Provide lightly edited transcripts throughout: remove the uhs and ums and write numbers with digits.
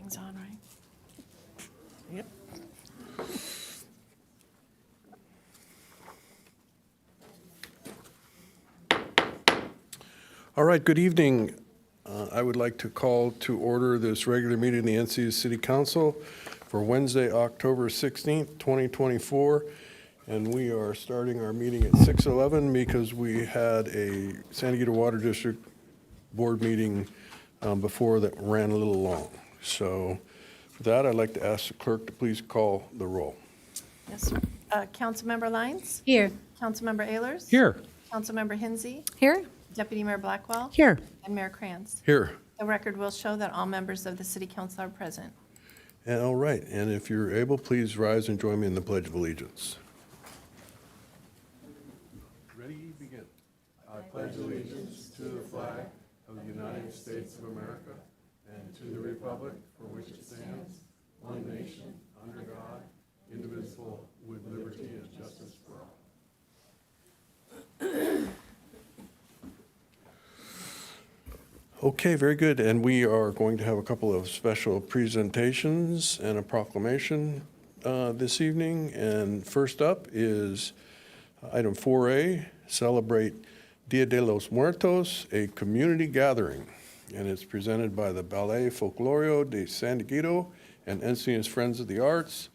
Everything's on, right? Yep. All right, good evening. I would like to call to order this regular meeting of the Encinitas City Council for Wednesday, October 16th, 2024. And we are starting our meeting at 6:11 because we had a San Diego Water District Board meeting before that ran a little long. So with that, I'd like to ask the clerk to please call the roll. Yes, sir. Councilmember Lyons? Here. Councilmember Ehlers? Here. Councilmember Hensy? Here. Deputy Mayor Blackwell? Here. And Mayor Krantz. Here. The record will show that all members of the city council are present. And all right, and if you're able, please rise and join me in the Pledge of Allegiance. Ready, begin. I pledge allegiance to the flag of the United States of America and to the republic for which it stands, one nation, under God, indivisible, with liberty and justice for all. Okay, very good. And we are going to have a couple of special presentations and a proclamation this evening. And first up is item 4A, celebrate Dia de los Muertos, a community gathering. And it's presented by the Ballet Folclorio de San Diego and Encinitas Friends of the Arts.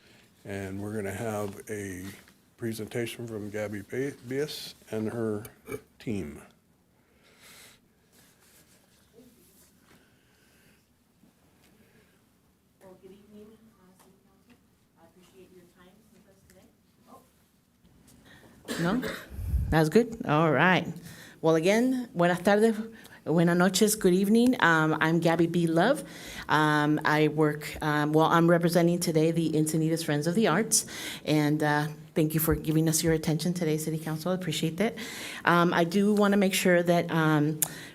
And we're going to have a presentation from Gabby Bias and her team. Well, good evening, City Council. I appreciate your time with us today. No? That's good? All right. Well, again, buenas tardes, buenas noches, good evening. I'm Gabby B. Love. I work, I'm representing today the Encinitas Friends of the Arts, and thank you for giving us your attention today, City Council. I appreciate that. I do want to make sure that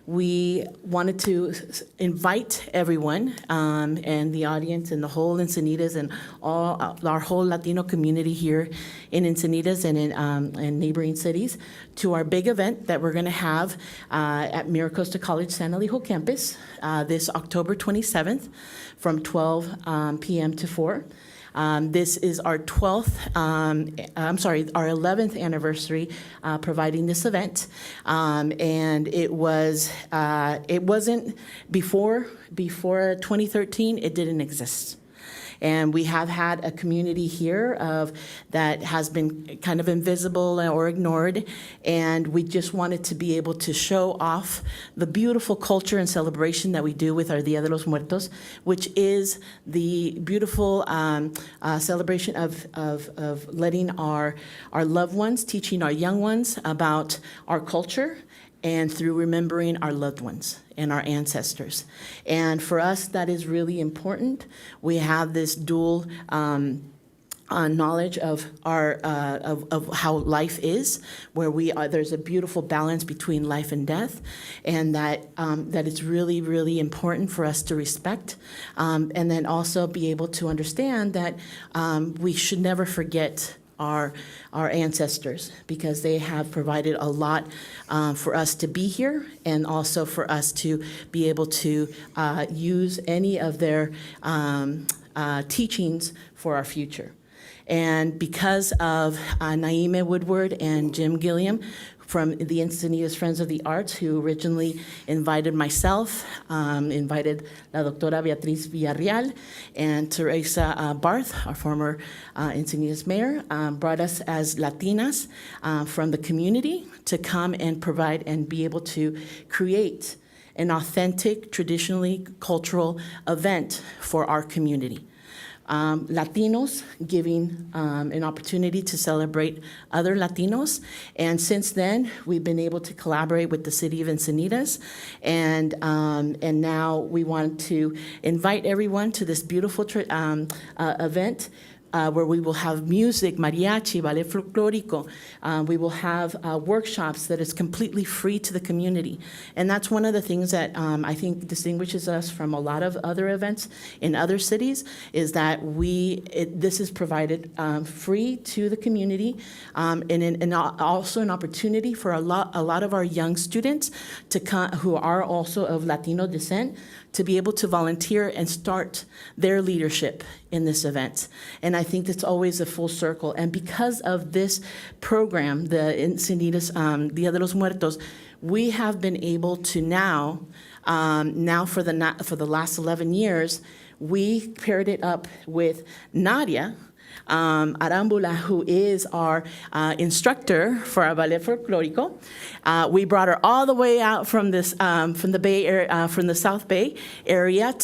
we wanted to invite everyone and the audience and the whole Encinitas and all our whole Latino community here in Encinitas and in neighboring cities to our big event that we're going to have at Miracosta College San Elijo campus this October 27th from 12 p.m. to 4. This is our 11th anniversary providing this event. And it wasn't before 2013, it didn't exist. And we have had a community here that has been kind of invisible or ignored, and we just wanted to be able to show off the beautiful culture and celebration that we do with our Dia de los Muertos, which is the beautiful celebration of letting our loved ones, teaching our young ones about our culture, and through remembering our loved ones and our ancestors. And for us, that is really important. We have this dual knowledge of our of how life is, where there's a beautiful balance between life and death, and that it's really, really important for us to respect, and then also be able to understand that we should never forget our ancestors, because they have provided a lot for us to be here, and also for us to be able to use any of their teachings for our future. And because of Naime Woodward and Jim Gilliam from the Encinitas Friends of the Arts, who originally invited myself, invited La Doctora Beatriz Villarreal, and Teresa Barth, our former Encinitas mayor, brought us as Latinas from the community to come and provide and be able to create an authentic, traditionally cultural event for our community. Latinos, giving an opportunity to celebrate other Latinos. And since then, we've been able to collaborate with the city of Encinitas. And now we want to invite everyone to this beautiful event where we will have music, mariachi, ballet folklorico. We will have workshops that is completely free to the community. And that's one of the things that I think distinguishes us from a lot of other events in other cities, is that this is provided free to the community, and also an opportunity for a lot of our young students to come, who are also of Latino descent, to be able to volunteer and start their leadership in this event. And I think it's always a full circle. And because of this program, the Encinitas Dia de los Muertos, we have been able to now for the last 11 years, we paired it up with Nadia Arambula, who is our instructor for our ballet folklorico. We brought her all the way out from the Bay Area, from the South Bay area.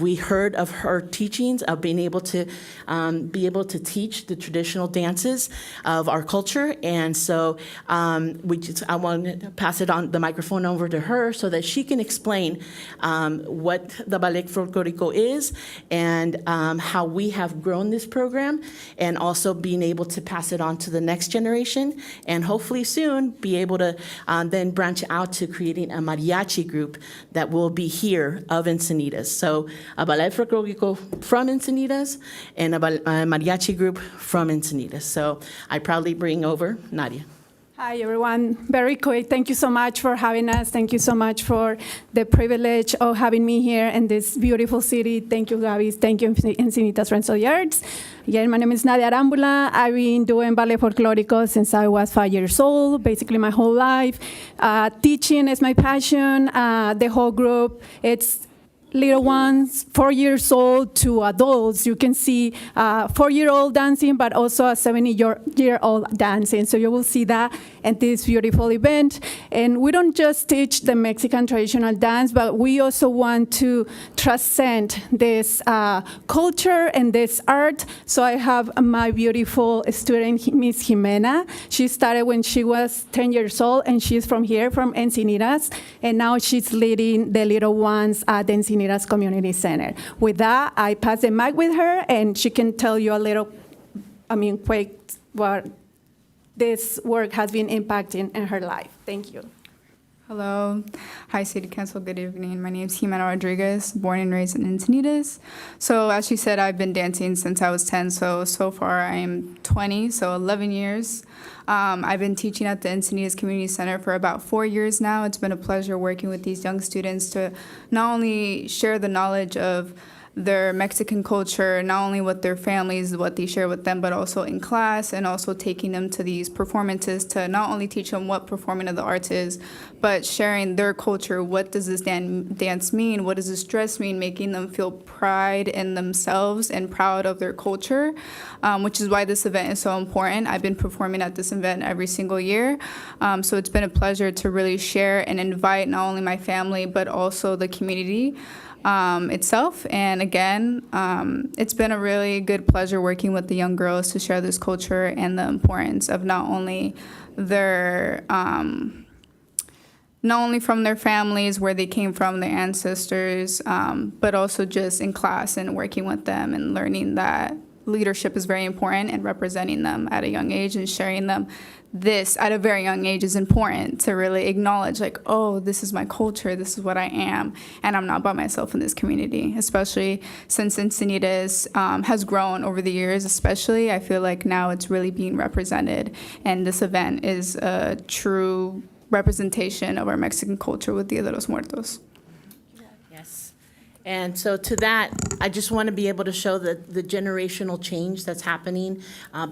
We heard of her teachings of being able to teach the traditional dances of our culture, and so I want to pass the microphone over to her so that she can explain what the ballet folklorico is and how we have grown this program, and also being able to pass it on to the next generation, and hopefully soon be able to then branch out to creating a mariachi group that will be here of Encinitas. So a ballet folklorico from Encinitas and a mariachi group from Encinitas. So I proudly bring over Nadia. Hi, everyone. Very quick. Thank you so much for having us. Thank you so much for the privilege of having me here in this beautiful city. Thank you, Gaby. Thank you, Encinitas Rental Yards. Again, my name is Nadia Arambula. I've been doing ballet folklorico since I was 5 years old, basically my whole life. Teaching is my passion. The whole group, it's little ones, 4 years old to adults. You can see 4-year-old dancing, but also a 70-year-old dancing. So you will see that at this beautiful event. And we don't just teach the Mexican traditional dance, but we also want to transcend this culture and this art. So I have my beautiful student, Miss Jimena. She started when she was 10 years old, and she's from here, from Encinitas. And now she's leading the little ones at the Encinitas Community Center. With that, I pass the mic with her, and she can tell you a little, quick, what this work has been impacting in her life. Thank you. Hello. Hi, City Council. Good evening. My name is Jimena Rodriguez, born and raised in Encinitas. So as she said, I've been dancing since I was 10, so far I am 20, so 11 years. I've been teaching at the Encinitas Community Center for about 4 years now. It's been a pleasure working with these young students to not only share the knowledge of their Mexican culture, not only with their families, what they share with them, but also in class, and also taking them to these performances to not only teach them what performing of the arts is, but sharing their culture. What does this dance mean? What does this dress mean? Making them feel pride in themselves and proud of their culture, which is why this event is so important. I've been performing at this event every single year, so it's been a pleasure to really share and invite not only my family, but also the community itself. And again, it's been a really good pleasure working with the young girls to share this culture and the importance of not only from their families, where they came from, their ancestors, but also just in class and working with them and learning that leadership is very important, and representing them at a young age and sharing them this at a very young age is important to really acknowledge, like, oh, this is my culture, this is what I am, and I'm not by myself in this community, especially since Encinitas has grown over the years. Especially, I feel like now it's really being represented, and this event is a true representation of our Mexican culture with Dia de los Muertos. Yes. And so to that, I just want to be able to show the generational change that's happening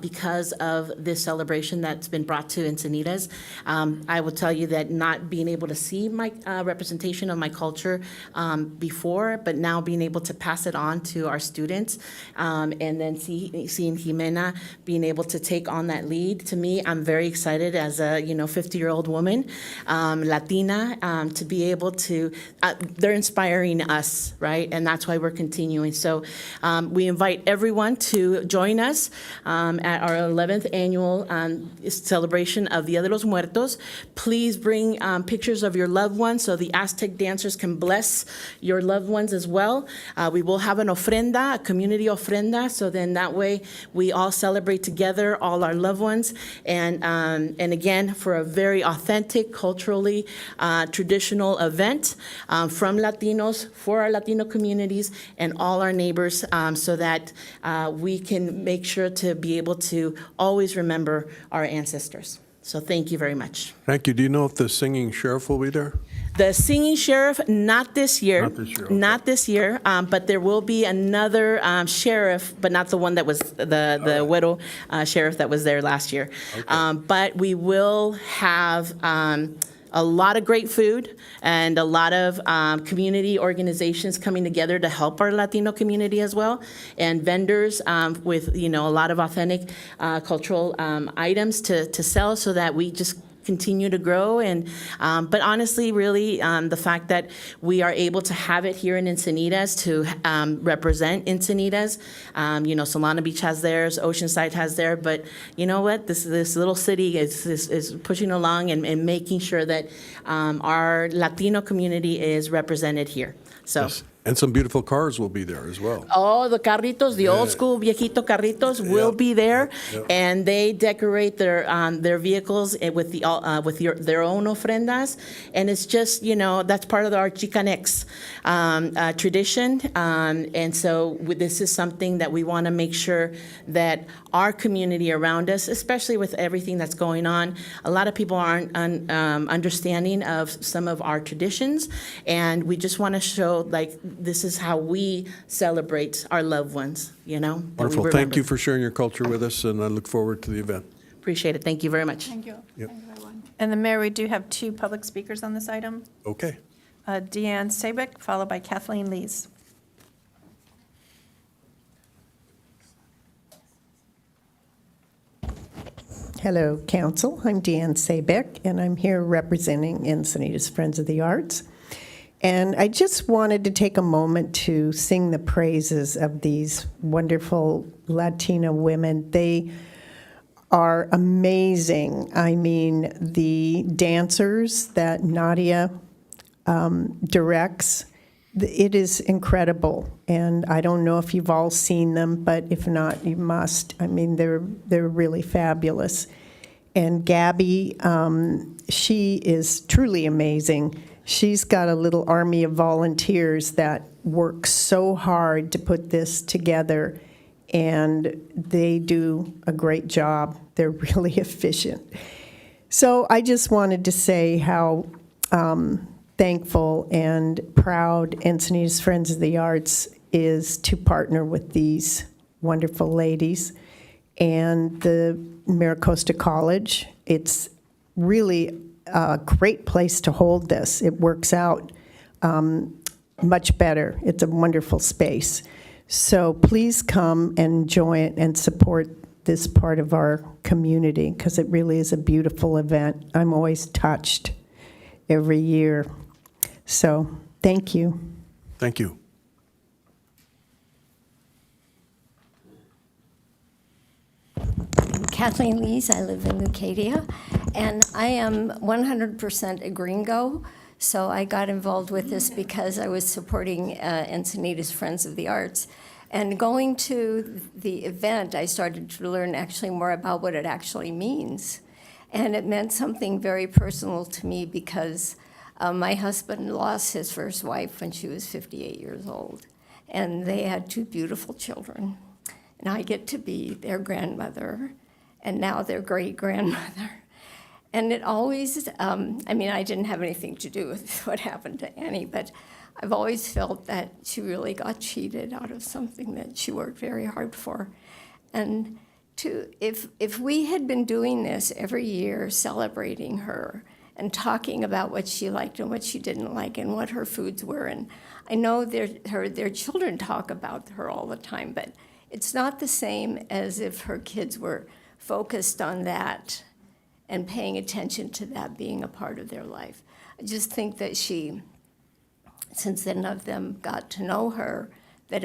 because of this celebration that's been brought to Encinitas. I will tell you that not being able to see my representation of my culture before, but now being able to pass it on to our students, and then seeing Jimena being able to take on that lead. To me, I'm very excited as a 50-year-old woman, Latina, to be able to, they're inspiring us, right? right? And that's why we're continuing. So we invite everyone to join us at our 11th annual celebration of Dia de los Muertos. Please bring pictures of your loved ones so the Aztec dancers can bless your loved ones as well. We will have an ofrenda, a community ofrenda, so then that way we all celebrate together, all our loved ones. And again, for a very authentic, culturally traditional event from Latinos, for our Latino communities and all our neighbors, so that we can make sure to be able to always remember our ancestors. So thank you very much. Thank you. Do you know if the singing sheriff will be there? The singing sheriff, not this year. Not this year, okay. Not this year, but there will be another sheriff, but not the one that was the Güero sheriff that was there last year. Okay. But we will have a lot of great food and a lot of community organizations coming together to help our Latino community as well, and vendors with, a lot of authentic cultural items to sell, so that we just continue to grow. And but honestly, really, the fact that we are able to have it here in Encinitas to represent Encinitas, Solana Beach has theirs, Oceanside has theirs, but you know what? This little city is pushing along and making sure that our Latino community is represented here. So. Yes. And some beautiful cars will be there as well. Oh, the carritos, the old school viejito carritos will be there, and they decorate their vehicles with their own ofrendas, and it's just that's part of our Chicanx tradition, and so this is something that we want to make sure that our community around us, especially with everything that's going on, a lot of people aren't understanding of some of our traditions, and we just want to show this is how we celebrate our loved ones, Wonderful. Thank you for sharing your culture with us, and I look forward to the event. Appreciate it. Thank you very much. Thank you. Yep. Thank you, everyone. And the mayor, we do have two public speakers on this item. Okay. Dionne Seek, followed by Kathleen Linderman. Hello, Council. I'm Dionne Seek, and I'm here representing Encinitas Friends of the Arts. And I just wanted to take a moment to sing the praises of these wonderful Latina women. They are amazing. I mean, the dancers that Nadia directs, it is incredible. And I don't know if you've all seen them, but if not, you must. I mean, they're really fabulous. And Gabby, she is truly amazing. She's got a little army of volunteers that work so hard to put this together, and they do a great job. They're really efficient. So I just wanted to say how thankful and proud Encinitas Friends of the Arts is to partner with these wonderful ladies. And the Maricosta College, it's really a great place to hold this. It works out much better. It's a wonderful space. So please come and join and support this part of our community, because it really is a beautiful event. I'm always touched every year. So thank you. Thank you. Kathleen Lees, I live in Leucadia, and I am 100% a gringo, so I got involved with this because I was supporting Encinitas Friends of the Arts. And going to the event, I started to learn actually more about what it actually means. And it meant something very personal to me because my husband lost his first wife when she was 58 years old, and they had two beautiful children. And I get to be their grandmother, and now their great-grandmother. And it always, I didn't have anything to do with what happened to Annie, but I've always felt that she really got cheated out of something that she worked very hard for. And if we had been doing this every year, celebrating her and talking about what she liked and what she didn't like and what her foods were, and I know their children talk about her all the time, but it's not the same as if her kids were focused on that and paying attention to that being a part of their life. I just think that she since none of them got to know her, that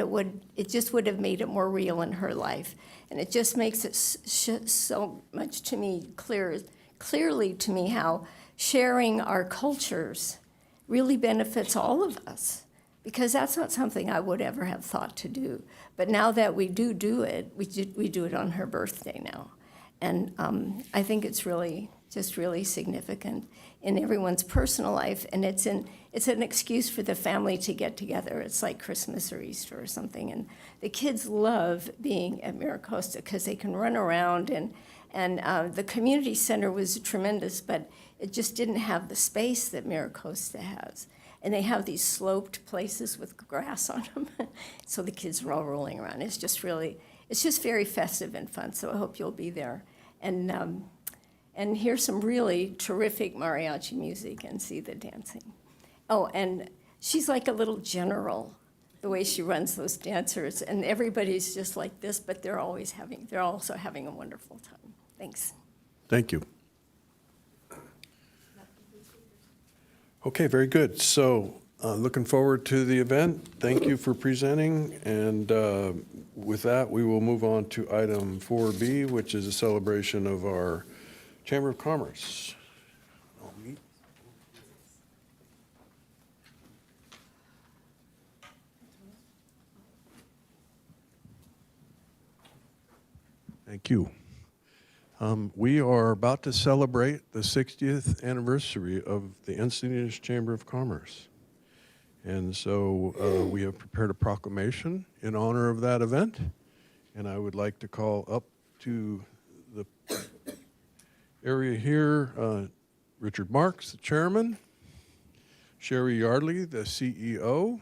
it just would have made it more real in her life. And it just makes it so much to me clearly to me how sharing our cultures really benefits all of us, because that's not something I would ever have thought to do. But now that we do it, we do it on her birthday now. And I think it's really significant in everyone's personal life, and it's an excuse for the family to get together. It's like Christmas or Easter or something, and the kids love being at Miracosta because they can run around, and the community center was tremendous, but it just didn't have the space that Miracosta has. And they have these sloped places with grass on them, so the kids are all rolling around. It's just very festive and fun, so I hope you'll be there. And hear some really terrific mariachi music and see the dancing. Oh, and she's like a little general, the way she runs those dancers, and everybody's just like this, but they're also having a wonderful time. Thanks. Thank you. Okay, very good. So, looking forward to the event. Thank you for presenting. And with that, we will move on to item 4B, which is a celebration of our Chamber of Commerce. Thank you. We are about to celebrate the 60th anniversary of the Encinitas Chamber of Commerce. And so we have prepared a proclamation in honor of that event. And I would like to call up to the area here, Richard Marks, the chairman, Sherry Yardley, the CEO,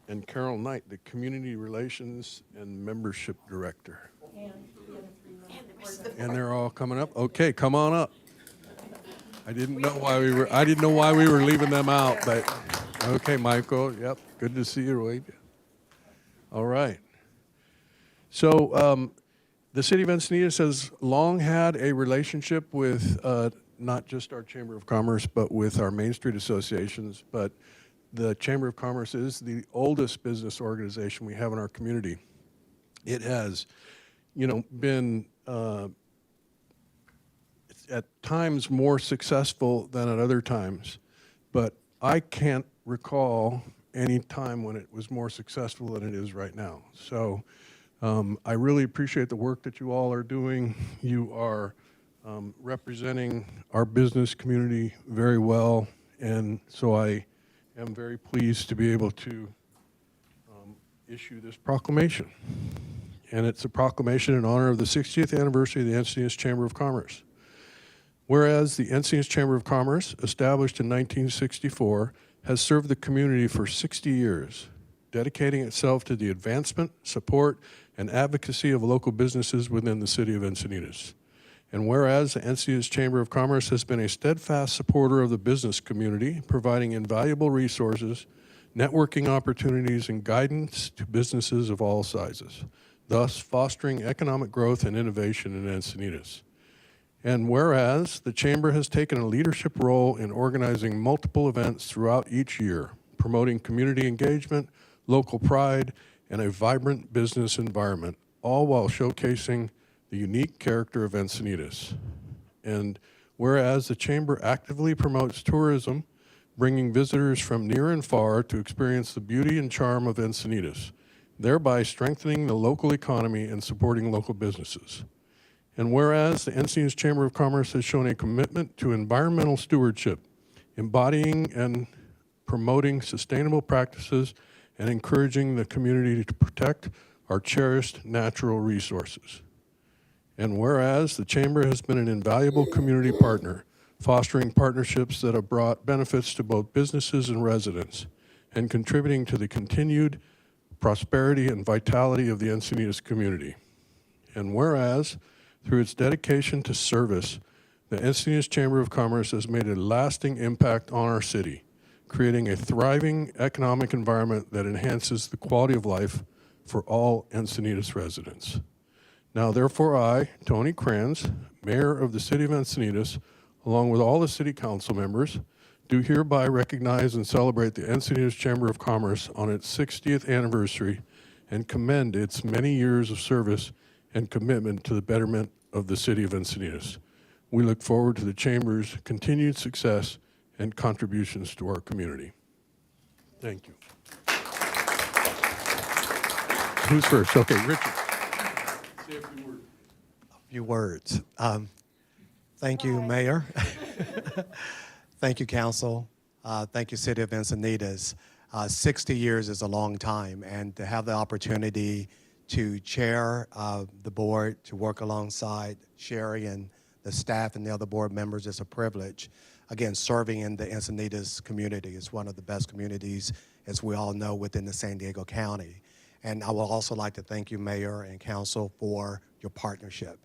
and Carol Knight, the Community Relations and Membership Director. And they're all coming up? Okay, come on up. I didn't know why we were leaving them out, but okay, Michael, yep, good to see you, Wade. All right. So the City of Encinitas has long had a relationship with not just our Chamber of Commerce, but with our Main Street associations. But the Chamber of Commerce is the oldest business organization we have in our community. It has, been at times more successful than at other times, but I can't recall any time when it was more successful than it is right now. So I really appreciate the work that you all are doing. You are representing our business community very well, and so I am very pleased to be able to issue this proclamation. And it's a proclamation in honor of the 60th anniversary of the Encinitas Chamber of Commerce. Whereas the Encinitas Chamber of Commerce, established in 1964, has served the community for 60 years, dedicating itself to the advancement, support, and advocacy of local businesses within the city of Encinitas. And whereas the Encinitas Chamber of Commerce has been a steadfast supporter of the business community, providing invaluable resources, networking opportunities, and guidance to businesses of all sizes, thus fostering economic growth and innovation in Encinitas. And whereas the Chamber has taken a leadership role in organizing multiple events throughout each year, promoting community engagement, local pride, and a vibrant business environment, all while showcasing the unique character of Encinitas. And whereas the Chamber actively promotes tourism, bringing visitors from near and far to experience the beauty and charm of Encinitas, thereby strengthening the local economy and supporting local businesses. And whereas the Encinitas Chamber of Commerce has shown a commitment to environmental stewardship, embodying and promoting sustainable practices and encouraging the community to protect our cherished natural resources. And whereas the Chamber has been an invaluable community partner, fostering partnerships that have brought benefits to both businesses and residents, and contributing to the continued prosperity and vitality of the Encinitas community. And whereas, through its dedication to service, the Encinitas Chamber of Commerce has made a lasting impact on our city, creating a thriving economic environment that enhances the quality of life for all Encinitas residents. Now, therefore, I, Tony Kranz, Mayor of the City of Encinitas, along with all the city council members, do hereby recognize and celebrate the Encinitas Chamber of Commerce on its 60th anniversary and commend its many years of service and commitment to the betterment of the city of Encinitas. We look forward to the Chamber's continued success and contributions to our community. Thank you. Who's first? Okay, Richard. Say a few words. Few words. Thank you, Mayor. Thank you, Council. Thank you, City of Encinitas. 60 years is a long time, and to have the opportunity to chair the board, to work alongside Sherry and the staff and the other board members is a privilege. Again, serving in the Encinitas community is one of the best communities, as we all know, within the San Diego County. And I would also like to thank you, Mayor and Council, for your partnership.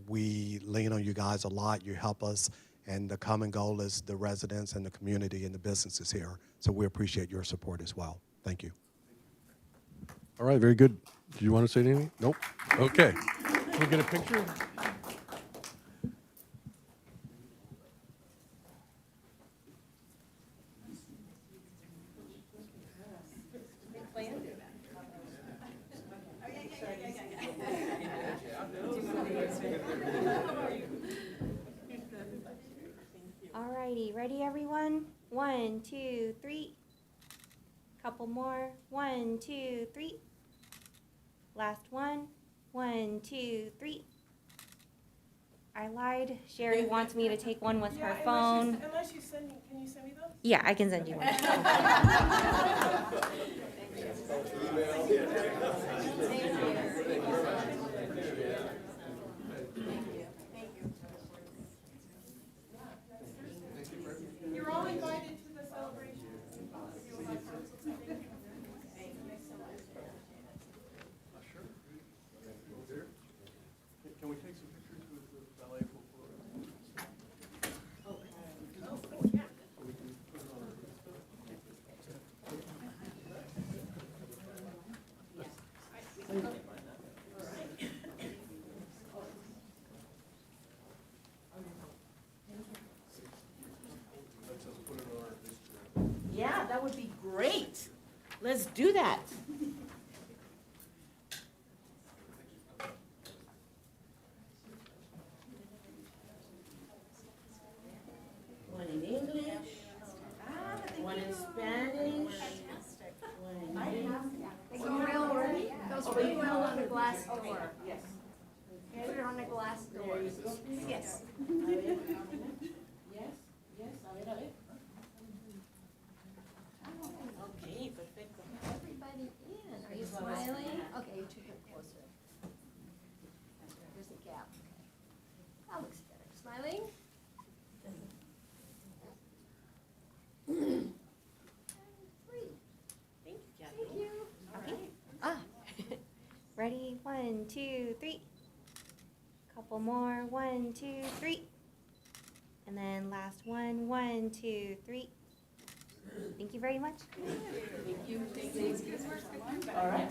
We lean on you guys a lot. You help us, and the common goal is the residents and the community and the businesses here. So we appreciate your support as well. Thank you. All right, very good. Do you want to say anything? Nope. Okay. Can we get a picture? Alrighty, ready everyone? 1, 2, 3. Couple more. 1, 2, 3. Last one. 1, 2, 3. I lied. Sherry wants me to take one with her phone. Unless you send me, can you send me those? Yeah, I can send you one. You're all invited to the celebration. Can we take some pictures with the ballet folklore? Yeah, that would be great. Let's do that. One in English, one in Spanish, one in They go real well on the glass door. Yes. Put it on the glass door. Yes. Yes, yes, a ver. Okay, perfecto. Everybody in. Are you smiling? Okay, you should get closer. There's a gap. Okay. That looks better. Smiling? And 3. Thank you, Thank Kathleen. you. Okay. Ready? 1, 2, 3. Couple more. 1, 2, 3. And then last one. 1, 2, 3. Thank you very much. All right.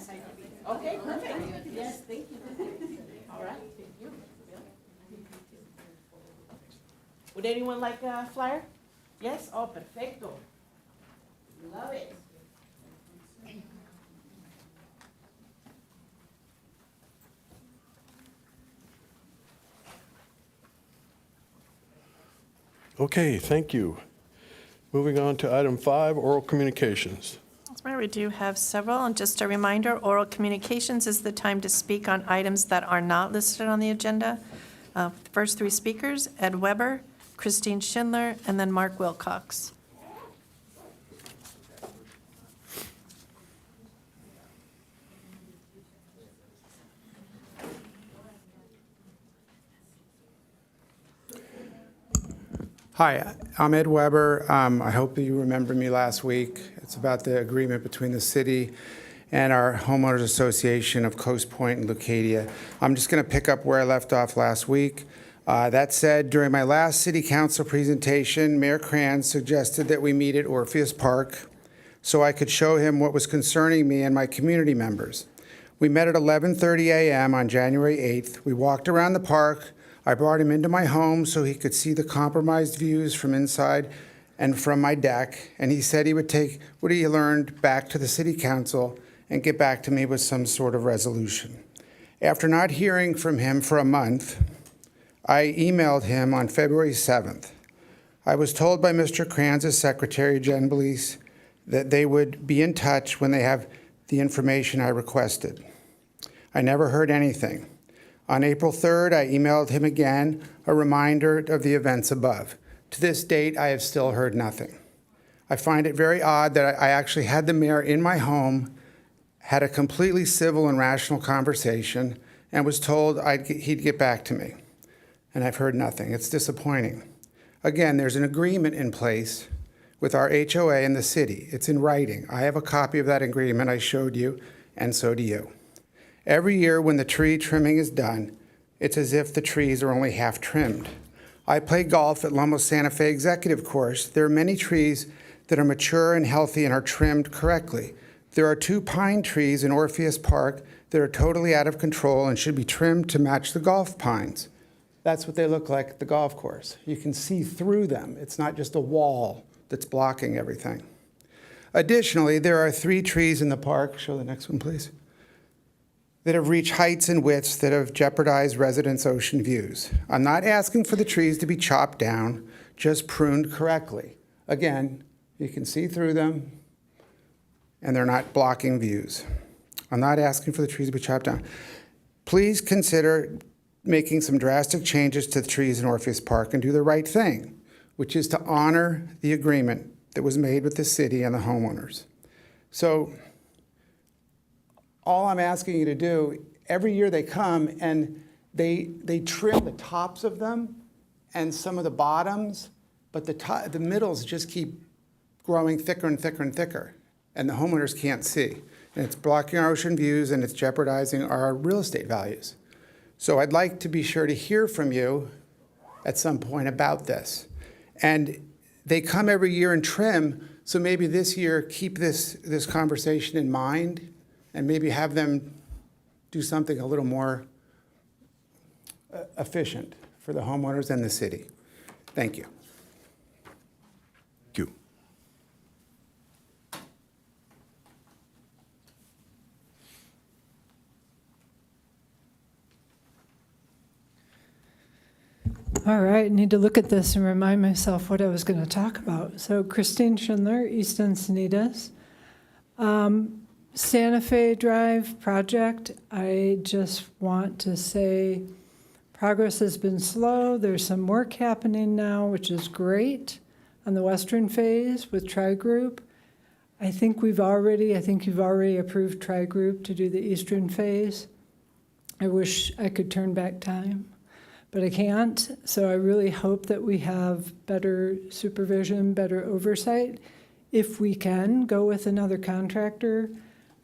Okay, perfect. Yes, thank you. All right, thank you. Would anyone like a flyer? Yes? Oh, perfecto. Love it. Okay, thank you. Moving on to item 5, oral communications. That's right, we do have several, and just a reminder, oral communications is the time to speak on items that are not listed on the agenda. The first 3 speakers, Ed Weber, Christine Schindler, and then Mark Wilcox. Hi, I'm Ed Weber. I hope you remember me last week. It's about the agreement between the city and our homeowners association of Coast Point and Leucadia. I'm just going to pick up where I left off last week. That said, during my last city council presentation, Mayor Kranz suggested that we meet at Orpheus Park so I could show him what was concerning me and my community members. We met at 11:30 a.m. on January 8th. We walked around the park I brought him into my home so he could see the compromised views from inside and from my deck, and he said he would take what he learned back to the city council and get back to me with some sort of resolution. After not hearing from him for a month, I emailed him on February 7th. I was told by Mr. Kranz's secretary, Jen Belize, that they would be in touch when they have the information I requested. I never heard anything. On April 3rd, I emailed him again, a reminder of the events above. To this date, I have still heard nothing. I find it very odd that I actually had the mayor in my home, had a completely civil and rational conversation, and was told he'd get back to me. And I've heard nothing. It's disappointing. Again, there's an agreement in place with our HOA and the city. It's in writing. I have a copy of that agreement I showed you, and so do you. Every year when the tree trimming is done, it's as if the trees are only half trimmed. I play golf at Lumos Santa Fe Executive Course. There are many trees that are mature and healthy and are trimmed correctly. There are 2 pine trees in Orpheus Park that are totally out of control and should be trimmed to match the golf pines. That's what they look like at the golf course. You can see through them. It's not just a wall that's blocking everything. Additionally, there are 3 trees in the park, show the next one please, that have reached heights and widths that have jeopardized residents' ocean views. I'm not asking for the trees to be chopped down, just pruned correctly. Again, you can see through them, and they're not blocking views. I'm not asking for the trees to be chopped down. Please consider making some drastic changes to the trees in Orpheus Park and do the right thing, which is to honor the agreement that was made with the city and the homeowners. So all I'm asking you to do, every year they come and they trim the tops of them and some of the bottoms, but the middles just keep growing thicker and thicker and thicker, and the homeowners can't see. And it's blocking our ocean views and it's jeopardizing our real estate values. So I'd like to be sure to hear from you at some point about this. And they come every year and trim, so maybe this year keep this conversation in mind and maybe have them do something a little more efficient for the homeowners and the city. Thank you. Thank you. All right, I need to look at this and remind myself what I was going to talk about. So Christine Schindler, East Encinitas. Santa Fe Drive project, I just want to say progress has been slow. There's some work happening now, which is great on the western phase with Tri-Group. I think you've already approved Tri-Group to do the eastern phase. I wish I could turn back time, but I can't. So I really hope that we have better supervision, better oversight. If we can go with another contractor,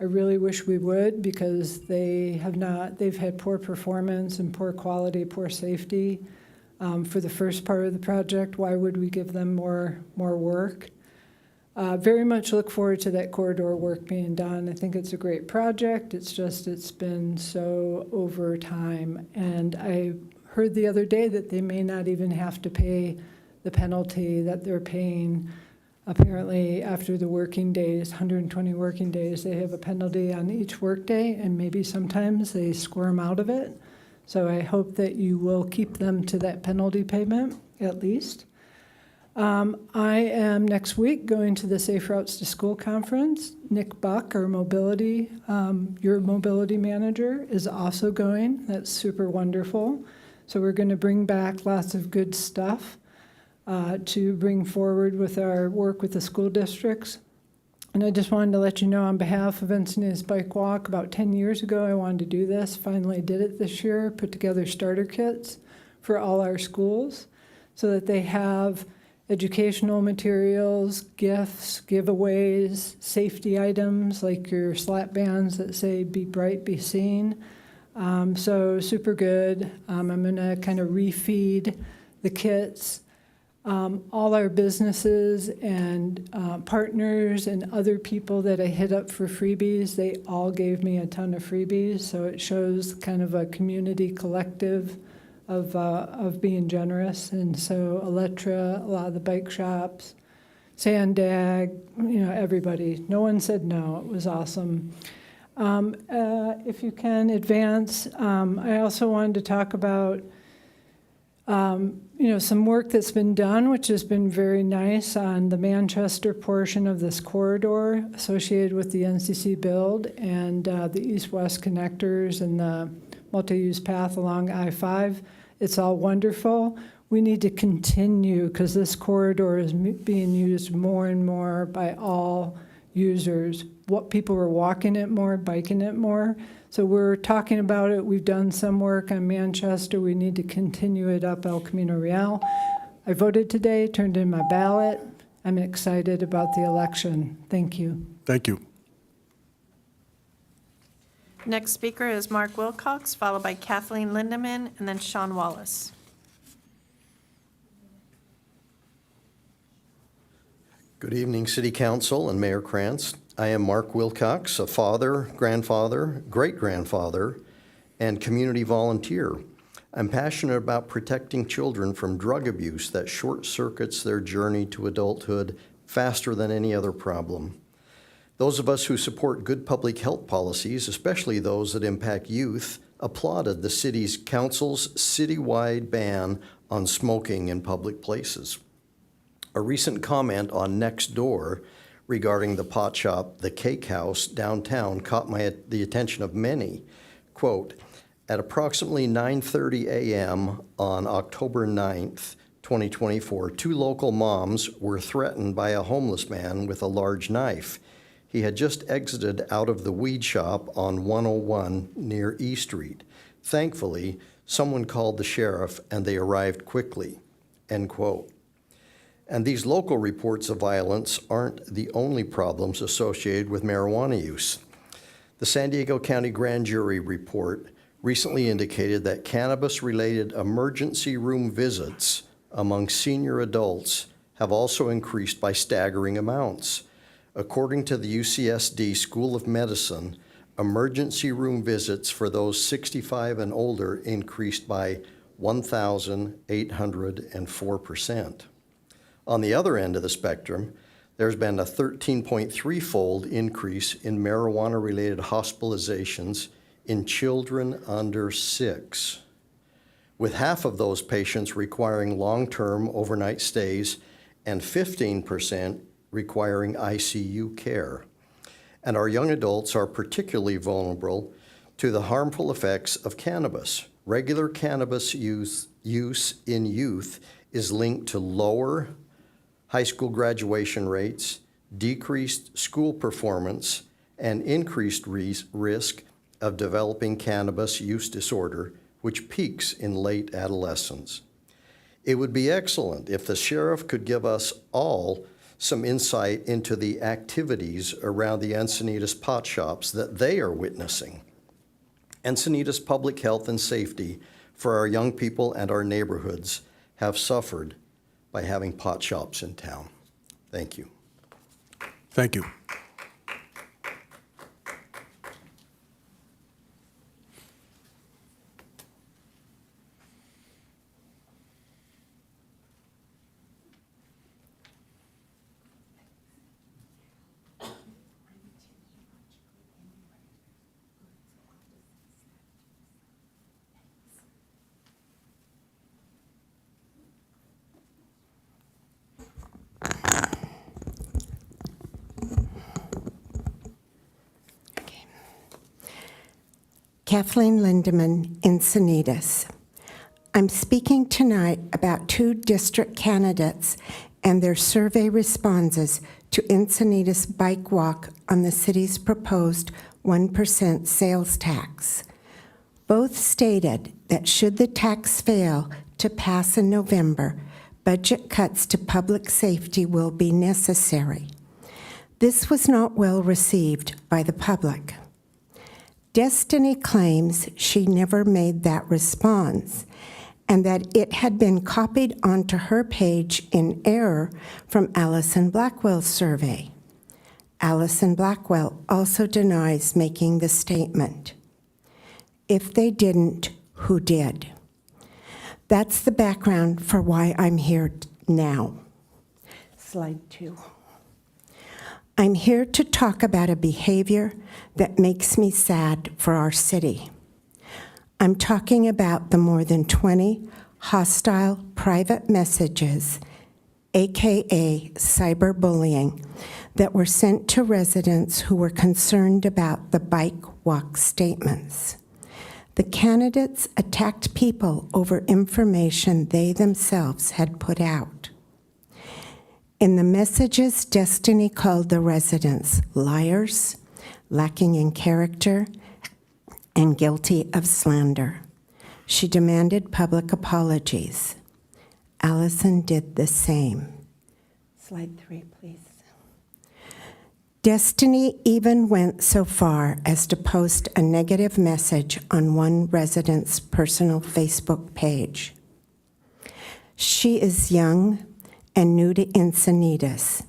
I really wish we would, because they've had poor performance and poor quality, poor safety for the first part of the project. Why would we give them more work? Very much look forward to that corridor work being done. I think it's a great project. It's been so over time. And I heard the other day that they may not even have to pay the penalty that they're paying. Apparently, after the working days, 120 working days, they have a penalty on each workday, and maybe sometimes they squirm out of it. So I hope that you will keep them to that penalty payment, at least. I am next week going to the Safe Routes to School conference. Nick Buck, our your mobility manager, is also going. That's super wonderful. So we're going to bring back lots of good stuff to bring forward with our work with the school districts. And I just wanted to let you know, on behalf of Encinitas Bike Walk, about 10 years ago I wanted to do this. Finally did it this year, put together starter kits for all our schools so that they have educational materials, gifts, giveaways, safety items like your slap bands that say "Be Bright, Be Seen." So super good. I'm going to kind of refeed the kits. All our businesses and partners and other people that I hit up for freebies, they all gave me a ton of freebies. So it shows kind of a community collective of being generous. And so Electra, a lot of the bike shops, Sandag, everybody. No one said no. It was awesome. If you can advance, I also wanted to talk about some work that's been done, which has been very nice on the Manchester portion of this corridor associated with the NCC build and the east-west connectors and the multi-use path along I-5. It's all wonderful. We need to continue because this corridor is being used more and more by all users. What people are walking it more, biking it more. So we're talking about it. We've done some work on Manchester. We need to continue it up El Camino Real. I voted today, turned in my ballot. I'm excited about the election. Thank you. Thank you. Next speaker is Mark Wilcox, followed by Kathleen Linderman, and then Shan Wallace. Good evening, City Council and Mayor Krantz. I am Mark Wilcox, a father, grandfather, great-grandfather, and community volunteer. I'm passionate about protecting children from drug abuse that short-circuits their journey to adulthood faster than any other problem. Those of us who support good public health policies, especially those that impact youth, applauded the city's council's citywide ban on smoking in public places. A recent comment on Nextdoor regarding the pot shop, The Cake House, downtown caught the attention of many. Quote, at approximately 9:30 a.m. on October 9th, 2024, 2 local moms were threatened by a homeless man with a large knife. He had just exited out of the weed shop on 101 near E Street. Thankfully, someone called the sheriff and they arrived quickly, end quote. And these local reports of violence aren't the only problems associated with marijuana use. The San Diego County Grand Jury report recently indicated that cannabis-related emergency room visits among senior adults have also increased by staggering amounts. According to the UCSD School of Medicine, emergency room visits for those 65 and older increased by 1,804%. On the other end of the spectrum, there's been a 13.3-fold increase in marijuana-related hospitalizations in children under 6, with half of those patients requiring long-term overnight stays and 15% requiring ICU care. And our young adults are particularly vulnerable to the harmful effects of cannabis. Regular cannabis use in youth is linked to lower high school graduation rates, decreased school performance, and increased risk of developing cannabis use disorder, which peaks in late adolescence. It would be excellent if the sheriff could give us all some insight into the activities around the Encinitas pot shops that they are witnessing. Encinitas public health and safety for our young people and our neighborhoods have suffered by having pot shops in town. Thank you. Thank you. Kathleen Linderman, Encinitas. I'm speaking tonight about 2 district candidates and their survey responses to Encinitas bike walk on the city's proposed 1% sales tax. Both stated that should the tax fail to pass in November, budget cuts to public safety will be necessary. This was not well received by the public. Destiny claims she never made that response and that it had been copied onto her page in error from Allison Blackwell's survey. Allison Blackwell also denies making the statement. If they didn't, who did? That's the background for why I'm here now. Slide 2. I'm here to talk about a behavior that makes me sad for our city. I'm talking about the more than 20 hostile private messages, AKA cyberbullying, that were sent to residents who were concerned about the bike walk statements. The candidates attacked people over information they themselves had put out. In the messages, Destiny called the residents liars, lacking in character, and guilty of slander. She demanded public apologies. Allison did the same. Slide 3, please. Destiny even went so far as to post a negative message on one resident's personal Facebook page. She is young and new to Encinitas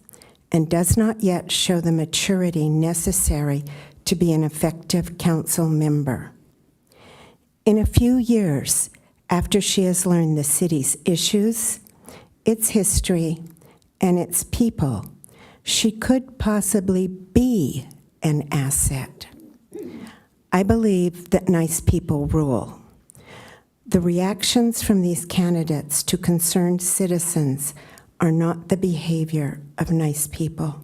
and does not yet show the maturity necessary to be an effective council member. In a few years, after she has learned the city's issues, its history, and its people, she could possibly be an asset. I believe that nice people rule. The reactions from these candidates to concerned citizens are not the behavior of nice people.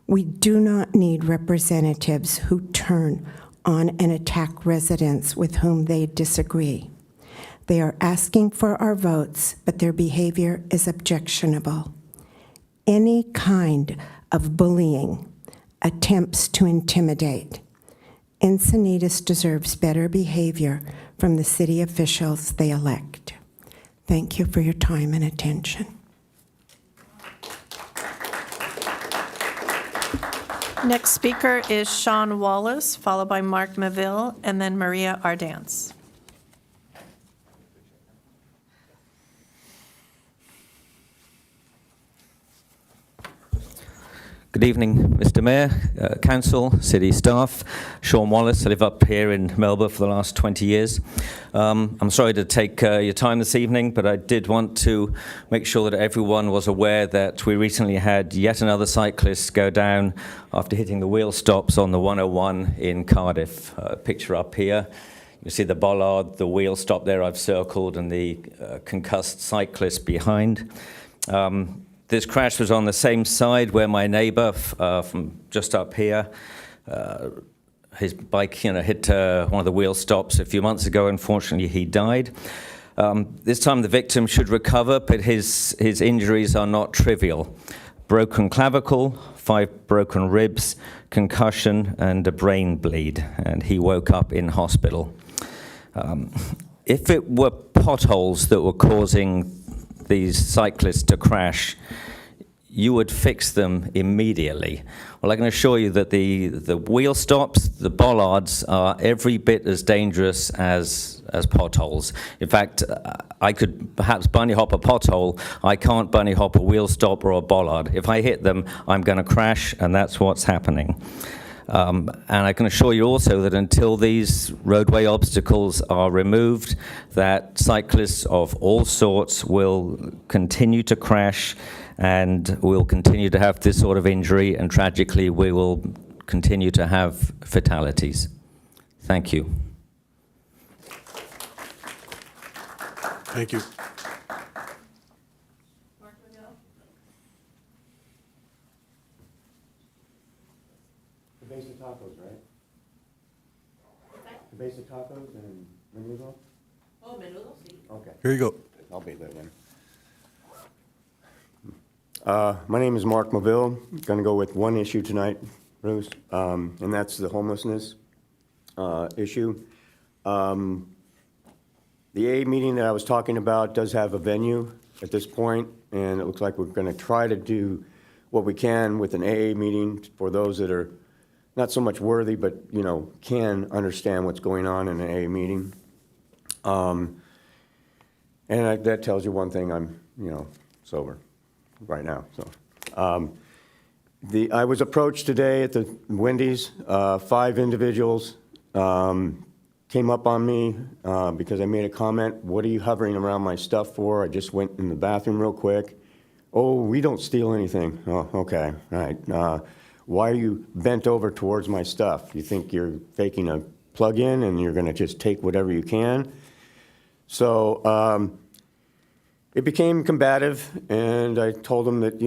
We do not need representatives who turn on and attack residents with whom they disagree. They are asking for our votes, but their behavior is objectionable. Any kind of bullying attempts to intimidate. Encinitas deserves better behavior from the city officials they elect. Thank you for your time and attention. Next speaker is Shan Wallace, followed by Mark Maville, and then Maria Ardance. Good evening, Mr. Mayor, Council, City staff. Shan Wallace. I live up here in Melbourne for the last 20 years. I'm sorry to take your time this evening, but I did want to make sure that everyone was aware that we recently had yet another cyclist go down after hitting the wheel stops on the 101 in Cardiff. Picture up here. You see the bollard, the wheel stop there I've circled, and the concussed cyclist behind. This crash was on the same side where my neighbor from just up here, his bike hit one of the wheel stops a few months ago. Unfortunately, he died. This time the victim should recover, but his injuries are not trivial. Broken clavicle, 5 broken ribs, concussion, and a brain bleed, and he woke up in hospital. If it were potholes that were causing these cyclists to crash, you would fix them immediately. Well, I can assure you that the wheel stops, the bollards, are every bit as dangerous as potholes. In fact, I could perhaps bunny hop a pothole. I can't bunny hop a wheel stop or a bollard. If I hit them, I'm going to crash, and that's what's happening. And I can assure you also that until these roadway obstacles are removed, that cyclists of all sorts will continue to crash, and we'll continue to have this sort of injury, and tragically we will continue to have fatalities. Thank you. Thank you. The basic tacos, right? The basic tacos and menudo? Oh, menudo, sí. Okay. Here you go. I'll be there then. My name is Mark Maville. Going to go with one issue tonight, Bruce, and that's the homelessness issue. The AA meeting that I was talking about does have a venue at this point, and it looks like we're going to try to do what we can with an AA meeting for those that are not so much worthy, but, can understand what's going on in an AA meeting. And that tells you one thing, I'm, sober right now, so. I was approached today at the Wendy's, 5 individuals, came up on me because I made a comment. What are you hovering around my stuff for? I just went in the bathroom real quick. Oh, we don't steal anything. Oh, okay, all right. Why are you bent over towards my stuff? You think you're faking a plug-in and you're gonna just take whatever you can? So it became combative, and I told him that,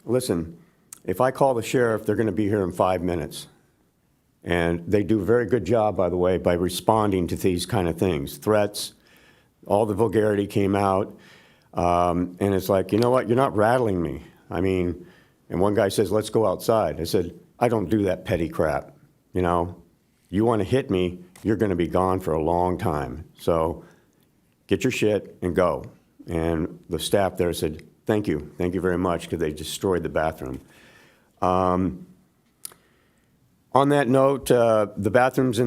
listen, if I call the sheriff, they're gonna be here in 5 minutes. And they do a very good job, by the way, by responding to these kind of things, threats. All the vulgarity came out. And it's like, you know what, you're not rattling me. I mean, and one guy says, let's go outside. I said, I don't do that petty crap, You want to hit me, you're going to be gone for a long time. So get your shit and go. And the staff there said, thank you very much, because they destroyed the bathroom. On that note, the bathrooms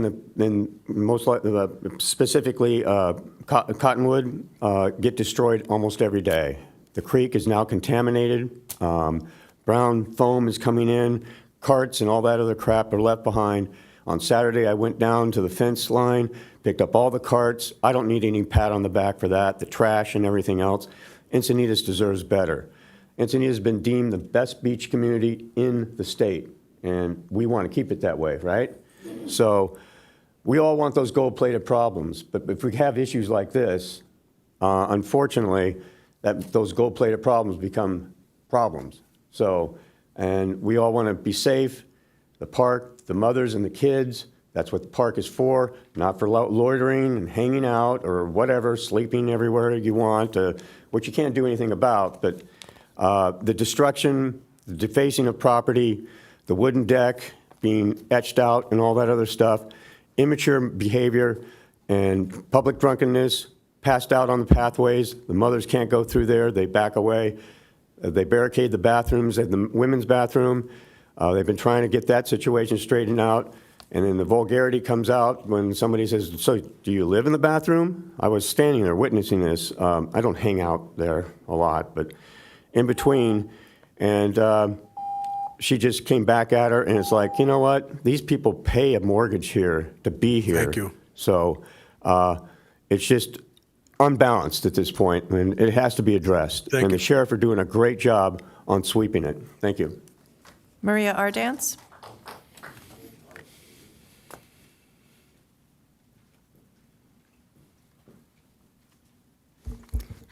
specifically Cottonwood, get destroyed almost every day. The creek is now contaminated. Brown foam is coming in. Carts and all that other crap are left behind. On Saturday, I went down to the fence line, picked up all the carts. I don't need any pat on the back for that, the trash and everything else. Encinitas deserves better. Encinitas has been deemed the best beach community in the state. And we want to keep it that way, right? So we all want those gold-plated problems, but if we have issues like this, unfortunately, those gold-plated problems become problems. So, and we all want to be safe. The park, the mothers and the kids, that's what the park is for, not for loitering and hanging out or whatever, sleeping everywhere you want, which you can't do anything about. But the destruction, the defacing of property, the wooden deck being etched out and all that other stuff, immature behavior and public drunkenness, passed out on the pathways. The mothers can't go through there. They back away. They barricade the bathrooms at the women's bathroom. They've been trying to get that situation straightened out. And then the vulgarity comes out when somebody says, so do you live in the bathroom? I was standing there witnessing this. I don't hang out there a lot, but in between. And she just came back at her, and it's like, you know what? These people pay a mortgage here to be here. Thank you. So it's just unbalanced at this point, and it has to be addressed. Thank and you. the sheriff are doing a great job on sweeping it. Thank you. Maria Ardance?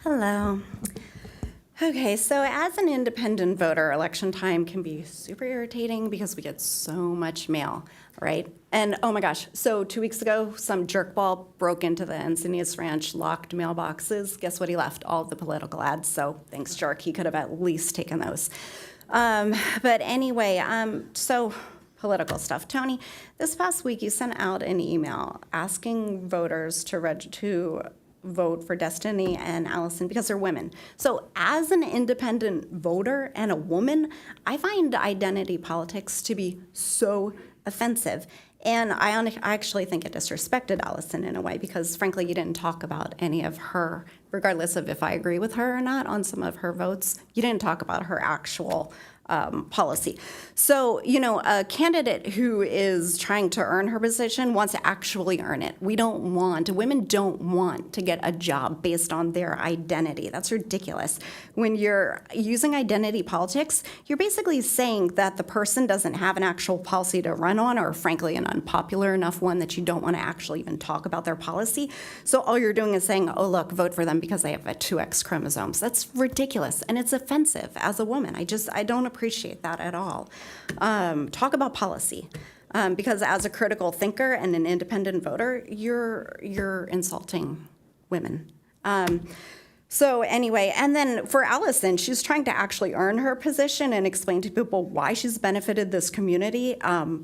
Hello. Okay, so as an independent voter, election time can be super irritating because we get so much mail, right? And oh my gosh, so 2 weeks ago, some jerkball broke into the Encinitas Ranch, locked mailboxes. Guess what he left? All of the political ads. So thanks, jerk. He could have at least taken those. But anyway, so political stuff. Tony, this past week you sent out an email asking voters to vote for Destiny and Allison because they're women. So as an independent voter and a woman, I find identity politics to be so offensive. And I actually think it disrespected Allison in a way because, frankly, you didn't talk about any of her, regardless of if I agree with her or not on some of her votes, you didn't talk about her actual policy. So, a candidate who is trying to earn her position wants to actually earn it. Women don't want to get a job based on their identity. That's ridiculous. When you're using identity politics, you're basically saying that the person doesn't have an actual policy to run on, or frankly, an unpopular enough one that you don't want to actually even talk about their policy. So all you're doing is saying, oh, look, vote for them because they have a 2X chromosomes. That's ridiculous, and it's offensive as a woman. I don't appreciate that at all. Talk about policy, because as a critical thinker and an independent voter, you're insulting women. So anyway, and then for Allison, she's trying to actually earn her position and explain to people why she's benefited this community,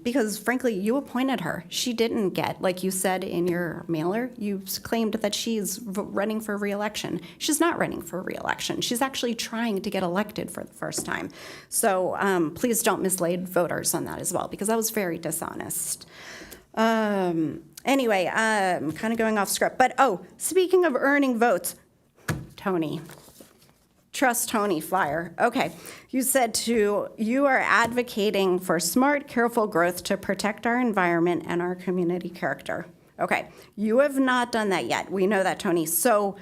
because frankly, you appointed her. She didn't get, like you said in your mailer, you claimed that she's running for re-election. She's not running for re-election. She's actually trying to get elected for the first time. So please don't mislead voters on that as well, because that was very dishonest. Anyway, I'm kind of going off script, but speaking of earning votes, Tony. Trust Tony flyer. Okay. You said you are advocating for smart, careful growth to protect our environment and our community character. Okay, you have not done that yet. We know that, Tony. So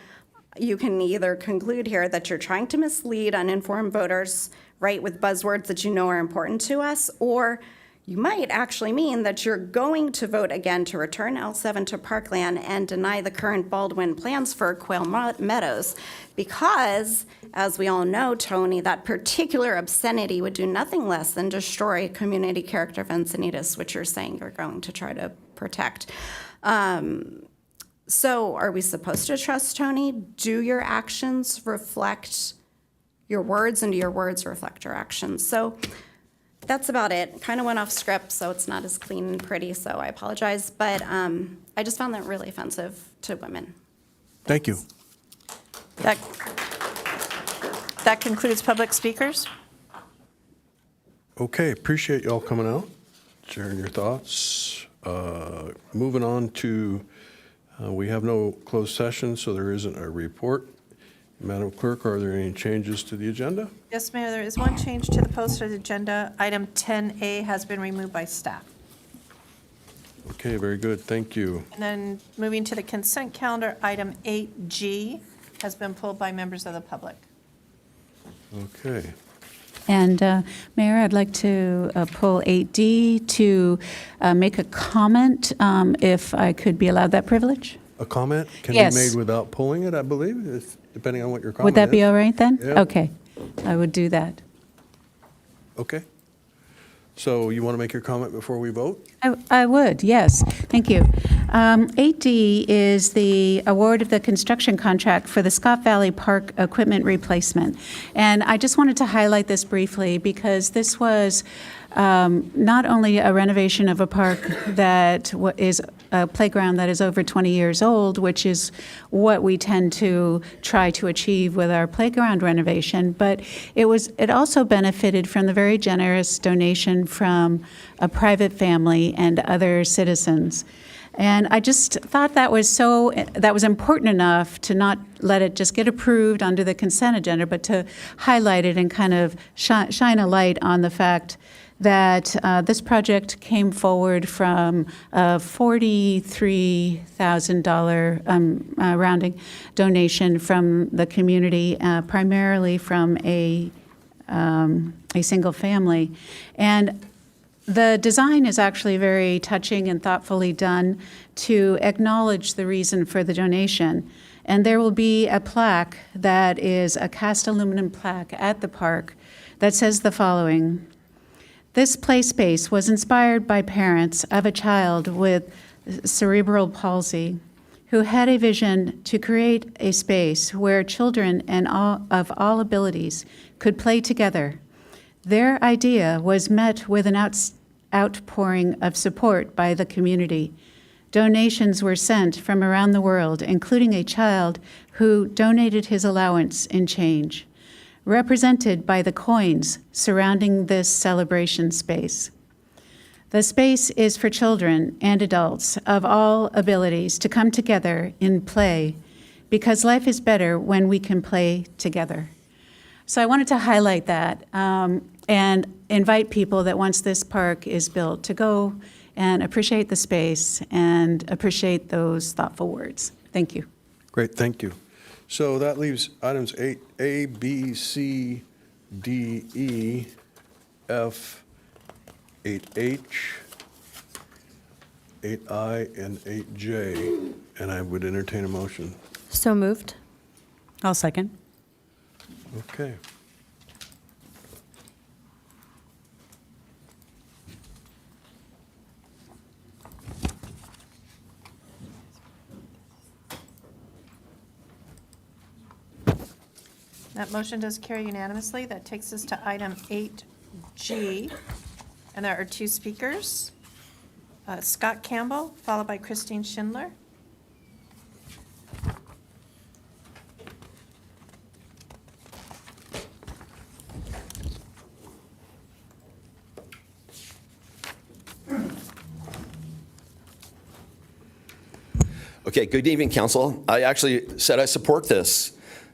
you can either conclude here that you're trying to mislead uninformed voters, right, with buzzwords that you know are important to us, or you might actually mean that you're going to vote again to return L7 to Parkland and deny the current Baldwin plans for Quail Meadows. Because, as we all know, Tony, that particular obscenity would do nothing less than destroy community character of Encinitas, which you're saying you're going to try to protect. So are we supposed to trust Tony? Do your actions reflect your words, and do your words reflect your actions? So that's about it. Kind of went off script, so it's not as clean and pretty, so I apologize. But I just found that really offensive to women. Thank you. That concludes public speakers. Okay, appreciate y'all coming out, sharing your thoughts. Moving on to, we have no closed session, so there isn't a report. Madam Clerk, are there any changes to the agenda? Yes, Mayor, there is one change to the posted agenda. Item 10A has been removed by staff. Okay, very good, thank you. And then moving to the consent calendar, item 8G has been pulled by members of the public. Okay, And Mayor, I'd like to pull 8D to make a comment, if I could be allowed that privilege. a comment can Yes. be made without pulling it, I believe, depending on what your comment Would that be is. all right then? Yeah. Okay, I would do that. Okay. So you want to make your comment before we vote? I would, yes. Thank you. 8D is the award of the construction contract for the Scott Valley Park equipment replacement. And I just wanted to highlight this briefly because this was not only a renovation of a park that is a playground that is over 20 years old, which is what we tend to try to achieve with our playground renovation, but it also benefited from the very generous donation from a private family and other citizens. And I just thought that was important enough to not let it just get approved under the consent agenda, but to highlight it and kind of shine a light on the fact that this project came forward from a $43,000 rounding donation from the community, primarily from a single family. And the design is actually very touching and thoughtfully done to acknowledge the reason for the donation. And there will be a plaque that is a cast aluminum plaque at the park that says the following: "This play space was inspired by parents of a child with cerebral palsy who had a vision to create a space where children of all abilities could play together. Their idea was met with an outpouring of support by the community. Donations were sent from around the world, including a child who donated his allowance in change, represented by the coins surrounding this celebration space. The space is for children and adults of all abilities to come together in play, because life is better when we can play together." So I wanted to highlight that and invite people that once this park is built to go and appreciate the space and appreciate those thoughtful words. Thank you. Great, thank you. So that leaves items 8A, B, C, D, E, F, 8H, 8I, and 8J. And I would entertain a motion. So moved. I'll second. Okay. That motion does carry unanimously. That takes us to item 8G. And there are two speakers, Scott Campbell, followed by Christine Schindler. Okay, good evening, Council. I actually said I support this.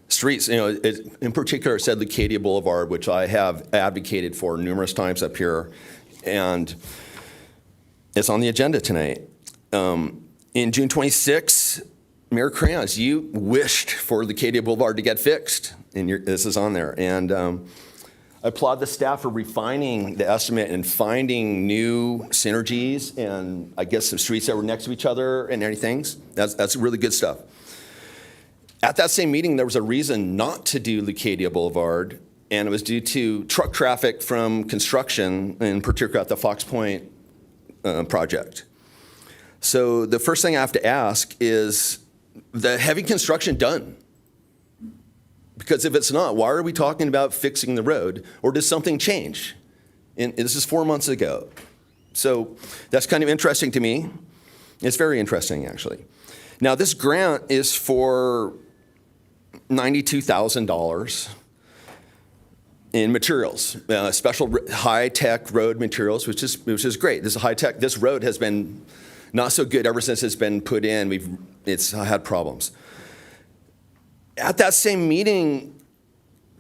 Streets, in particular, it said Leucadia Boulevard, which I have advocated for numerous times up here, and it's on the agenda tonight. In June 26, Mayor Krantz, you wished for Leucadia Boulevard to get fixed, and this is on there. And I applaud the staff for refining the estimate and finding new synergies and I guess some streets that were next to each other and everything. That's really good stuff. At that same meeting, there was a reason not to do Leucadia Boulevard, and it was due to truck traffic from construction, in particular at the Fox Point project. So the first thing I have to ask is, the heavy construction done? Because if it's not, why are we talking about fixing the road? Or does something change? And this is 4 months ago. So that's kind of interesting to me. It's very interesting, actually. Now, this grant is for $92,000 in materials, special high-tech road materials, which is great. This is high-tech. This road has been not so good ever since it's been put in. It's had problems. At that same meeting,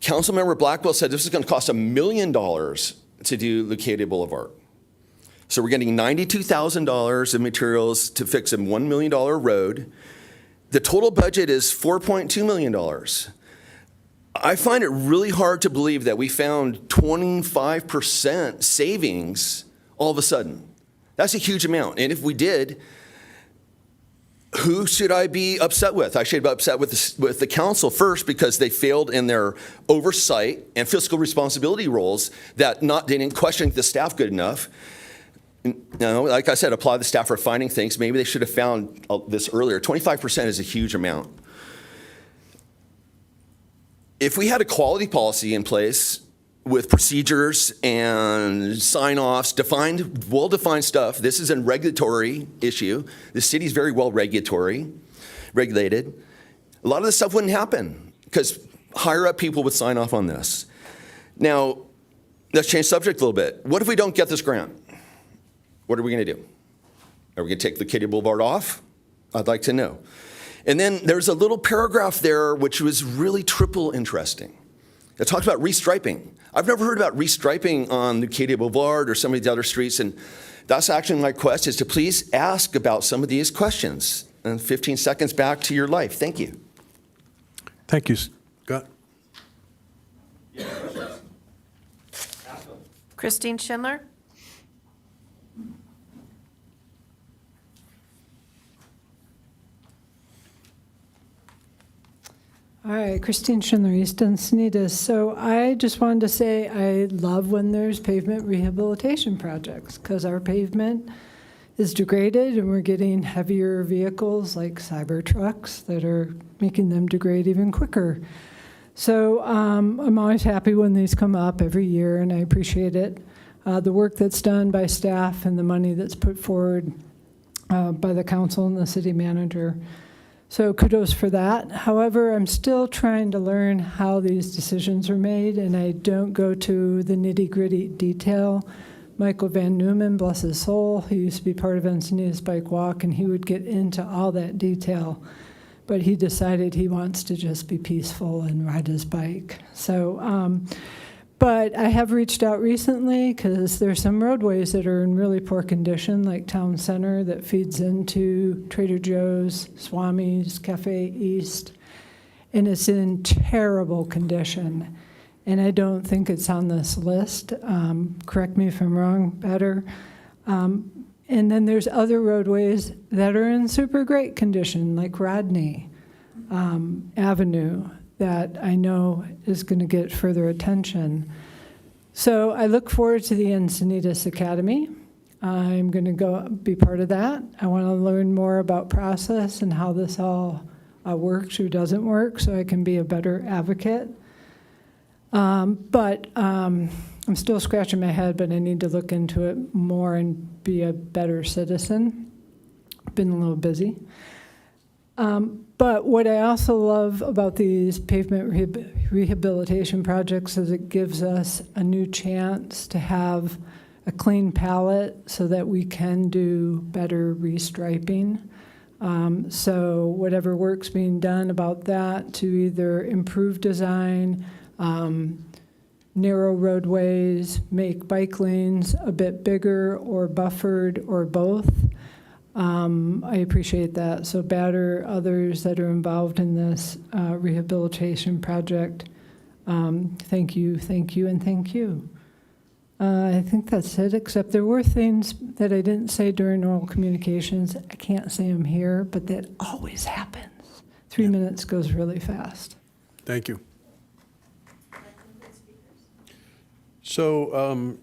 Councilmember Blackwell said this is going to cost $1 million to do Leucadia Boulevard. So we're getting $92,000 in materials to fix a $1 million road. The total budget is $4.2 million. I find it really hard to believe that we found 25% savings all of a sudden. That's a huge amount. And if we did, who should I be upset with? I should be upset with the council first because they failed in their oversight and fiscal responsibility roles that they didn't question the staff good enough. Like I said, applaud the staff for finding things. Maybe they should have found this earlier. 25% is a huge amount. If we had a quality policy in place with procedures and sign-offs, well-defined stuff, this is a regulatory issue. The city's very well regulated. A lot of this stuff wouldn't happen because higher-up people would sign off on this. Now, let's change subject a little bit. What if we don't get this grant? What are we going to do? Are we going to take Leucadia Boulevard off? I'd like to know. And then there's a little paragraph there which was really triple interesting. It talks about restriping. I've never heard about restriping on Leucadia Boulevard or some of the other streets, and that's actually my request is to please ask about some of these questions. And 15 seconds back to your life. Thank you. Thank you, Scott. Christine Schindler? All right, Christine Schindler, East Encinitas. So I just wanted to say I love when there's pavement rehabilitation projects because our pavement is degraded and we're getting heavier vehicles like cyber trucks that are making them degrade even quicker. So I'm always happy when these come up every year and I appreciate it. The work that's done by staff and the money that's put forward by the council and the city manager. So kudos for that. However, I'm still trying to learn how these decisions are made, and I don't go to the nitty-gritty detail. Michael Van Neumann, bless his soul, he used to be part of Encinitas Bike Walk, and he would get into all that detail. But he decided he wants to just be peaceful and ride his bike. So, but I have reached out recently because there's some roadways that are in really poor condition, like Town Center that feeds into Trader Joe's, Swami's, Cafe East, and it's in terrible condition. And I don't think it's on this list. Correct me if I'm wrong, better. And then there's other roadways that are in super great condition, like Rodney Avenue, that I know is going to get further attention. So I look forward to the Encinitas Academy. I'm going to go be part of that. I want to learn more about process and how this all works or doesn't work so I can be a better advocate. But I'm still scratching my head, but I need to look into it more and be a better citizen. Been a little busy. But what I also love about these pavement rehabilitation projects is it gives us a new chance to have a clean palette so that we can do better restriping. So whatever work's being done about that to either improve design, narrow roadways, make bike lanes a bit bigger or buffered or both. I appreciate that. So Batter, others that are involved in this rehabilitation project, thank you, and thank you. I think that's it, except there were things that I didn't say during oral communications. I can't say them here, but that always happens. 3 minutes goes really fast. Thank you. So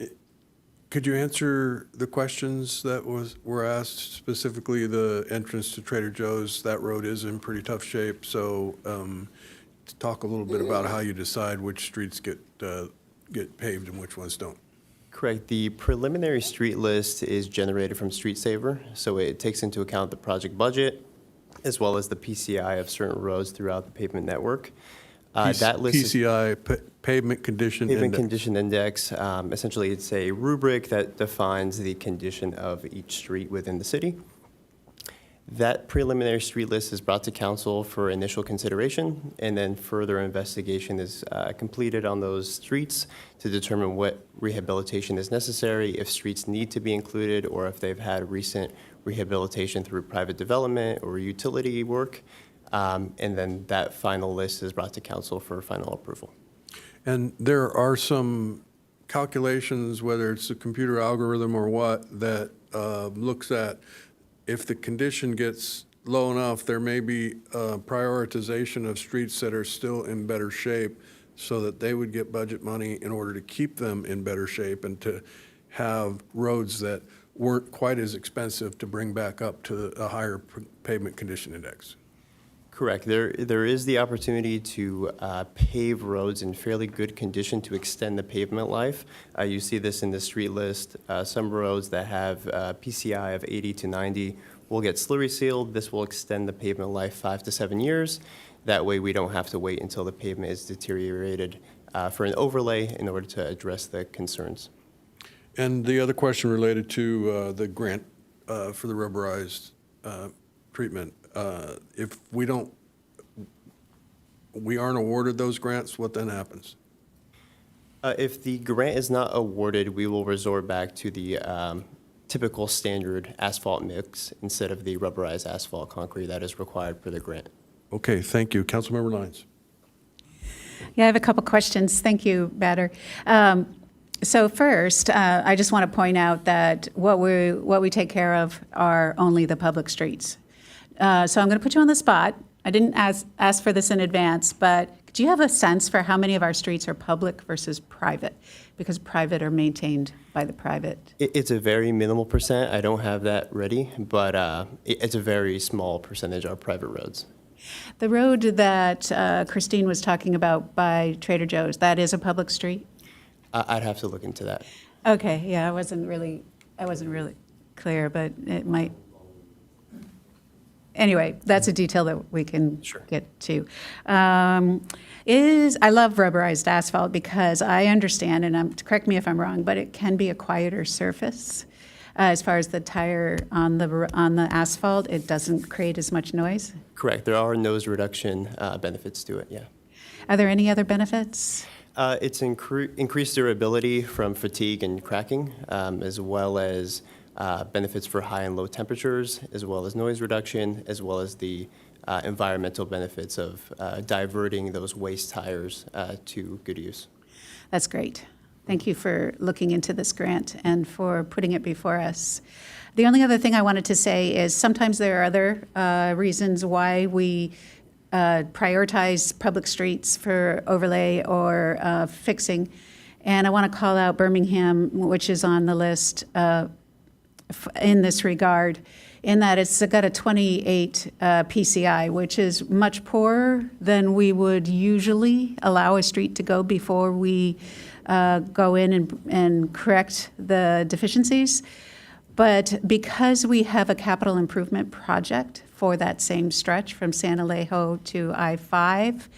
could you answer the questions that were asked, specifically the entrance to Trader Joe's? That road is in pretty tough shape, so talk a little bit about how you decide which streets get paved and which ones don't. Correct. The preliminary street list is generated from Street Saver, so it takes into account the project budget as well as the PCI of certain roads throughout the pavement network. That list PCI, Pavement Condition Pavement Index. Condition Index. Essentially, it's a rubric that defines the condition of each street within the city. That preliminary street list is brought to council for initial consideration, and then further investigation is completed on those streets to determine what rehabilitation is necessary, if streets need to be included, or if they've had recent rehabilitation through private development or utility work. And then that final list is brought to council for final approval. And there are some calculations, whether it's a computer algorithm or what, that looks at if the condition gets low enough, there may be a prioritization of streets that are still in better shape so that they would get budget money in order to keep them in better shape and to have roads that weren't quite as expensive to bring back up to a higher pavement condition index. Correct. There is the opportunity to pave roads in fairly good condition to extend the pavement life. You see this in the street list. Some roads that have PCI of 80 to 90 will get slurry sealed. This will extend the pavement life 5 to 7 years. That way we don't have to wait until the pavement is deteriorated for an overlay in order to address the concerns. And the other question related to the grant for the rubberized treatment. If we aren't awarded those grants, what then happens? If the grant is not awarded, we will resort back to the typical standard asphalt mix instead of the rubberized asphalt concrete that is required for the grant. Okay, thank you. Councilmember Lyons. Yeah, I have a couple questions. Thank you, Batter. So first, I just want to point out that what we take care of are only the public streets. So I'm going to put you on the spot. I didn't ask for this in advance, but do you have a sense for how many of our streets are public versus private? Because private are maintained by the private. It's a very minimal percent. I don't have that ready, but it's a very small percentage are private roads. The road that Christine was talking about by Trader Joe's, that is a public street? I'd have to look into that. Okay, yeah, I wasn't really clear, but it might. Anyway, that's a detail that we can get to. I love rubberized asphalt because I understand, and correct me if I'm wrong, but it can be a quieter surface. As far as the tire on the asphalt, it doesn't create as much noise? Correct. There are noise reduction benefits to it, yeah. Are there any other benefits? It's increased durability from fatigue and cracking, as well as benefits for high and low temperatures, as well as noise reduction, as well as the environmental benefits of diverting those waste tires to good use. That's great. Thank you for looking into this grant and for putting it before us. The only other thing I wanted to say is sometimes there are other reasons why we prioritize public streets for overlay or fixing. And I want to call out Birmingham, which is on the list in this regard, in that it's got a 28 PCI, which is much poorer than we would usually allow a street to go before we go in and correct the deficiencies. But because we have a capital improvement project for that same stretch from San Alejo to I-5,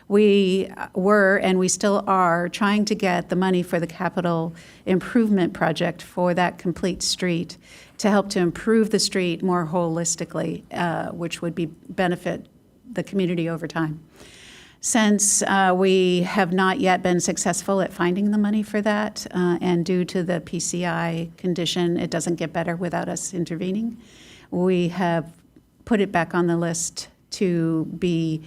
we were, and we still are, trying to get the money for the capital improvement project for that complete street to help to improve the street more holistically, which would benefit the community over time. Since we have not yet been successful at finding the money for that, and due to the PCI condition, it doesn't get better without us intervening, we have put it back on the list to be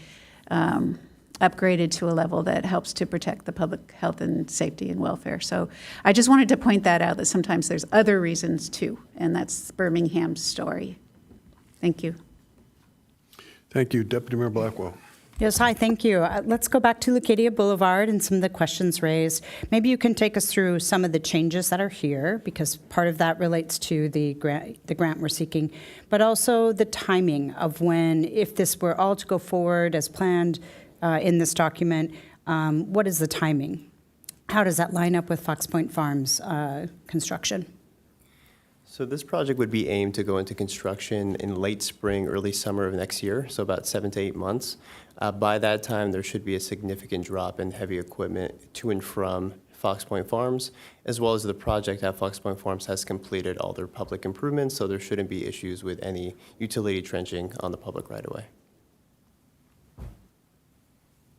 upgraded to a level that helps to protect the public health and safety and welfare. So I just wanted to point that out, that sometimes there's other reasons too, and that's Birmingham's story. Thank you. Thank you. Deputy Mayor Blackwell. Yes, hi, thank you. Let's go back to Leucadia Boulevard and some of the questions raised. Maybe you can take us through some of the changes that are here, because part of that relates to the grant we're seeking, but also the timing of when, if this were all to go forward as planned in this document, what is the timing? How does that line up with Fox Point Farms construction? So this project would be aimed to go into construction in late spring, early summer of next year, so about 7 to 8 months. By that time, there should be a significant drop in heavy equipment to and from Fox Point Farms, as well as the project at Fox Point Farms has completed all their public improvements, so there shouldn't be issues with any utility trenching on the public right-of-way.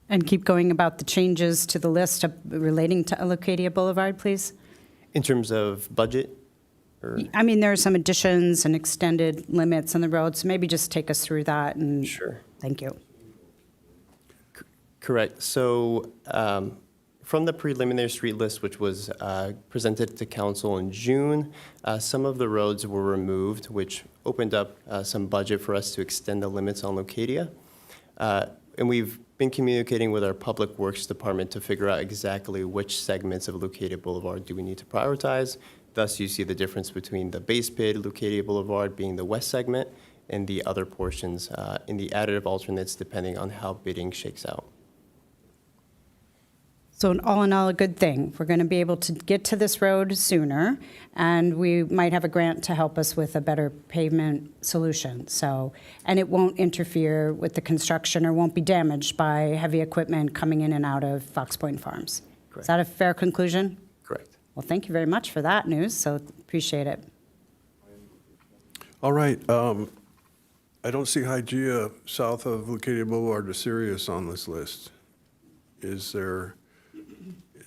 And keep going about the changes to the list relating to Leucadia Boulevard, please. In terms of budget? I mean, there are some additions and extended limits on the road, so maybe just take us through that. And sure. Thank you. Correct. So from the preliminary street list, which was presented to council in June, some of the roads were removed, which opened up some budget for us to extend the limits on Leucadia. And we've been communicating with our Public Works Department to figure out exactly which segments of Leucadia Boulevard do we need to prioritize. Thus, you see the difference between the base bid, Leucadia Boulevard being the west segment, and the other portions in the additive alternates, depending on how bidding shakes out. So all in all, a good thing. We're going to be able to get to this road sooner, and we might have a grant to help us with a better pavement solution. So, and it won't interfere with the construction or won't be damaged by heavy equipment coming in and out of Fox Point Farms. Correct. Is that a fair conclusion? Correct. Well, thank you very much for that news, so appreciate it. All right. I don't see Hygeia south of Leucadia Boulevard to Sirius on this list. Is there,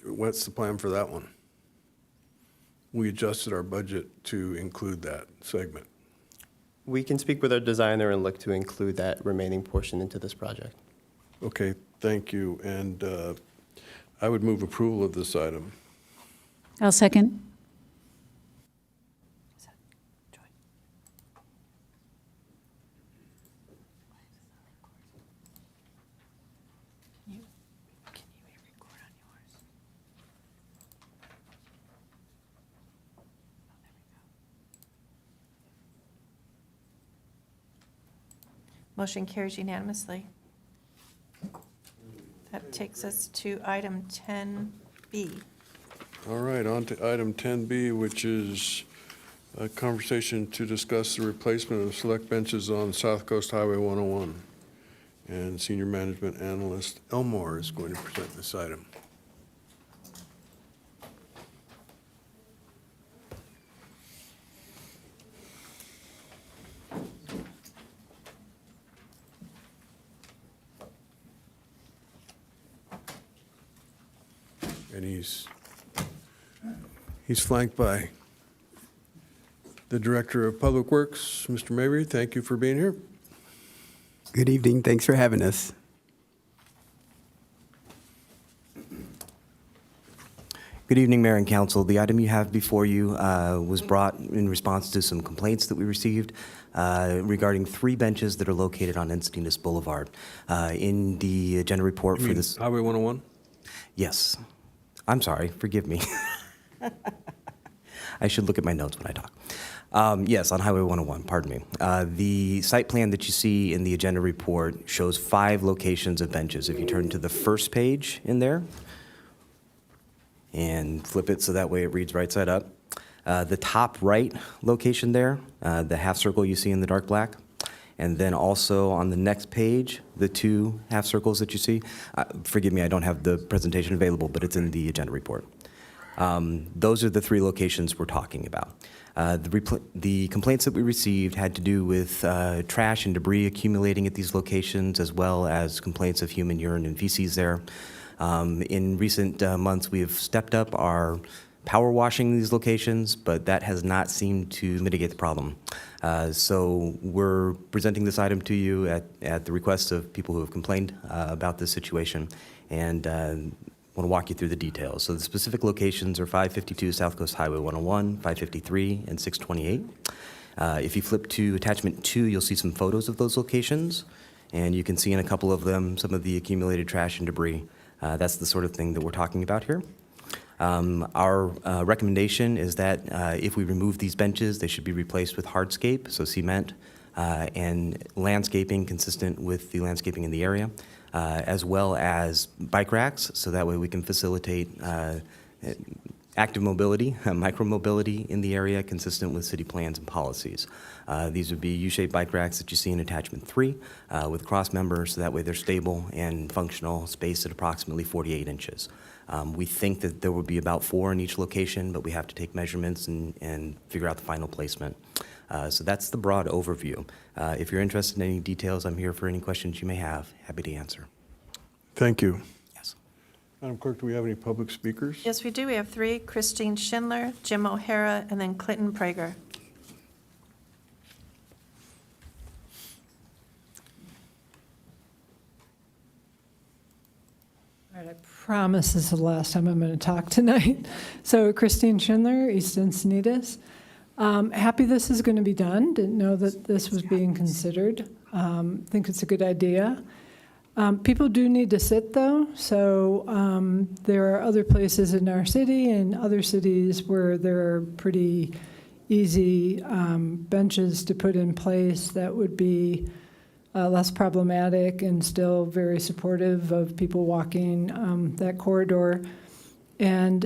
what's the plan for that one? We adjusted our budget to include that segment. We can speak with our designer and look to include that remaining portion into this project. Okay, thank you. And I would move approval of this item. I'll second. Motion carries unanimously. That takes us to item 10B. All right, on to item 10B, which is a conversation to discuss the replacement of select benches on South Coast Highway 101. And Senior Management Analyst Elmore is going to present this item. And he's flanked by the Director of Public Works, Mr. Maville. Thank you for being here. Good evening. Thanks for having us. Good evening, Mayor and Council. The item you have before you was brought in response to some complaints that we received regarding 3 benches that are located on Encinitas Boulevard. In the agenda report for this... Highway 101? Yes. I'm sorry. Forgive me. I should look at my notes when I talk. Yes, on Highway 101, pardon me. The site plan that you see in the agenda report shows 5 locations of benches. If you turn to the first page in there and flip it so that way it reads right side up, the top right location there, the half circle you see in the dark black, and then also on the next page, the 2 half circles that you see. Forgive me, I don't have the presentation available, but it's in the agenda report. Those are the 3 locations we're talking about. The complaints that we received had to do with trash and debris accumulating at these locations, as well as complaints of human urine and feces there. In recent months, we have stepped up our power washing these locations, but that has not seemed to mitigate the problem. So we're presenting this item to you at the request of people who have complained about this situation, and want to walk you through the details. So the specific locations are 552 South Coast Highway 101, 553, and 628. If you flip to attachment 2, you'll see some photos of those locations, and you can see in a couple of them some of the accumulated trash and debris. That's the sort of thing that we're talking about here. Our recommendation is that if we remove these benches, they should be replaced with hardscape, so cement, and landscaping consistent with the landscaping in the area, as well as bike racks, so that way we can facilitate active mobility, micro-mobility in the area consistent with city plans and policies. These would be U-shaped bike racks that you see in attachment 3 with cross members, so that way they're stable and functional, spaced at approximately 48 inches. We think that there would be about 4 in each location, but we have to take measurements and figure out the final placement. So that's the broad overview. If you're interested in any details, I'm here for any questions you may have. Happy to answer. Thank you. Yes. Madam Clerk, do we have any public speakers? Yes, we do. We have 3, Christine Schindler, Jim O'Hara, and then Clinton Prager. All right, I promise this is the last time I'm going to talk tonight. So Christine Schindler, East Encinitas. Happy this is going to be done. Didn't know that this was being considered. Think it's a good idea. People do need to sit, though. So there are other places in our city and other cities where there are pretty easy benches to put in place that would be less problematic and still very supportive of people walking that corridor. And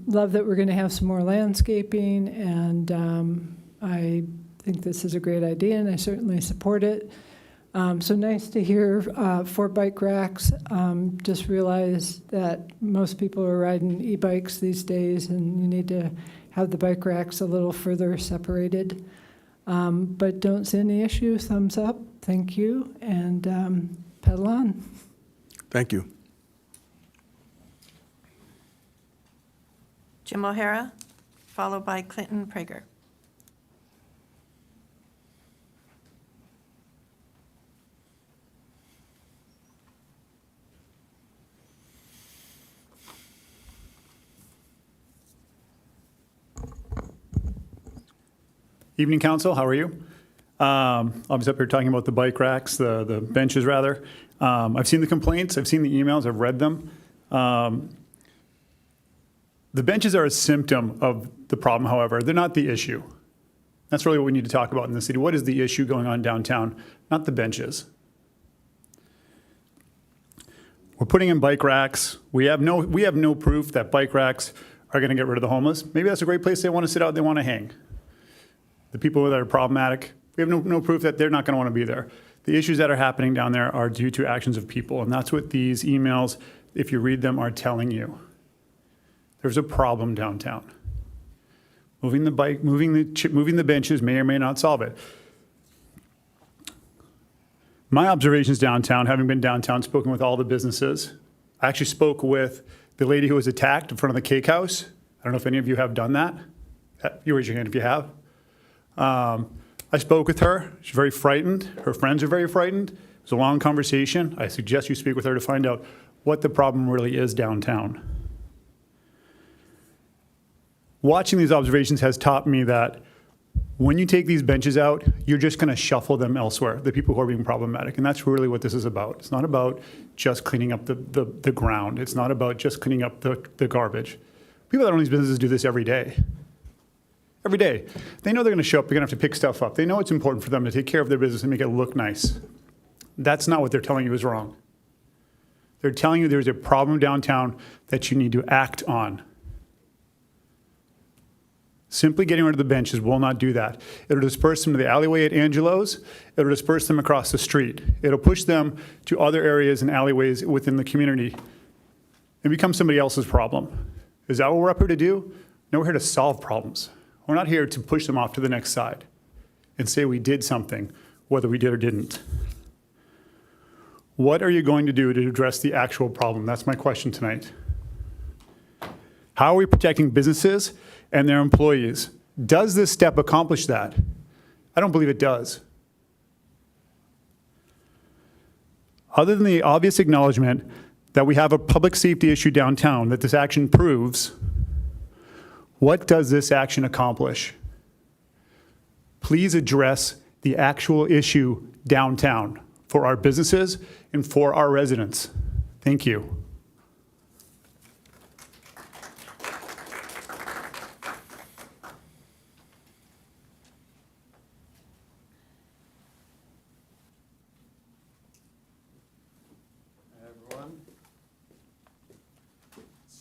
love that we're going to have some more landscaping, and I think this is a great idea, and I certainly support it. So nice to hear 4 bike racks. Just realized that most people are riding e-bikes these days, and you need to have the bike racks a little further separated. But don't see any issues. Thumbs up. Thank you, and pedal on. Thank you. Jim O'Hara, followed by Clinton Prager. Evening, Council. How are you? I was up here talking about the bike racks, the benches, rather. I've seen the complaints. I've seen the emails. I've read them. The benches are a symptom of the problem, however. They're not the issue. That's really what we need to talk about in the city. What is the issue going on downtown? Not the benches. We're putting in bike racks. We have no proof that bike racks are going to get rid of the homeless. Maybe that's a great place they want to sit out, they want to hang. The people that are problematic, we have no proof that they're not going to want to be there. The issues that are happening down there are due to actions of people, and that's what these emails, if you read them, are telling you. There's a problem downtown. Moving the benches may or may not solve it. My observations downtown, having been downtown, spoken with all the businesses, I actually spoke with the lady who was attacked in front of the cake house. I don't know if any of you have done that. You raise your hand if you have. I spoke with her. She's very frightened. Her friends are very frightened. It was a long conversation. I suggest you speak with her to find out what the problem really is downtown. Watching these observations has taught me that when you take these benches out, you're just going to shuffle them elsewhere, the people who are being problematic. And that's really what this is about. It's not about just cleaning up the ground. It's not about just cleaning up the garbage. People that own these businesses do this every day. Every day. They know they're going to show up, they're going to have to pick stuff up. They know it's important for them to take care of their business and make it look nice. That's not what they're telling you is wrong. They're telling you there's a problem downtown that you need to act on. Simply getting rid of the benches will not do that. It'll disperse them to the alleyway at Angelo's. It'll disperse them across the street. It'll push them to other areas and alleyways within the community and become somebody else's problem. Is that what we're up here to do? No, we're here to solve problems. We're not here to push them off to the next side and say we did something, whether we did or didn't. What are you going to do to address the actual problem? That's my question tonight. How are we protecting businesses and their employees? Does this step accomplish that? I don't believe it does. Other than the obvious acknowledgement that we have a public safety issue downtown that this action proves, what does this action accomplish? Please address the actual issue downtown for our businesses and for our residents. Thank you.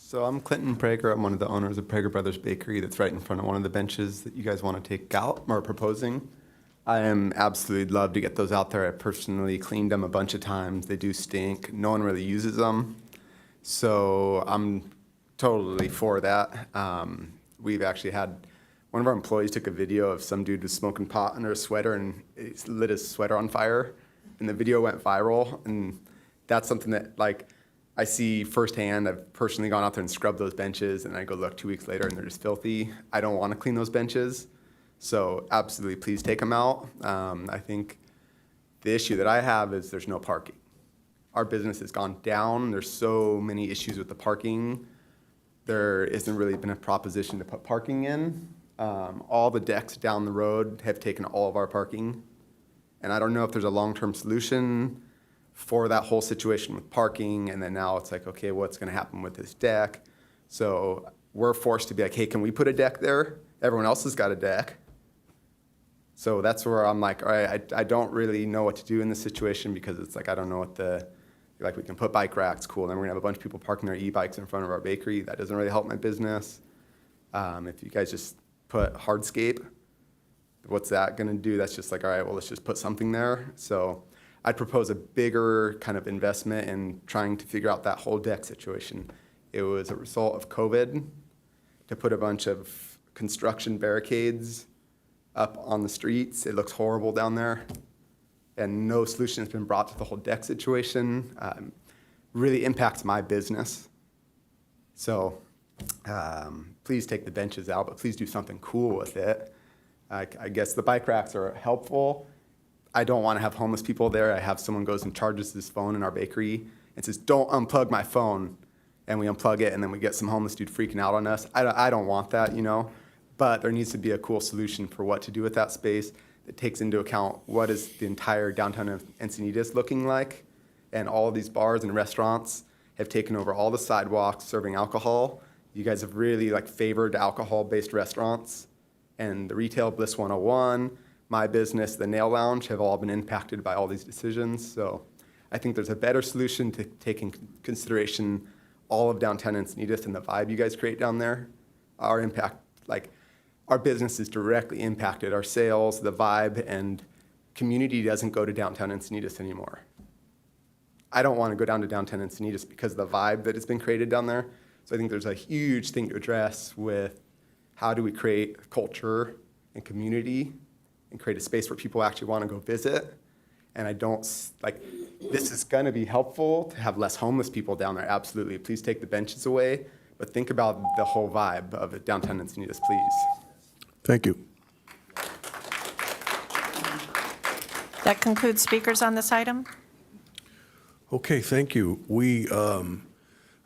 So I'm Clinton Prager. I'm one of the owners of Prager Brothers Bakery that's right in front of one of the benches that you guys want to take out or proposing. I am absolutely love to get those out there. I personally cleaned them a bunch of times. They do stink. No one really uses them. So I'm totally for that. We've actually had one of our employees took a video of some dude was smoking pot under a sweater and it lit his sweater on fire. And the video went viral. And that's something that like I see firsthand. I've personally gone out there and scrubbed those benches and I go look 2 weeks later and they're just filthy. I don't want to clean those benches. So absolutely, please take them out. I think the issue that I have is there's no parking. Our business has gone down. There's so many issues with the parking. There isn't really been a proposition to put parking in. All the decks down the road have taken all of our parking. And I don't know if there's a long-term solution for that whole situation with parking. And then now it's like, okay, what's going to happen with this deck? So we're forced to be like, hey, can we put a deck there? Everyone else has got a deck. So that's where I'm like, all right, I don't really know what to do in this situation because it's like, I don't know what like we can put bike racks, cool. Then we're gonna have a bunch of people parking their e-bikes in front of our bakery. That doesn't really help my business. If you guys just put hardscape, what's that gonna do? That's just like, all right, well, let's just put something there. So I'd propose a bigger kind of investment in trying to figure out that whole deck situation. It was a result of COVID to put a bunch of construction barricades up on the streets. It looks horrible down there. And no solution has been brought to the whole deck situation. Really impacts my business. So please take the benches out, but please do something cool with it. I guess the bike racks are helpful. I don't want to have homeless people there. I have someone goes and charges his phone in our bakery and says, don't unplug my phone. And we unplug it and then we get some homeless dude freaking out on us. I don't want that, you know. But there needs to be a cool solution for what to do with that space that takes into account what is the entire downtown of Encinitas looking like. And all of these bars and restaurants have taken over all the sidewalks serving alcohol. You guys have really like favored alcohol-based restaurants. And the retail, Bliss 101, my business, the Nail Lounge have all been impacted by all these decisions. So I think there's a better solution to take in consideration all of downtown Encinitas and the vibe you guys create down there. Our impact, like, our business is directly impacted, our sales, the vibe, and community doesn't go to downtown Encinitas anymore. I don't want to go down to downtown Encinitas because of the vibe that has been created down there. So I think there's a huge thing to address with how do we create culture and community and create a space where people actually want to go visit. And I don't, like, this is going to be helpful to have less homeless people down there, absolutely. Please take the benches away, but think about the whole vibe of it, downtown Encinitas, please. Thank you. That concludes speakers on this item. Okay, thank you.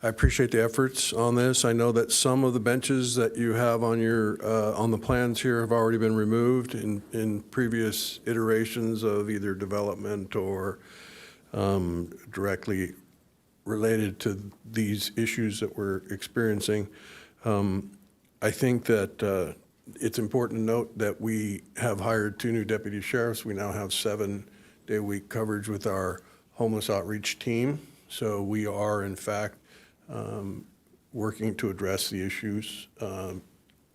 I appreciate the efforts on this. I know that some of the benches that you have on your on the plans here have already been removed in previous iterations of either development or directly related to these issues that we're experiencing. I think that it's important to note that we have hired 2 new deputy sheriffs. We now have 7-day-a-week coverage with our homeless outreach team. So we are, in fact, working to address the issues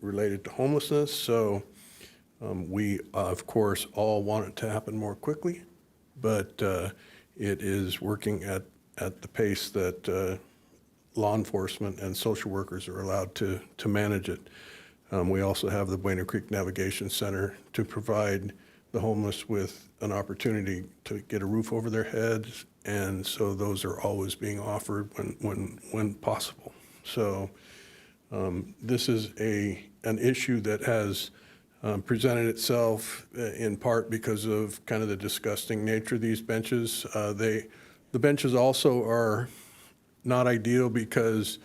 related to homelessness. So we, of course, all want it to happen more quickly, but it is working at the pace that law enforcement and social workers are allowed to manage it. We also have the Bueno Creek Navigation Center to provide the homeless with an opportunity to get a roof over their heads, and so those are always being offered when possible. So This is an issue that has presented itself in part because of kind of the disgusting nature of these benches. The benches also are not ideal because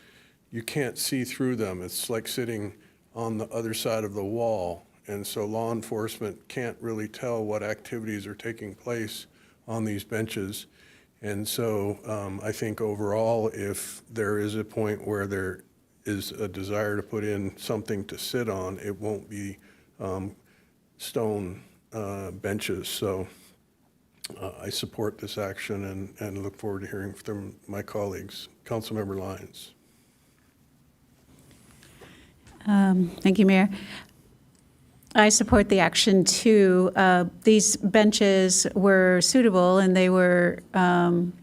you can't see through them. It's like sitting on the other side of the wall. And so law enforcement can't really tell what activities are taking place on these benches. And so I think overall, if there is a point where there is a desire to put in something to sit on, it won't be stone benches. So I support this action and look forward to hearing from my colleagues. Councilmember Lyons. Thank you, Mayor. I support the action too. These benches were suitable and they were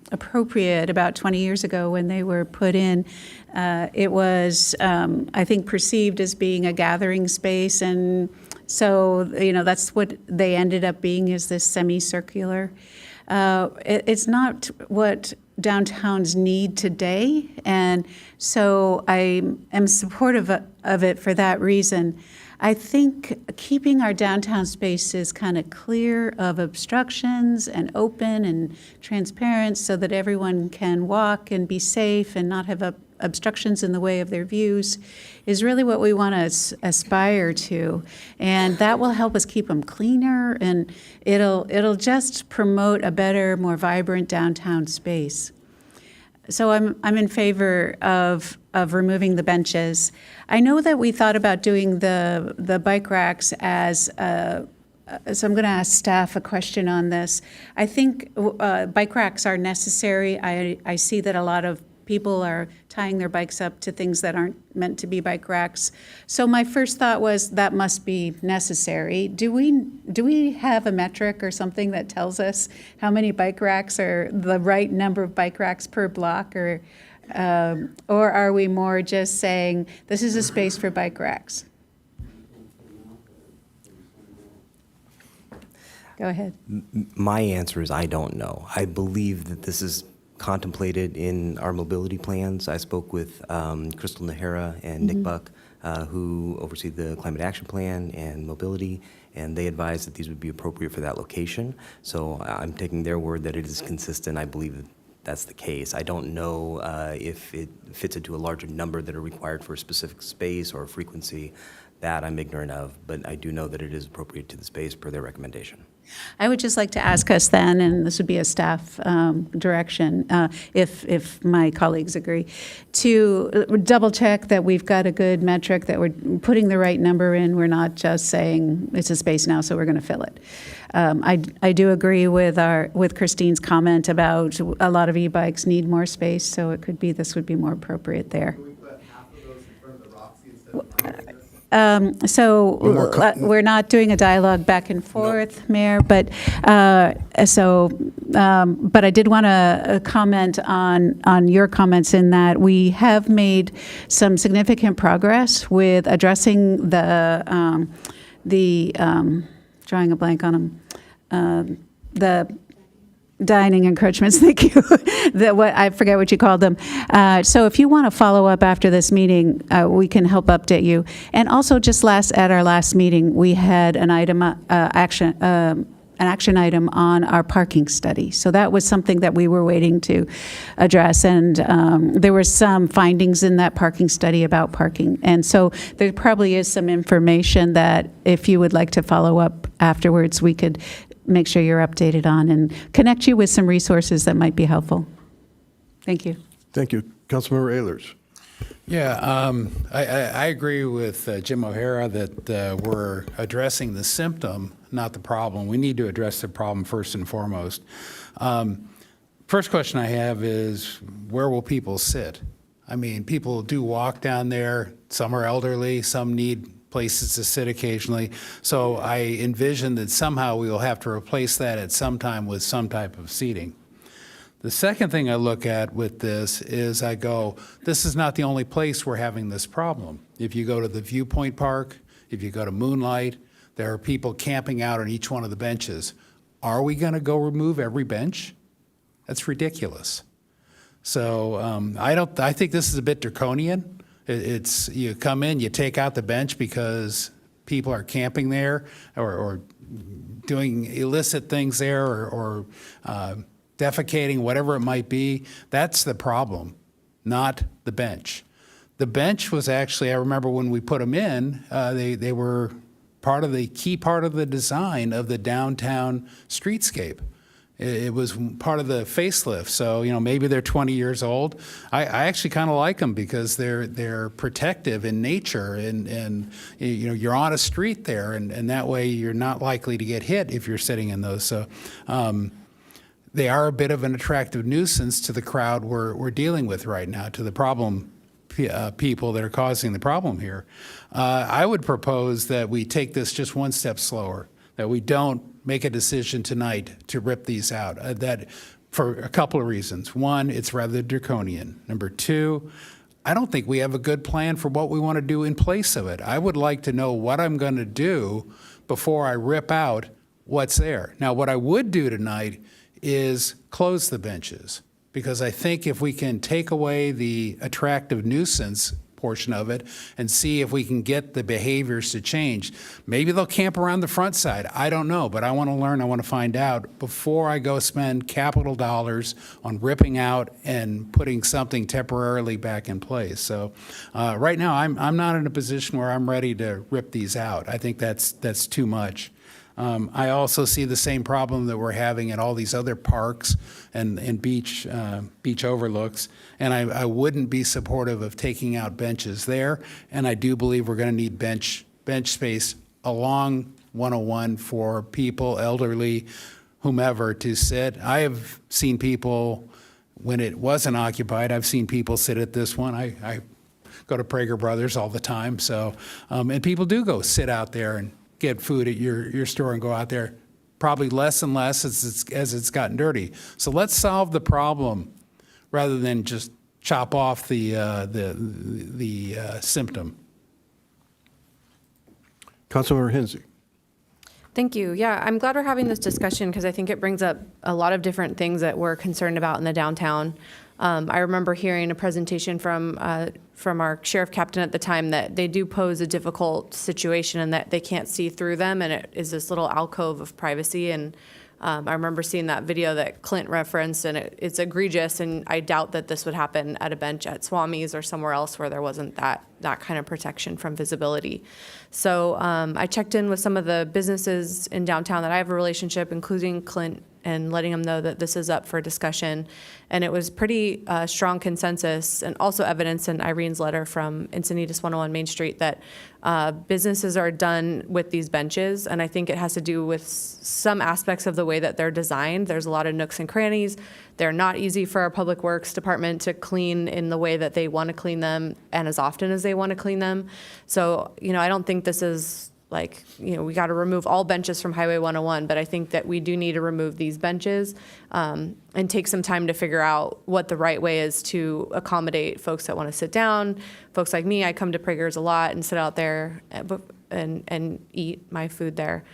appropriate about 20 years ago when they were put in. It was, I think, perceived as being a gathering space, and so that's what they ended up being, is this semicircular. It's not what downtowns need today, and so I am supportive of it for that reason. I think keeping our downtown spaces kind of clear of obstructions and open and transparent so that everyone can walk and be safe and not have obstructions in the way of their views is really what we want to aspire to. And that will help us keep them cleaner, and it'll just promote a better, more vibrant downtown space. So I'm in favor of removing the benches. I know that we thought about doing the bike racks as so I'm going to ask staff a question on this. I think bike racks are necessary. I see that a lot of people are tying their bikes up to things that aren't meant to be bike racks. So my first thought was that must be necessary. Do we have a metric or something that tells us how many bike racks are the right number of bike racks per block, or are we more just saying this is a space for bike racks? Go ahead. My answer is I don't know. I believe that this is contemplated in our mobility plans. I spoke with Crystal Nahara and Nick Buck, who oversee the Climate Action Plan and mobility, and they advised that these would be appropriate for that location. So I'm taking their word that it is consistent. I believe that that's the case. I don't know if it fits into a larger number that are required for a specific space or frequency. That I'm ignorant of, but I do know that it is appropriate to the space per their recommendation. I would just like to ask us then, and this would be a staff direction, if my colleagues agree, to double check that we've got a good metric, that we're putting the right number in. We're not just saying it's a space now, so we're going to fill it. I do agree with Christine's comment about a lot of e-bikes need more space, so it could be this would be more appropriate there. Can we put half of those in front of the Roxy instead of behind us? We're not doing a dialogue back and forth, Mayor, but I did want to comment on your comments in that we have made some significant progress with addressing the drawing a blank on them, the dining encroachments, thank you. I forget what you called them. So if you want to follow up after this meeting, we can help update you. And also, just at our last meeting, we had an action item on our parking study. So that was something that we were waiting to address, and there were some findings in that parking study about parking. And so there probably is some information that, if you would like to follow up afterwards, we could make sure you're updated on and connect you with some resources that might be helpful. Thank you. Thank you. Councilmember Ehlers. Yeah, I agree with Jim O'Hara that we're addressing the symptom, not the problem. We need to address the problem first and foremost. First question I have is, where will people sit? I mean, people do walk down there. Some are elderly, some need places to sit occasionally. So I envision that somehow we will have to replace that at some time with some type of seating. The second thing I look at with this is I go, this is not the only place we're having this problem. If you go to the Viewpoint Park, if you go to Moonlight, there are people camping out on each one of the benches. Are we going to go remove every bench? That's ridiculous. So I think this is a bit draconian. It's, you come in, you take out the bench because people are camping there or doing illicit things there or defecating, whatever it might be. That's the problem, not the bench. The bench was actually, I remember when we put them in, they were key part of the design of the downtown streetscape. It was part of the facelift. So, maybe they're 20 years old. I actually kind of like them because they're protective in nature and you're on a street there and that way you're not likely to get hit if you're sitting in those. So, they are a bit of an attractive nuisance to the crowd we're dealing with right now, to the problem people that are causing the problem here. I would propose that we take this just one step slower, that we don't make a decision tonight to rip these out. That for a couple of reasons. One, it's rather draconian. Number two, I don't think we have a good plan for what we want to do in place of it. I would like to know what I'm going to do before I rip out what's there. Now, what I would do tonight is close the benches, because I think if we can take away the attractive nuisance portion of it and see if we can get the behaviors to change. Maybe they'll camp around the front side. I don't know, but I want to learn, I want to find out before I go spend capital dollars on ripping out and putting something temporarily back in place. So right now, I'm not in a position where I'm ready to rip these out. I think that's too much. I also see the same problem that we're having at all these other parks and beach overlooks, and I wouldn't be supportive of taking out benches there, and I do believe we're going to need bench space along 101 for people, elderly, whomever, to sit. I have seen people, when it wasn't occupied, I've seen people sit at this one. I go to Prager Brothers all the time, so and people do go sit out there and get food at your store and go out there, probably less and less as it's gotten dirty. So let's solve the problem rather than just chop off the symptom. Councilmember Hensy. Thank you. Yeah, I'm glad we're having this discussion because I think it brings up a lot of different things that we're concerned about in the downtown. I remember hearing a presentation from our sheriff captain at the time that they do pose a difficult situation and that they can't see through them, and it is this little alcove of privacy. And I remember seeing that video that Clint referenced, and it's egregious, and I doubt that this would happen at a bench at Swami's or somewhere else where there wasn't that kind of protection from visibility. So I checked in with some of the businesses in downtown that I have a relationship, including Clint, and letting them know that this is up for discussion. And it was pretty strong consensus, and also evidence in Irene's letter from Encinitas 101 Main Street, that businesses are done with these benches. And I think it has to do with some aspects of the way that they're designed. There's a lot of nooks and crannies. They're not easy for our public works department to clean in the way that they want to clean them and as often as they want to clean them. So, I don't think this is like, we got to remove all benches from Highway 101, but I think that we do need to remove these benches and take some time to figure out what the right way is to accommodate folks that want to sit down. Folks like me, I come to Prager's a lot and sit out there and eat my food there.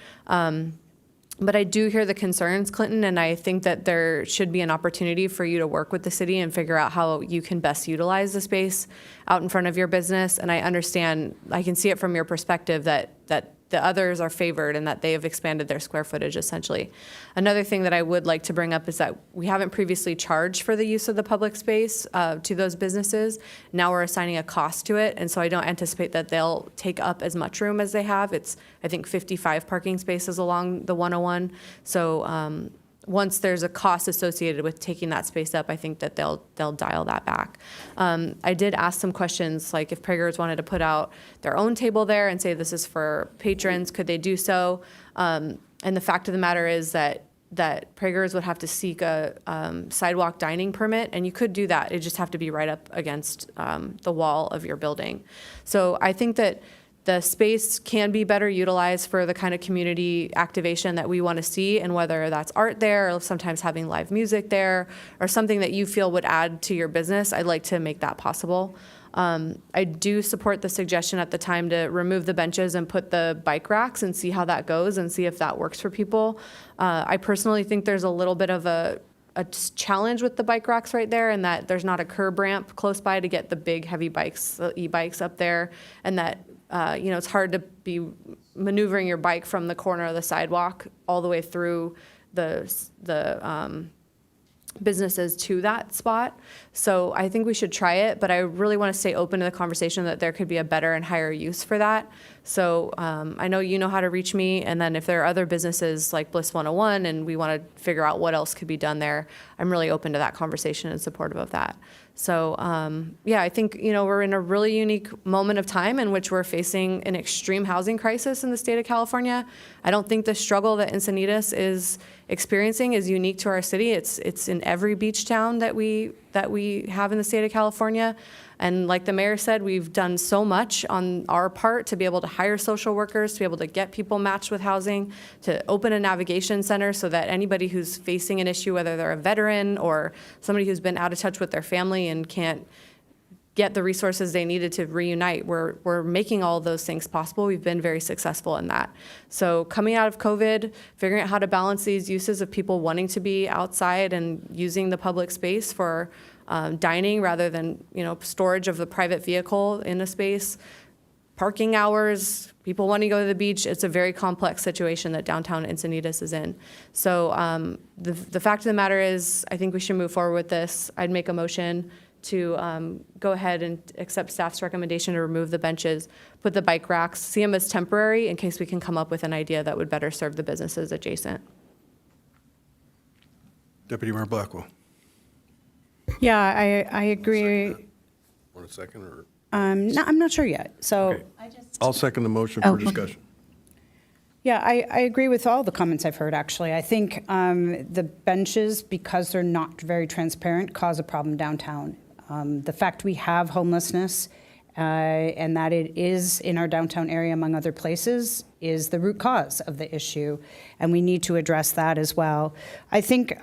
But I do hear the concerns, Clinton, and I think that there should be an opportunity for you to work with the city and figure out how you can best utilize the space out in front of your business. And I understand, I can see it from your perspective that the others are favored and that they have expanded their square footage, essentially. Another thing that I would like to bring up is that we haven't previously charged for the use of the public space to those businesses. Now we're assigning a cost to it, and so I don't anticipate that they'll take up as much room as they have. It's, I think, 55 parking spaces along the 101. So once there's a cost associated with taking that space up, I think that they'll dial that back. I did ask some questions, like if Prager's wanted to put out their own table there and say this is for patrons, could they do so? And the fact of the matter is that Prager's would have to seek a sidewalk dining permit, and you could do that. It just have to be right up against the wall of your building. So I think that the space can be better utilized for the kind of community activation that we want to see, and whether that's art there or sometimes having live music there or something that you feel would add to your business, I'd like to make that possible. I do support the suggestion at the time to remove the benches and put the bike racks and see how that goes and see if that works for people. I personally think there's a little bit of a challenge with the bike racks right there, and that there's not a curb ramp close by to get the big heavy bikes, the e-bikes up there, and that it's hard to be maneuvering your bike from the corner of the sidewalk all the way through the businesses to that spot. So I think we should try it, but I really want to stay open to the conversation that there could be a better and higher use for that. So I know you know how to reach me, and then if there are other businesses like Bliss 101 and we want to figure out what else could be done there, I'm really open to that conversation and supportive of that. So I think we're in a really unique moment of time in which we're facing an extreme housing crisis in the state of California. I don't think the struggle that Encinitas is experiencing is unique to our city. It's in every beach town that we have in the state of California. And like the mayor said, we've done so much on our part to be able to hire social workers, to be able to get people matched with housing, to open a navigation center so that anybody who's facing an issue, whether they're a veteran or somebody who's been out of touch with their family and can't get the resources they needed to reunite, we're making all of those things possible. We've been very successful in that. So coming out of COVID, figuring out how to balance these uses of people wanting to be outside and using the public space for dining rather than storage of the private vehicle in a space, parking hours, people wanting to go to the beach. It's a very complex situation that downtown Encinitas is in. So the fact of the matter is, I think we should move forward with this. I'd make a motion to go ahead and accept staff's recommendation to remove the benches, put the bike racks, see them as temporary in case we can come up with an idea that would better serve the businesses adjacent. Deputy Mayor Blackwell. Yeah, I agree. Want a second or? No, I'm not sure yet. So Okay. I'll second the motion for discussion. Yeah, I agree with all the comments I've heard, actually. I think the benches, because they're not very transparent, cause a problem downtown. The fact we have homelessness and that it is in our downtown area, among other places, is the root cause of the issue, and we need to address that as well. I think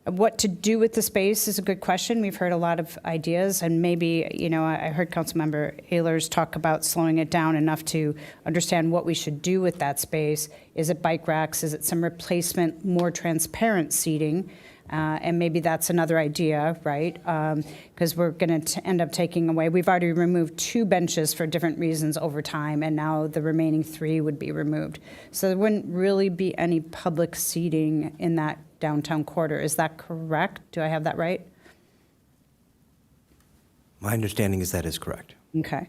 what to do with the space is a good question. We've heard a lot of ideas, and maybe, I heard Councilmember Ehlers talk about slowing it down enough to understand what we should do with that space. Is it bike racks? Is it some replacement, more transparent seating? And maybe that's another idea, right? Because we're going to end up taking away. We've already removed 2 benches for different reasons over time, and now the remaining 3 would be removed. So there wouldn't really be any public seating in that downtown quarter. Is that correct? Do I have that right? My understanding is that is correct. Okay.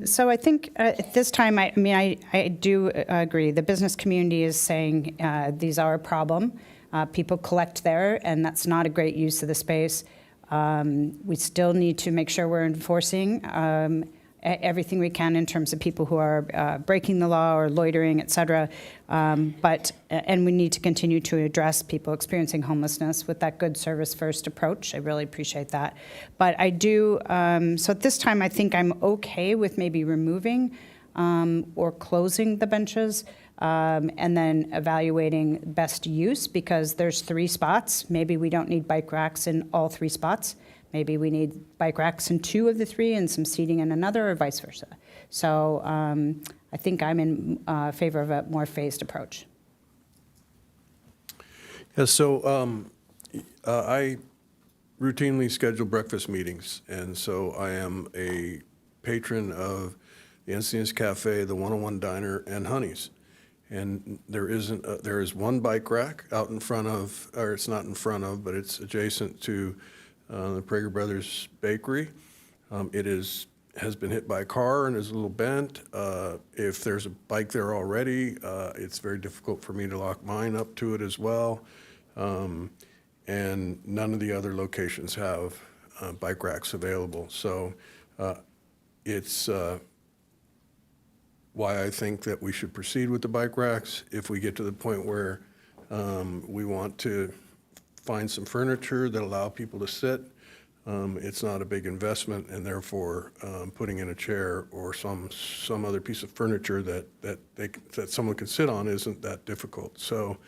So I think at this time, I do agree. The business community is saying these are a problem. People collect there, and that's not a great use of the space. We still need to make sure we're enforcing everything we can in terms of people who are breaking the law or loitering, et cetera. And we need to continue to address people experiencing homelessness with that good service first approach. I really appreciate that. But I do, so at this time, I think I'm okay with maybe removing or closing the benches. And then evaluating best use, because there's 3 spots. Maybe we don't need bike racks in all 3 spots. Maybe we need bike racks in 2 of the 3 and some seating in another, or vice versa. So I think I'm in favor of a more phased approach. Yeah, so I routinely schedule breakfast meetings, and so I am a patron of the Encinitas Cafe, the 101 Diner, and Honey's. And there is 1 bike rack out in front of, or it's not in front of, but it's adjacent to the Prager Brothers Bakery. It has been hit by a car and is a little bent. If there's a bike there already, it's very difficult for me to lock mine up to it as well. And none of the other locations have bike racks available. So it's why I think that we should proceed with the bike racks. If we get to the point where we want to find some furniture that allow people to sit, it's not a big investment, and therefore putting in a chair or some other piece of furniture that someone can sit on isn't that difficult. So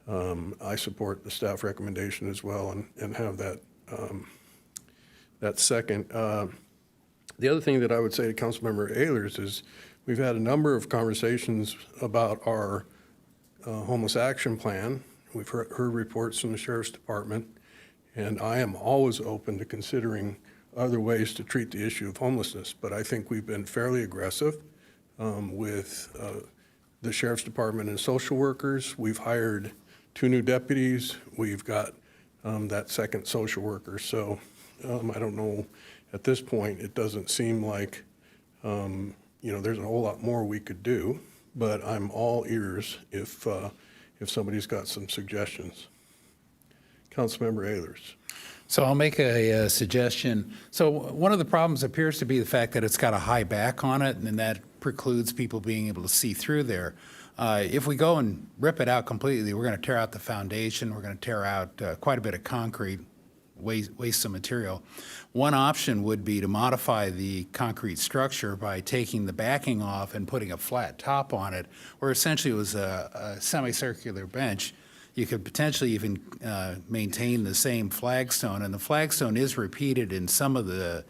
I support the staff recommendation as well, and have that second. The other thing that I would say to Councilmember Ehlers is, we've had a number of conversations about our homeless action plan, We've heard reports from the Sheriff's Department, and I am always open to considering other ways to treat the issue of homelessness. But I think we've been fairly aggressive with the Sheriff's Department and social workers. We've hired 2 new deputies. We've got that second social worker. So I don't know, at this point, it doesn't seem like, there's a whole lot more we could do, but I'm all ears if somebody's got some suggestions. Councilmember Ehlers. So I'll make a suggestion. So one of the problems appears to be the fact that it's got a high back on it, and that precludes people being able to see through there. If we go and rip it out completely, we're going to tear out the foundation. We're going to tear out quite a bit of concrete, waste some material. One option would be to modify the concrete structure by taking the backing off and putting a flat top on it, where essentially it was a semicircular bench. You could potentially even maintain the same flagstone, and the flagstone is repeated in some of the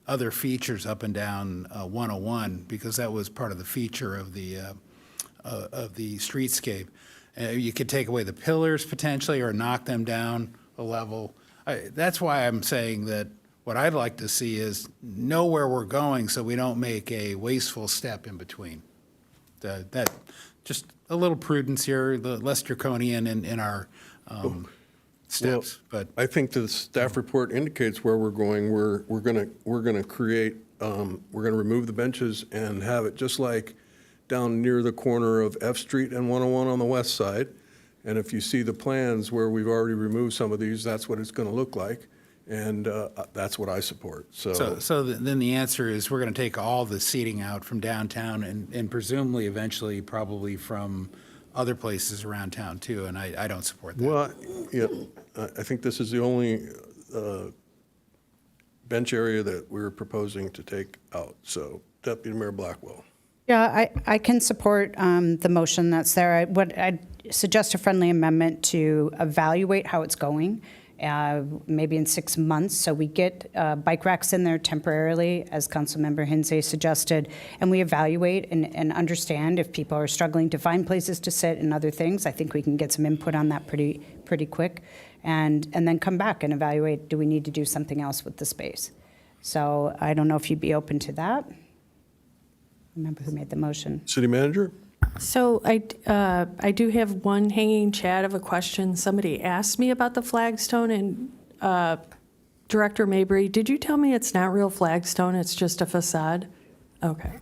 other features up and down 101, because that was part of the feature of the streetscape. You could take away the pillars potentially, or knock them down a level. That's why I'm saying that what I'd like to see is know where we're going, so we don't make a wasteful step in between. That just a little prudence here, less draconian in our steps. Well, but I think the staff report indicates where we're going. We're gonna create. We're gonna remove the benches and have it just like down near the corner of F Street and 101 on the west side. And if you see the plans where we've already removed some of these, that's what it's going to look like. And that's what I support. So then the answer is we're going to take all the seating out from downtown and presumably eventually probably from other places around town too, and I don't support that. Well, yeah, I think this is the only bench area that we're proposing to take out. So Deputy Mayor Blackwell. Yeah, I can support the motion that's there. I'd suggest a friendly amendment to evaluate how it's going, maybe in 6 months, so we get bike racks in there temporarily, as Councilmember Hinsey suggested, and we evaluate and understand if people are struggling to find places to sit and other things. I think we can get some input on that pretty quick, and then come back and evaluate, do we need to do something else with the space? So I don't know if you'd be open to that. Remember who made the motion. City Manager? So I do have one hanging chat of a question. Somebody asked me about the flagstone, and Director Mabry, did you tell me it's not real flagstone, it's just a facade? Okay.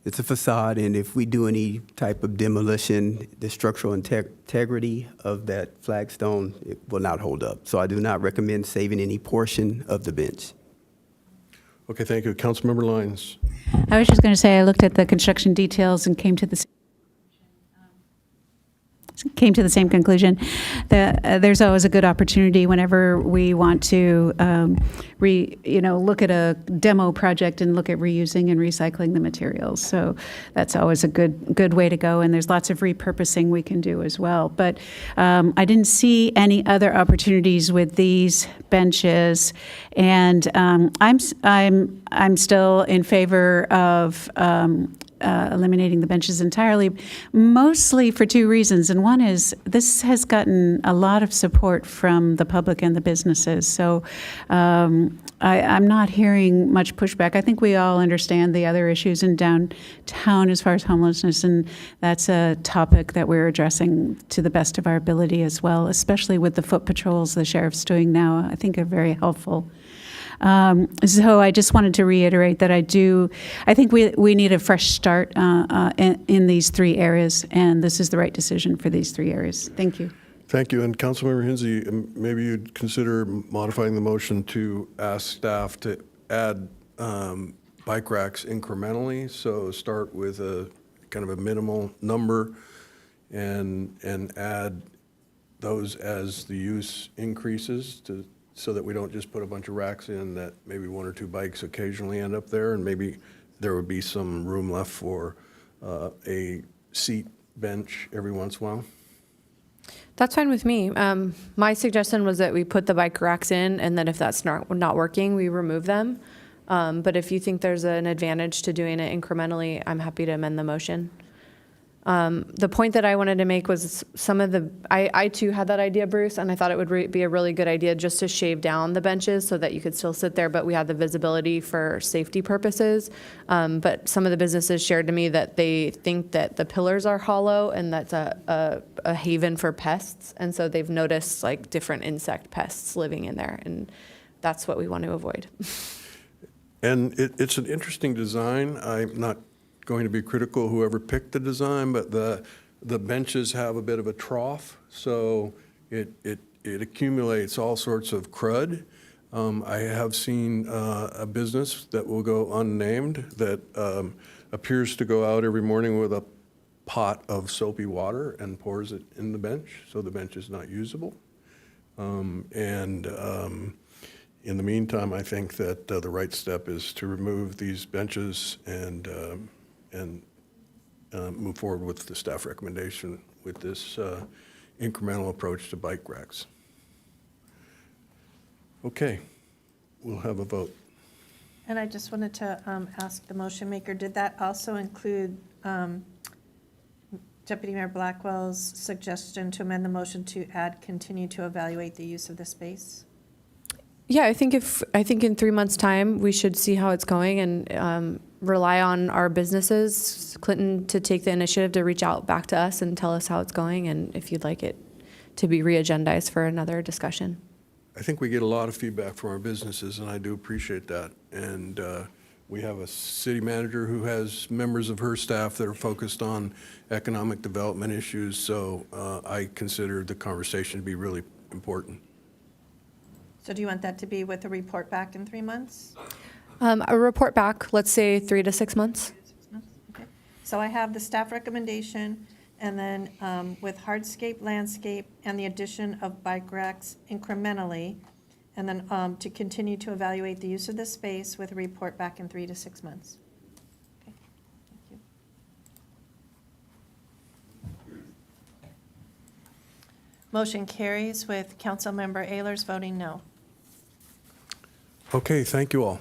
It's a facade, and if we do any type of demolition, the structural integrity of that flagstone, it will not hold up. So I do not recommend saving any portion of the bench. Okay, thank you. Councilmember Lyons. I was just going to say, I looked at the construction details and came to the same conclusion that there's always a good opportunity whenever we want to look at a demo project and look at reusing and recycling the materials. So that's always a good way to go, and there's lots of repurposing we can do as well. But I didn't see any other opportunities with these benches, and I'm still in favor of eliminating the benches entirely, mostly for 2 reasons. And one is this has gotten a lot of support from the public and the businesses. So I'm not hearing much pushback. I think we all understand the other issues in downtown as far as homelessness, and that's a topic that we're addressing to the best of our ability as well, especially with the foot patrols the sheriff's doing now. I think are very helpful. So I just wanted to reiterate that I think we need a fresh start in these 3 areas, and this is the right decision for these 3 areas. Thank you. Thank you. And Councilmember Hinsey, maybe you'd consider modifying the motion to ask staff to add bike racks incrementally. So start with a kind of a minimal number and add those as the use increases so that we don't just put a bunch of racks in that maybe 1 or 2 bikes occasionally end up there, and maybe there would be some room left for a seat bench every once in a while. That's fine with me. My suggestion was that we put the bike racks in, and then if that's not working, we remove them. But if you think there's an advantage to doing it incrementally, I'm happy to amend the motion. The point that I wanted to make was I too had that idea, Bruce, and I thought it would be a really good idea just to shave down the benches so that you could still sit there, but we had the visibility for safety purposes. But some of the businesses shared to me that they think that the pillars are hollow and that's a haven for pests. And so they've noticed like different insect pests living in there, and that's what we want to avoid. And it's an interesting design. I'm not going to be critical of whoever picked the design, but the benches have a bit of a trough, so it accumulates all sorts of crud. I have seen a business that will go unnamed that appears to go out every morning with a pot of soapy water and pours it in the bench, so the bench is not usable. In the meantime, I think that the right step is to remove these benches and move forward with the staff recommendation with this incremental approach to bike racks. Okay, we'll have a vote. And I just wanted to ask the motion maker, did that also include Deputy Mayor Blackwell's suggestion to amend the motion to add continue to evaluate the use of the space? Yeah, I think in 3 months' time, we should see how it's going and rely on our businesses, Clinton, to take the initiative to reach out back to us and tell us how it's going and if you'd like it to be re-agendized for another discussion. I think we get a lot of feedback from our businesses, and I do appreciate that. And we have a city manager who has members of her staff that are focused on economic development issues, so I consider the conversation to be really important. So do you want that to be with a report back in 3 months? A report back, let's say 3 to 6 months. Okay. So I have the staff recommendation, and then with hardscape, landscape, and the addition of bike racks incrementally, and then to continue to evaluate the use of the space with a report back in 3 to 6 months. Okay. Thank you. Motion carries with Councilmember Ehlers voting no. Okay, thank you all.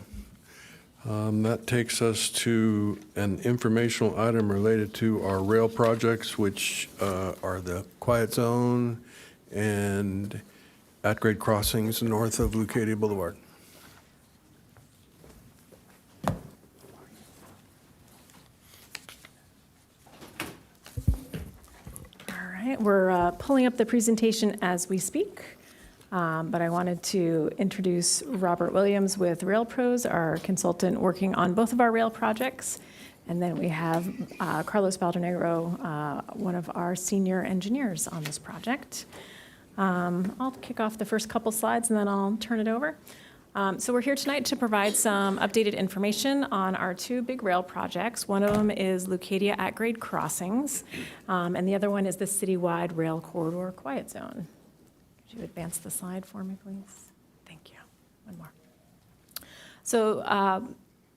That takes us to an informational item related to our rail projects, which are the Quiet Zone and at-grade crossings north of Leucadia Boulevard. All right, we're pulling up the presentation as we speak. But I wanted to introduce Robert Williams with Rail Pros, our consultant working on both of our rail projects. And then we have Carlos Baldonegro, one of our senior engineers on this project. I'll kick off the first couple slides and then I'll turn it over. So we're here tonight to provide some updated information on our 2 big rail projects. One of them is Leucadia at-grade crossings, and the other one is the citywide rail corridor quiet zone. Could you advance the slide for me, please? Thank you. One more. So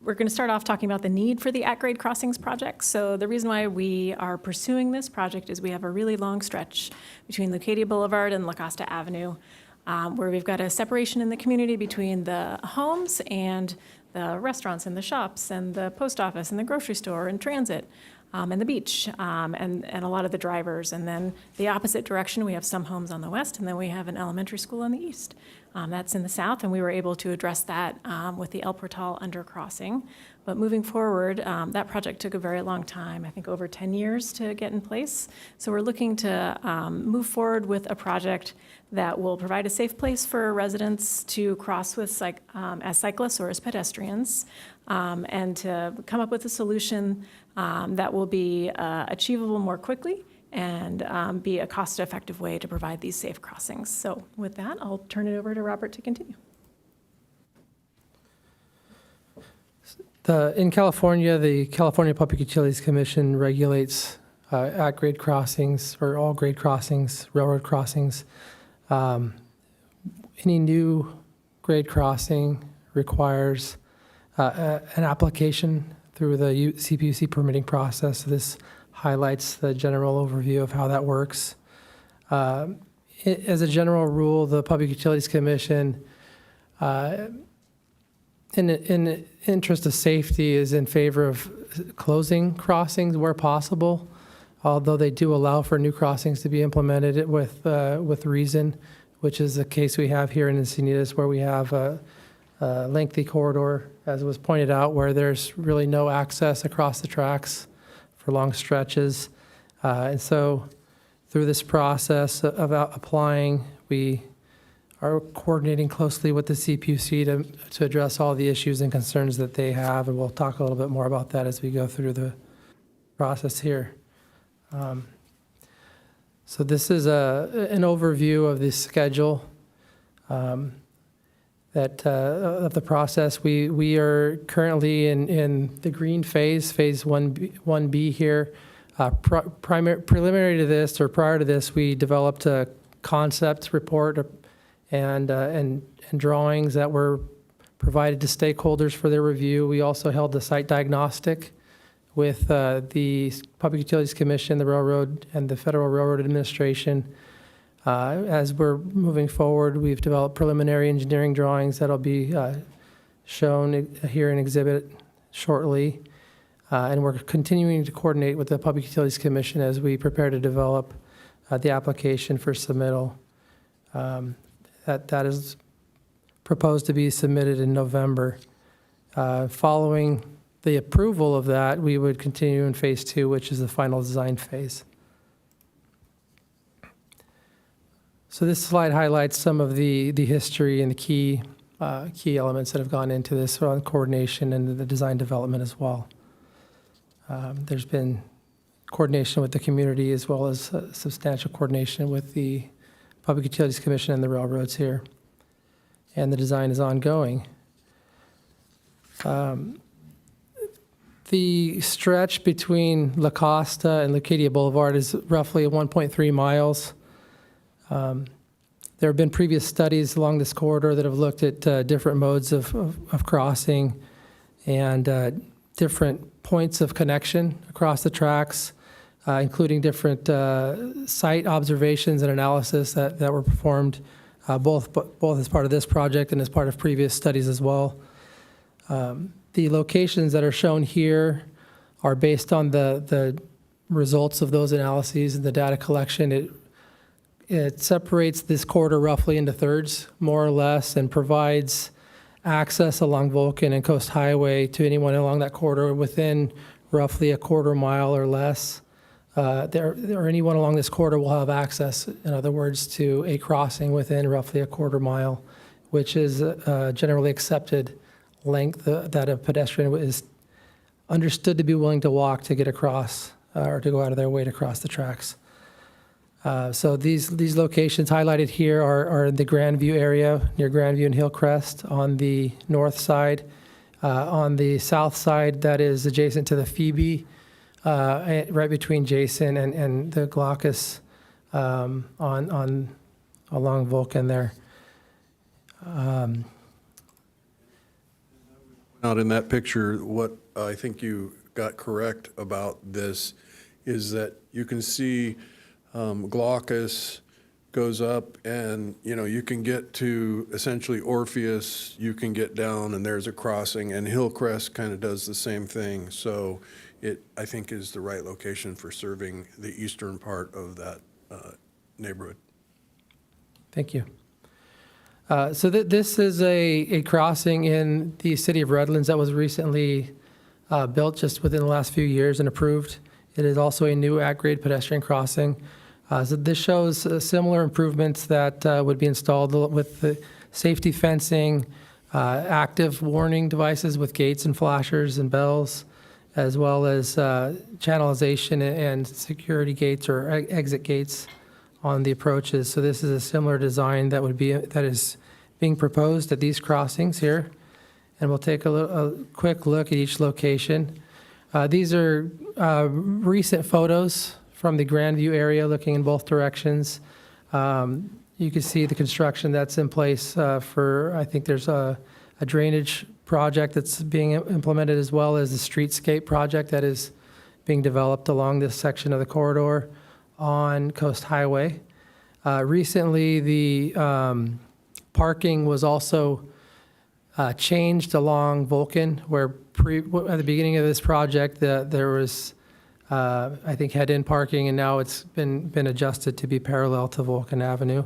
we're going to start off talking about the need for the at-grade crossings project. So the reason why we are pursuing this project is we have a really long stretch between Leucadia Boulevard and La Costa Avenue, where we've got a separation in the community between the homes and the restaurants and the shops and the post office and the grocery store and transit. And the beach, and a lot of the drivers. And then the opposite direction, we have some homes on the west, and then we have an elementary school on the east. That's in the south, and we were able to address that with the El Portal undercrossing. But moving forward, that project took a very long time, I think over 10 years to get in place. So we're looking to move forward with a project that will provide a safe place for residents to cross with as cyclists or as pedestrians, and to come up with a solution that will be achievable more quickly and be a cost-effective way to provide these safe crossings. So with that, I'll turn it over to Robert to continue. In California, the California Public Utilities Commission regulates at-grade crossings or all-grade crossings, railroad crossings. Any new grade crossing requires an application through the CPUC permitting process. So this highlights the general overview of how that works. As a general rule, the Public Utilities Commission, in the interest of safety, is in favor of closing crossings where possible. although they do allow for new crossings to be implemented with reason, which is the case we have here in Encinitas, where we have a lengthy corridor, as was pointed out, where there's really no access across the tracks for long stretches. And so through this process of applying, we are coordinating closely with the CPUC to address all the issues and concerns that they have, and we'll talk a little bit more about that as we go through the process here. So this is an overview of the schedule of the process. We are currently in the green phase 1B here. Preliminary to this, or prior to this, we developed a concept report and drawings that were provided to stakeholders for their review. We also held the site diagnostic with the Public Utilities Commission, the Railroad, and the Federal Railroad Administration. As we're moving forward, we've developed preliminary engineering drawings that'll be shown here in exhibit shortly. And we're continuing to coordinate with the Public Utilities Commission as we prepare to develop the application for submittal. That is proposed to be submitted in November. Following the approval of that, we would continue in phase 2, which is the final design phase. So this slide highlights some of the history and the key elements that have gone into this on coordination and the design development as well. There's been coordination with the community as well as substantial coordination with the Public Utilities Commission and the railroads here. And the design is ongoing. The stretch between La Costa and Leucadia Boulevard is roughly 1.3 miles. There have been previous studies along this corridor that have looked at different modes of crossing and different points of connection across the tracks, including different site observations and analysis that were performed both as part of this project and as part of previous studies as well. The locations that are shown here are based on the results of those analyses and the data collection. It separates this corridor roughly into thirds, more or less, and provides access along Vulcan and Coast Highway to anyone along that corridor within roughly a quarter mile or less. Or anyone along this corridor will have access, in other words, to a crossing within roughly a quarter mile, which is generally accepted length that a pedestrian is understood to be willing to walk to get across or to go out of their way to cross the tracks. So these locations highlighted here are in the Grandview area, near Grandview and Hillcrest on the north side. On the south side, that is adjacent to the Phoebe, right between Jason and the Glaucus along Vulcan there. Out in that picture, what I think you got correct about this is that you can see Glaucus goes up and, you can get to essentially Orpheus, you can get down and there's a crossing, and Hillcrest kind of does the same thing. So it, I think, is the right location for serving the eastern part of that neighborhood. Thank you. So this is a crossing in the city of Redlands that was recently built just within the last few years and approved. It is also a new at-grade pedestrian crossing. So this shows similar improvements that would be installed with the safety fencing, active warning devices with gates and flashers and bells, as well as channelization and security gates or exit gates on the approaches. So this is a similar design that is being proposed at these crossings here. And we'll take a quick look at each location. These are recent photos from the Grandview area looking in both directions. You can see the construction that's in place for, I think there's a drainage project that's being implemented, as well as the streetscape project that is being developed along this section of the corridor on Coast Highway. Recently, the parking was also changed along Vulcan, where at the beginning of this project, there was I think, head-in parking, and now it's been adjusted to be parallel to Vulcan Avenue.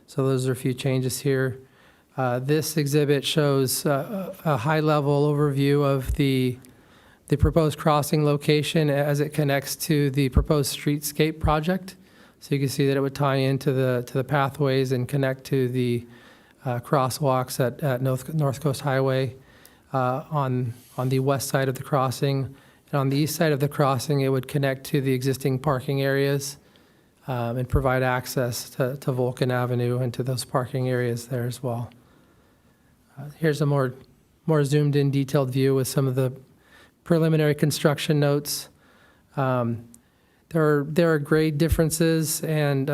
So those are a few changes here. This exhibit shows a high-level overview of the proposed crossing location as it connects to the proposed streetscape project. So you can see that it would tie into the pathways and connect to the crosswalks at North Coast Highway on the west side of the crossing. And on the east side of the crossing, it would connect to the existing parking areas and provide access to Vulcan Avenue and to those parking areas there as well. Here's a more zoomed in detailed view with some of the preliminary construction notes. There are grade differences and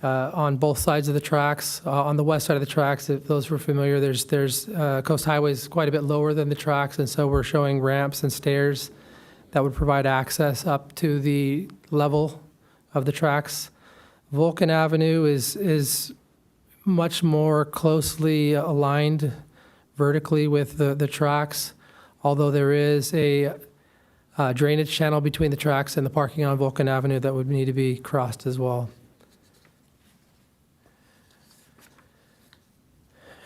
on both sides of the tracks. On the west side of the tracks, if those were familiar, there's Coast Highway is quite a bit lower than the tracks, and so we're showing ramps and stairs that would provide access up to the level of the tracks. Vulcan Avenue is much more closely aligned vertically with the tracks, although there is a drainage channel between the tracks and the parking on Vulcan Avenue that would need to be crossed as well.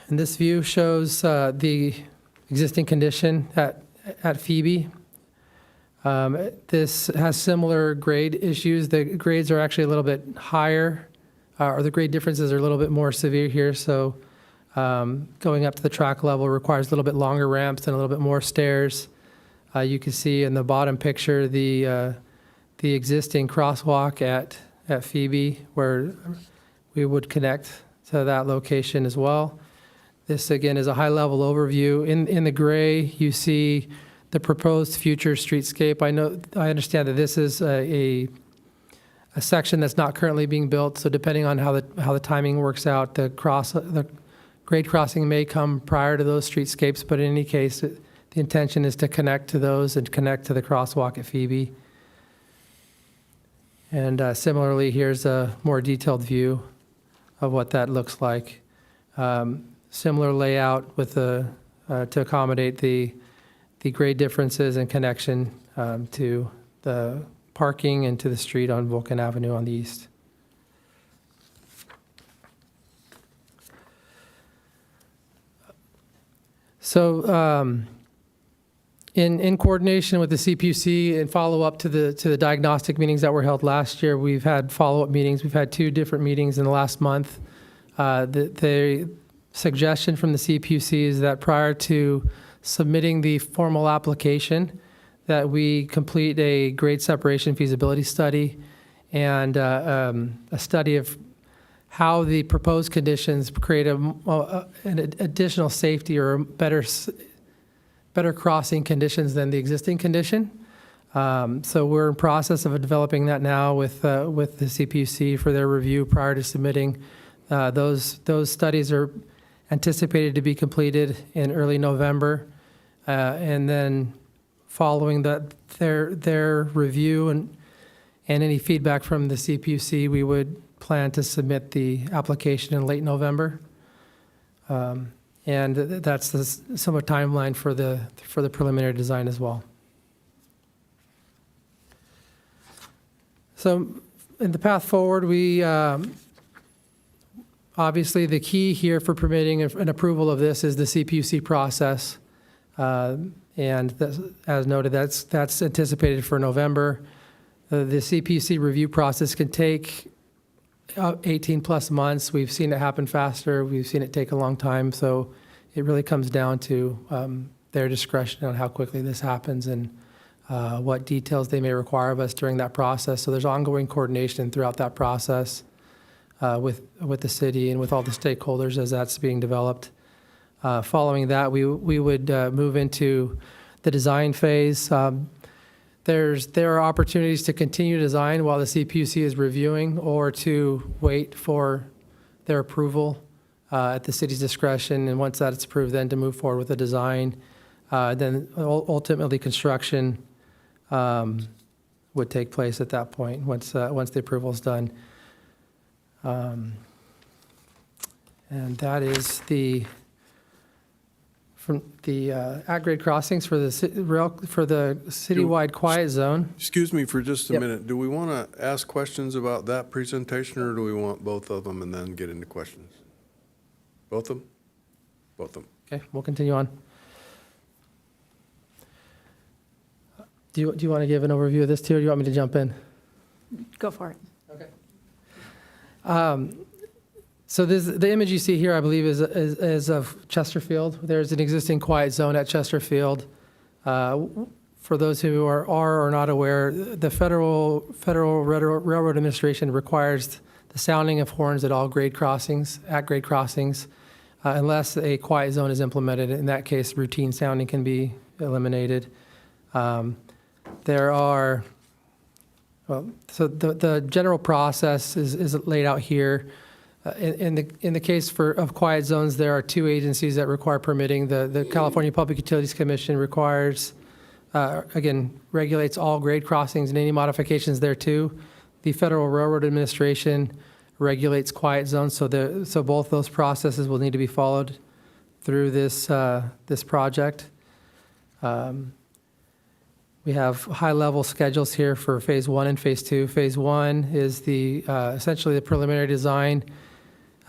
And this view shows the existing condition at Phoebe. This has similar grade issues. The grades are actually a little bit higher, or the grade differences are a little bit more severe here. So going up to the track level requires a little bit longer ramps and a little bit more stairs. You can see in the bottom picture the existing crosswalk at Phoebe, where we would connect to that location as well. This, again, is a high-level overview. In the gray, you see the proposed future streetscape. I understand that this is a section that's not currently being built, so depending on how the timing works out, the grade crossing may come prior to those streetscapes, but in any case, the intention is to connect to those and connect to the crosswalk at Phoebe. And similarly, here's a more detailed view of what that looks like. Similar layout with to accommodate the grade differences and connection to the parking and to the street on Vulcan Avenue on the east. So in coordination with the CPUC and follow up to the diagnostic meetings that were held last year, we've had follow-up meetings. We've had 2 different meetings in the last month. The suggestion from the CPUC is that prior to submitting the formal application, that we complete a grade separation feasibility study and a study of how the proposed conditions create an additional safety or better crossing conditions than the existing condition. So we're in process of developing that now with the CPUC for their review prior to submitting. Those studies are anticipated to be completed in early November, and then following their review and any feedback from the CPUC, we would plan to submit the application in late November. And that's the somewhat timeline for the preliminary design as well. So in the path forward, we obviously the key here for permitting an approval of this is the CPUC process. And as noted, that's anticipated for November. The CPUC review process can take 18 plus months. We've seen it happen faster. We've seen it take a long time. So it really comes down to their discretion on how quickly this happens and what details they may require of us during that process. So there's ongoing coordination throughout that process with the city and with all the stakeholders as that's being developed. Following that, we would move into the design phase. There are opportunities to continue design while the CPUC is reviewing or to wait for their approval at the city's discretion. And once that's approved, then to move forward with the design. Then ultimately construction would take place at that point once the approval is done. And that is the from the at-grade crossings for the citywide quiet zone. Excuse me for just a Yep. minute. Do we want to ask questions about that presentation, or do we want both of them and then get into questions? Both of them? Both of them. Okay, we'll continue on. Do you want to give an overview of this too, or do you want me to jump in? Go for it. So the image you see here, I believe, is of Chesterfield. There's an existing quiet zone at Chesterfield. For those who are or not aware, the Federal Railroad Administration requires the sounding of horns at all grade crossings, at-grade crossings, unless a quiet zone is implemented. In that case, routine sounding can be eliminated. There are, so the general process is laid out here. In the case of quiet zones, there are two agencies that require permitting. The California Public Utilities Commission requires, again, regulates all grade crossings and any modifications there too. The Federal Railroad Administration regulates quiet zones, so both those processes will need to be followed through this project. We have high-level schedules here for Phase 1 and Phase 2. Phase 1 is essentially the preliminary design.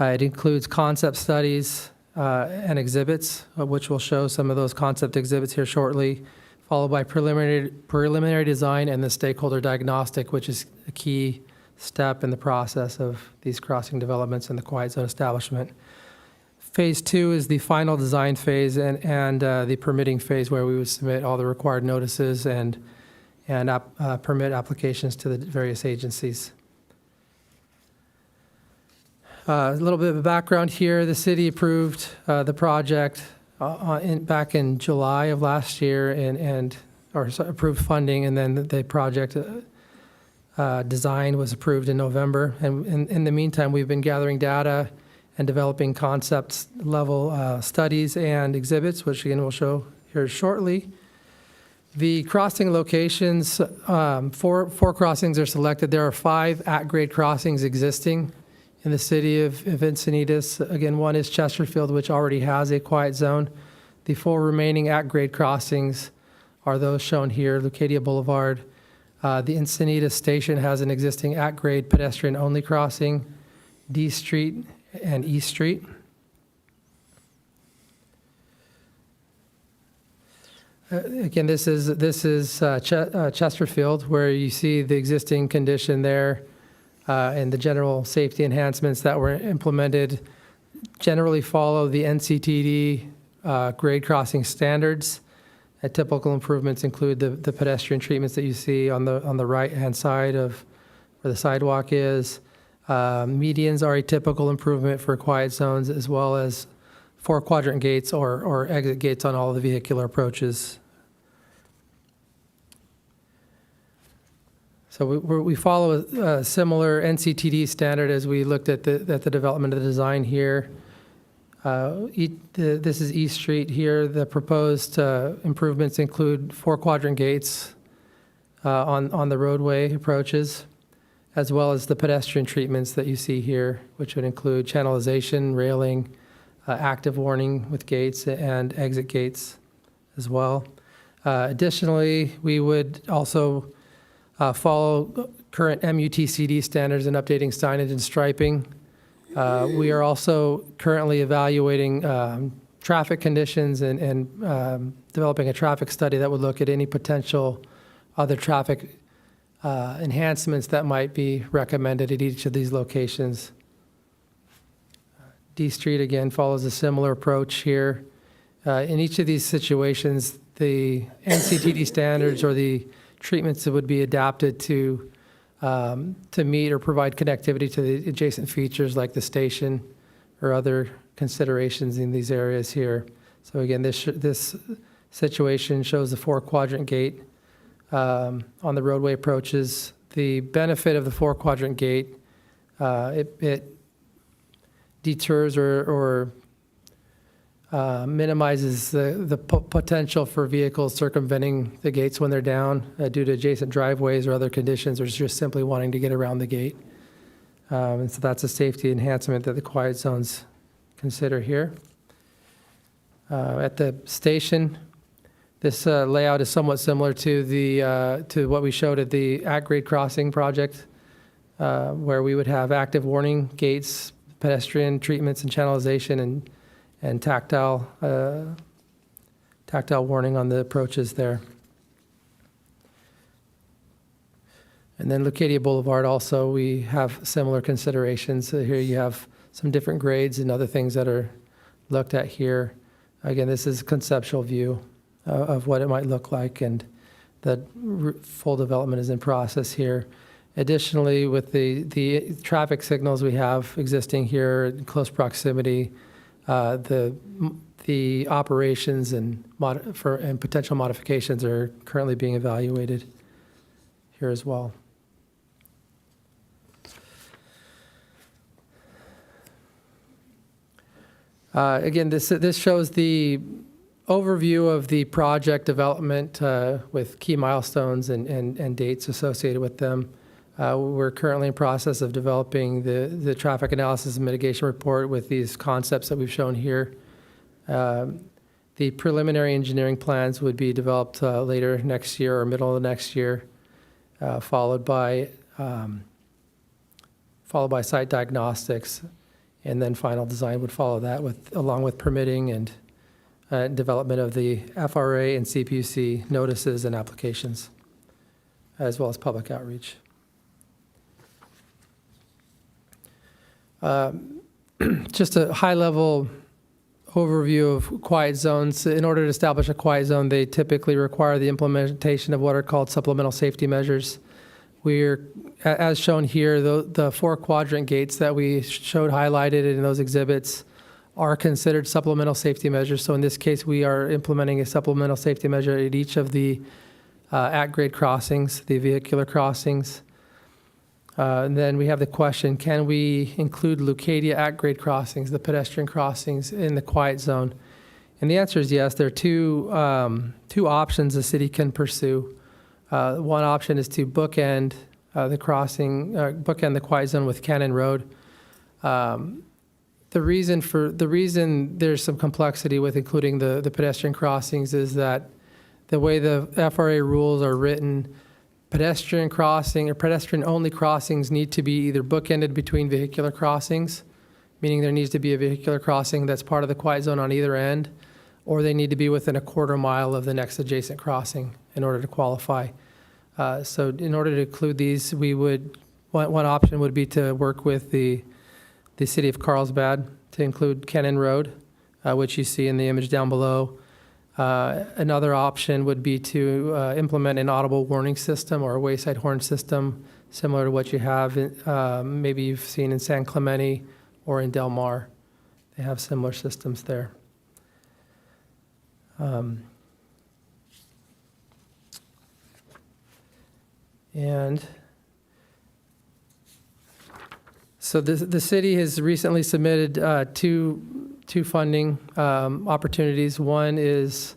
It includes concept studies and exhibits, which will show some of those concept exhibits here shortly, followed by preliminary design and the stakeholder diagnostic, which is a key step in the process of these crossing developments and the quiet zone establishment. Phase 2 is the final design phase and the permitting phase, where we would submit all the required notices and permit applications to the various agencies. A little bit of background here. The city approved the project back in July of last year approved funding, and then the project design was approved in November. And in the meantime, we've been gathering data and developing concept level studies and exhibits, which again we'll show here shortly. The crossing locations, four crossings are selected. There are 5 at-grade crossings existing in the city of Encinitas. Again, one is Chesterfield, which already has a quiet zone. The 4 remaining at-grade crossings are those shown here: Leucadia Boulevard. The Encinitas station has an existing at-grade pedestrian-only crossing, D Street and E Street. Again, this is Chesterfield, where you see the existing condition there. And the general safety enhancements that were implemented generally follow the NCTD grade crossing standards. Typical improvements include the pedestrian treatments that you see on the right-hand side of where the sidewalk is. Medians are a typical improvement for quiet zones, as well as 4-quadrant gates or exit gates on all of the vehicular approaches. So we follow a similar NCTD standard as we looked at the development of the design here. This is East Street here. The proposed improvements include 4-quadrant gates on the roadway approaches, as well as the pedestrian treatments that you see here, which would include channelization, railing, active warning with gates, and exit gates as well. Additionally, we would also follow current MUTCD standards in updating signage and striping. We are also currently evaluating traffic conditions and developing a traffic study that would look at any potential other traffic enhancements that might be recommended at each of these locations. D Street, again, follows a similar approach here. In each of these situations, the NCTD standards or the treatments that would be adapted to meet or provide connectivity to the adjacent features like the station or other considerations in these areas here. So again, this situation shows the 4-quadrant gate on the roadway approaches. The benefit of the 4-quadrant gate, it deters or minimizes the potential for vehicles circumventing the gates when they're down due to adjacent driveways or other conditions, or just simply wanting to get around the gate. And so that's a safety enhancement that the quiet zones consider here. At the station, this layout is somewhat similar to what we showed at the at-grade crossing project, where we would have active warning gates, pedestrian treatments and channelization, and tactile warning on the approaches there. And then Leucadia Boulevard also, we have similar considerations. So here you have some different grades and other things that are looked at here. Again, this is a conceptual view of what it might look like, and the full development is in process here. Additionally, with the traffic signals we have existing here in close proximity, the operations and potential modifications are currently being evaluated here as well. Again, this shows the overview of the project development with key milestones and dates associated with them. We're currently in process of developing the traffic analysis and mitigation report with these concepts that we've shown here. The preliminary engineering plans would be developed later next year or middle of next year, followed by site diagnostics, and then final design would follow that along with permitting and development of the FRA and CPUC notices and applications, as well as public outreach. Just a high-level overview of quiet zones. In order to establish a quiet zone, they typically require the implementation of what are called supplemental safety measures. We're, as shown here, the 4-quadrant gates that we showed highlighted in those exhibits are considered supplemental safety measures. So in this case, we are implementing a supplemental safety measure at each of the at-grade crossings, the vehicular crossings. And then we have the question, can we include Leucadia at-grade crossings, the pedestrian crossings, in the quiet zone? And the answer is yes. There are two options the city can pursue. One option is to bookend the bookend the quiet zone with Cannon Road. The reason there's some complexity with including the pedestrian crossings is that the way the FRA rules are written, pedestrian crossing or pedestrian-only crossings need to be either bookended between vehicular crossings, meaning there needs to be a vehicular crossing that's part of the quiet zone on either end, or they need to be within a quarter mile of the next adjacent crossing in order to qualify. So in order to include these, one option would be to work with the city of Carlsbad to include Cannon Road, which you see in the image down below. Another option would be to implement an audible warning system or a wayside horn system, similar to what you have, maybe you've seen in San Clemente or in Del Mar. They have similar systems there. And so the city has recently submitted two funding opportunities. One is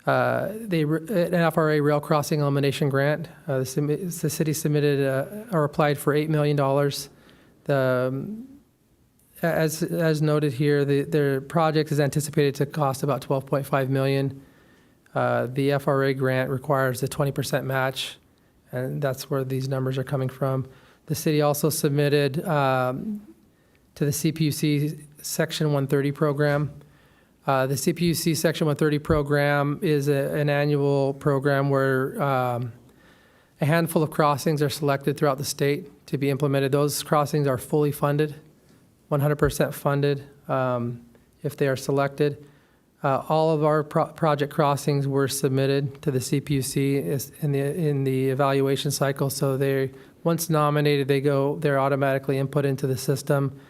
an FRA rail crossing elimination grant. The city submitted or applied for $8 million. As noted here, their project is anticipated to cost about $12.5 million. The FRA grant requires a 20% match, and that's where these numbers are coming from. The city also submitted to the CPUC Section 130 program. The CPUC Section 130 program is an annual program where a handful of crossings are selected throughout the state to be implemented. Those crossings are fully funded, 100% funded if they are selected. All of our project crossings were submitted to the CPUC in the evaluation cycle, so they once nominated, they're automatically input into the system.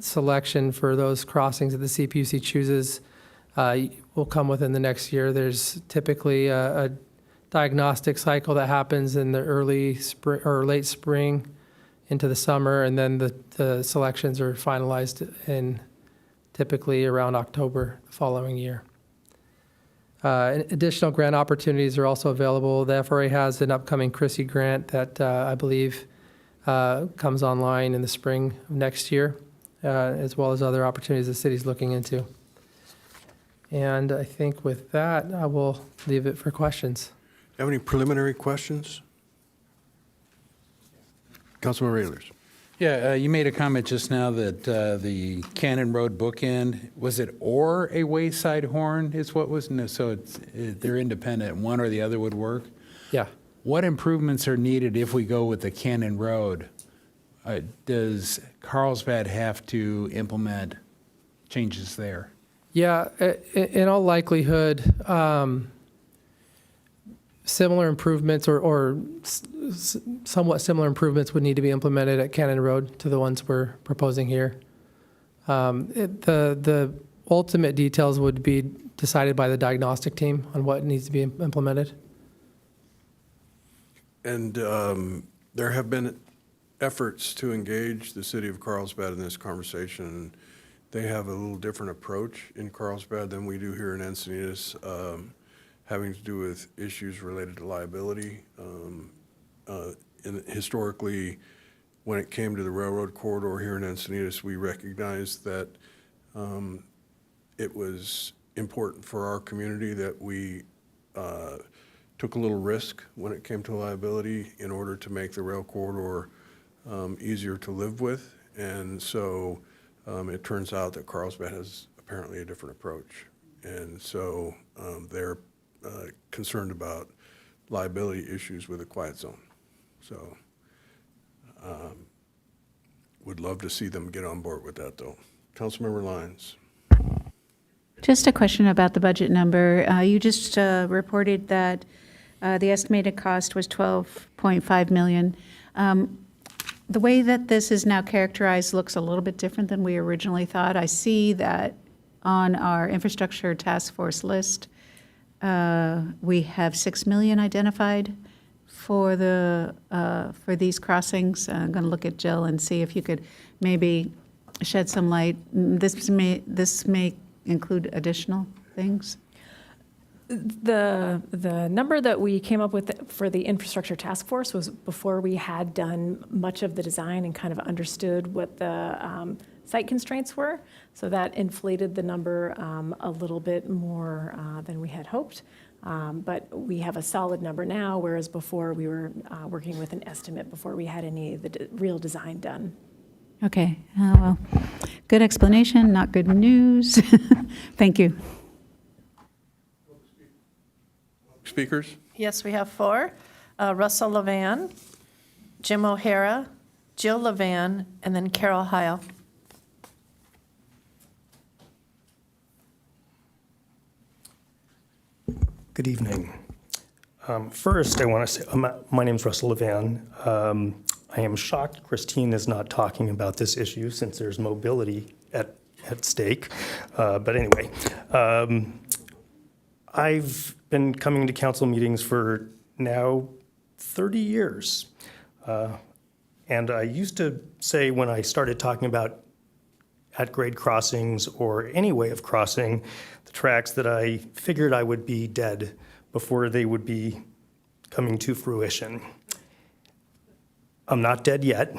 Selection for those crossings that the CPUC chooses will come within the next year. There's typically a diagnostic cycle that happens in the early spring or late spring into the summer, and then the selections are finalized in typically around October the following year. Additional grant opportunities are also available. The FRA has an upcoming CRISI grant that I believe comes online in the spring of next year, as well as other opportunities the city's looking into. And I think with that, I will leave it for questions. Have any preliminary questions? Councilman Raylers. Yeah, you made a comment just now that the Cannon Road bookend, was it or a wayside horn is what was, no, so they're independent, one or the other would work? Yeah. What improvements are needed if we go with the Cannon Road? Does Carlsbad have to implement changes there? Yeah, in all likelihood, similar improvements or somewhat similar improvements would need to be implemented at Cannon Road to the ones we're proposing here. The ultimate details would be decided by the diagnostic team on what needs to be implemented. And there have been efforts to engage the city of Carlsbad in this conversation. They have a little different approach in Carlsbad than we do here in Encinitas, having to do with issues related to liability. And historically, when it came to the railroad corridor here in Encinitas, we recognized that it was important for our community that we took a little risk when it came to liability in order to make the rail corridor easier to live with. And so it turns out that Carlsbad has apparently a different approach. And so they're concerned about liability issues with a quiet zone. So would love to see them get on board with that, though. Councilmember Lyons. Just a question about the budget number. You just reported that the estimated cost was $12.5 million. The way that this is now characterized looks a little bit different than we originally thought. I see that on our infrastructure task force list, we have $6 million identified for these crossings. I'm going to look at Jill and see if you could maybe shed some light. This may include additional things. The number that we came up with for the infrastructure task force was before we had done much of the design and kind of understood what the site constraints were. So that inflated the number a little bit more than we had hoped. But we have a solid number now, whereas before we were working with an estimate before we had any of the real design done. Okay, well, good explanation, not good news. Thank you. Speakers? Yes, we have 4. Russell Levan, Jim O'Hara, Jill Levan, and then Carol Heil. Good evening. First, I want to say, my name's Russell Levan. I am shocked Christine is not talking about this issue since there's mobility at stake. But anyway, I've been coming to council meetings for now 30 years. And I used to say when I started talking about at-grade crossings or any way of crossing the tracks that I figured I would be dead before they would be coming to fruition. I'm not dead yet.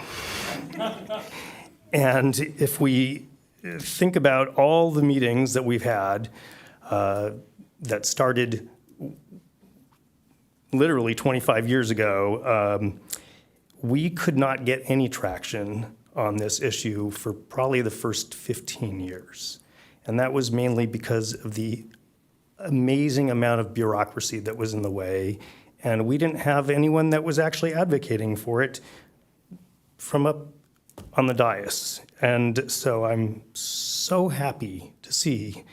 And if we think about all the meetings that we've had that started literally 25 years ago, we could not get any traction on this issue for probably the first 15 years. And that was mainly because of the amazing amount of bureaucracy that was in the way. And we didn't have anyone that was actually advocating for it from up on the dais. And so I'm so happy to see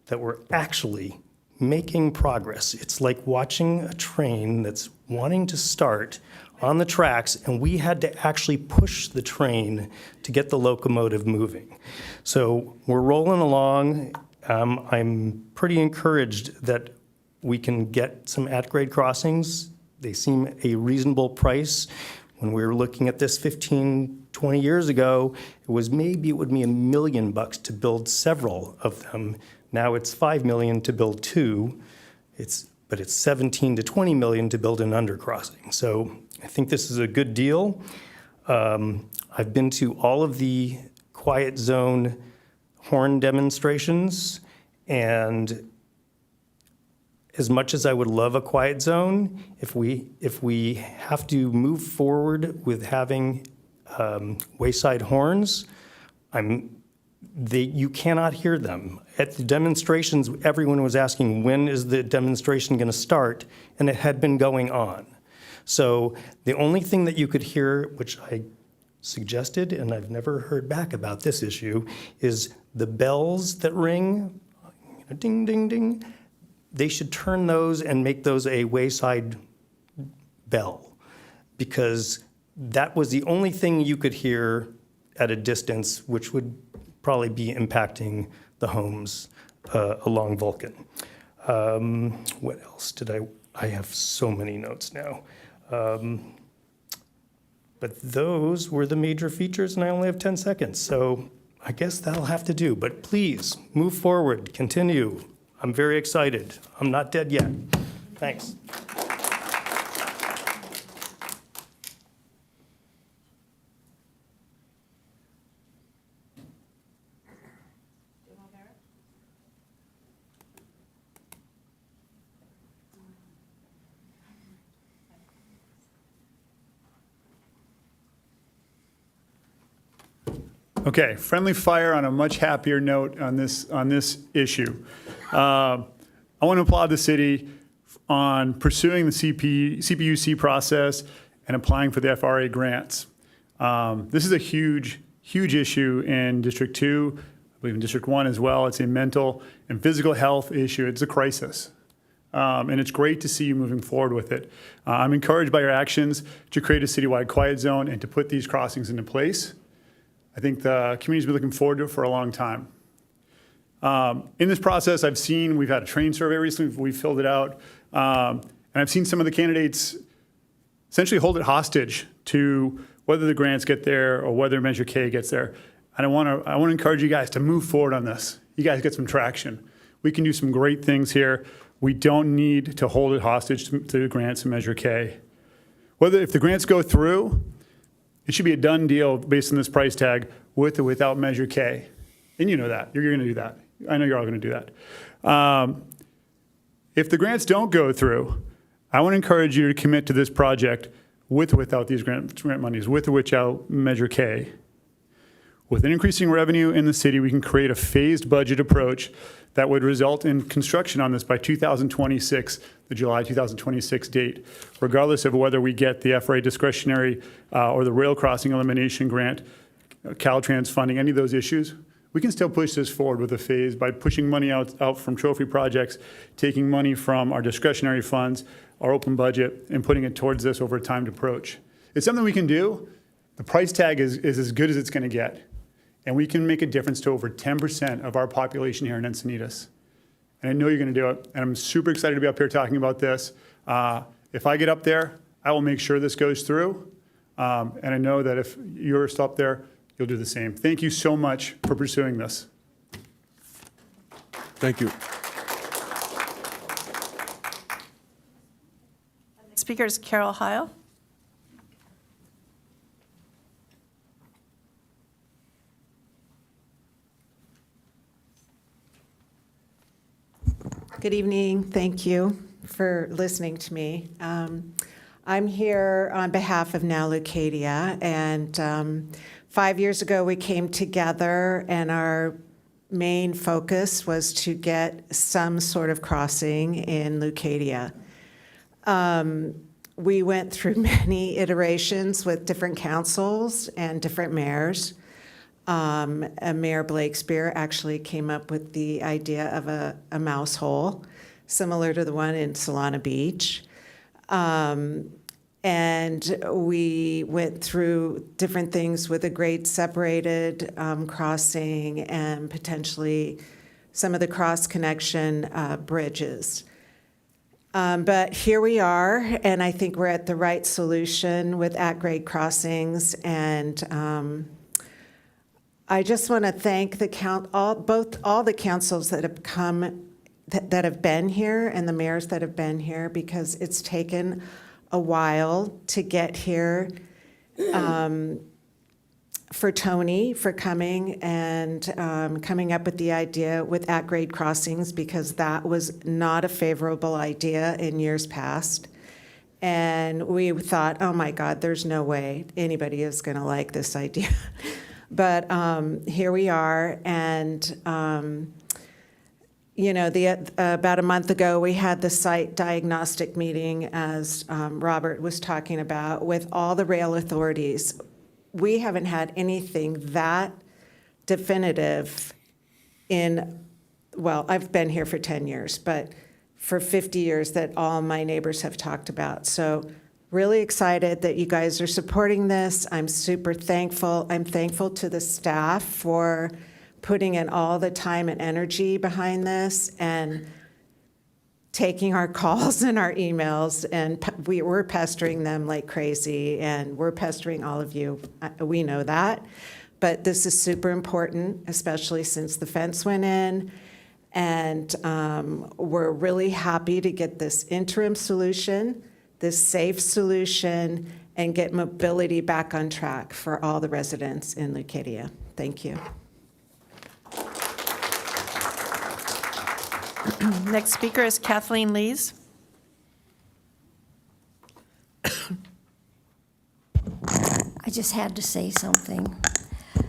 that we're actually making progress. It's like watching a train that's wanting to start on the tracks, and we had to actually push the train to get the locomotive moving. So we're rolling along. I'm pretty encouraged that we can get some at-grade crossings. They seem a reasonable price. When we were looking at this 15, 20 years ago, it would be $1 million to build several of them. Now it's $5 million to build 2. But it's 17 to 20 million to build an undercrossing. So I think this is a good deal. I've been to all of the quiet zone horn demonstrations, and as much as I would love a quiet zone, if we have to move forward with having wayside horns, you cannot hear them. At the demonstrations, everyone was asking, when is the demonstration going to start? And it had been going on. So the only thing that you could hear, which I suggested, and I've never heard back about this issue, is the bells that ring, ding, ding, ding. They should turn those and make those a wayside bell, because that was the only thing you could hear at a distance, which would probably be impacting the homes along Vulcan. What else did I have so many notes now. But those were the major features, and I only have 10 seconds. So I guess that'll have to do. But please, move forward, continue. I'm very excited. I'm not dead yet. Thanks. Okay, friendly fire on a much happier note on this issue. I want to applaud the city on pursuing the CPUC process and applying for the FRA grants. This is a huge issue in District 2, I believe in District 1 as well. It's a mental and physical health issue. It's a crisis. And it's great to see you moving forward with it. I'm encouraged by your actions to create a citywide quiet zone and to put these crossings into place. I think the community's been looking forward to it for a long time. In this process, we've had a train survey recently, we filled it out, and I've seen some of the candidates essentially hold it hostage to whether the grants get there or whether Measure K gets there. And I want to encourage you guys to move forward on this. You guys get some traction. We can do some great things here. We don't need to hold it hostage to grants and Measure K. If the grants go through, it should be a done deal based on this price tag with or without Measure K. And you know that. You're going to do that. I know you're all going to do that. If the grants don't go through, I want to encourage you to commit to this project with or without these grant monies, with or without Measure K. With an increasing revenue in the city, we can create a phased budget approach that would result in construction on this by 2026, the July 2026 date, regardless of whether we get the FRA discretionary or the rail crossing elimination grant, Caltrans funding, any of those issues. We can still push this forward with a phase by pushing money out from trophy projects, taking money from our discretionary funds, our open budget, and putting it towards this over a timed approach. It's something we can do. The price tag is as good as it's going to get. And we can make a difference to over 10% of our population here in Encinitas. And I know you're going to do it. And I'm super excited to be up here talking about this. If I get up there, I will make sure this goes through. And I know that if you're still up there, you'll do the same. Thank you so much for pursuing this. Thank you. Speaker is Carol Heil. Good evening. Thank you for listening to me. I'm here on behalf of Now Leucadia, and 5 years ago we came together, and our main focus was to get some sort of crossing in Leucadia. We went through many iterations with different councils and different mayors. Mayor Blakespeare actually came up with the idea of a mouse hole, similar to the one in Solana Beach. And we went through different things with a grade separated crossing and potentially some of the cross connection bridges. But here we are, and I think we're at the right solution with at-grade crossings. And I just want to thank all the councils that have come, that have been here, and the mayors that have been here, because it's taken a while to get here. for Tony for coming and coming up with the idea with at-grade crossings, because that was not a favorable idea in years past. And we thought, oh my God, there's no way anybody is going to like this idea. But here we are, and you know, about a month ago, we had the site diagnostic meeting, as Robert was talking about, with all the rail authorities. We haven't had anything that definitive in, well, I've been here for 10 years, but for 50 years that all my neighbors have talked about. So really excited that you guys are supporting this. I'm super thankful. I'm thankful to the staff for putting in all the time and energy behind this and taking our calls and our emails, and we're pestering them like crazy, and we're pestering all of you. We know that. But this is super important, especially since the fence went in. And we're really happy to get this interim solution, this safe solution, and get mobility back on track for all the residents in Leucadia. Thank you. Next speaker is Kathleen Lees. I just had to say something,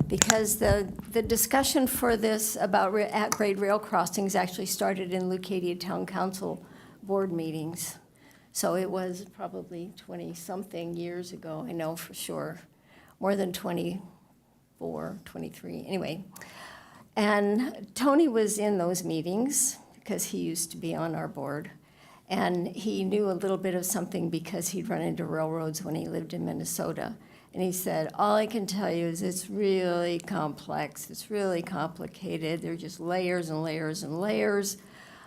because the discussion for this about at-grade rail crossings actually started in Leucadia Town Council board meetings. So it was probably 20-something years ago, I know for sure, more than 24, 23, anyway. And Tony was in those meetings because he used to be on our board. And he knew a little bit of something because he'd run into railroads when he lived in Minnesota. And he said, all I can tell you is it's really complex, it's really complicated. There are just layers and layers and layers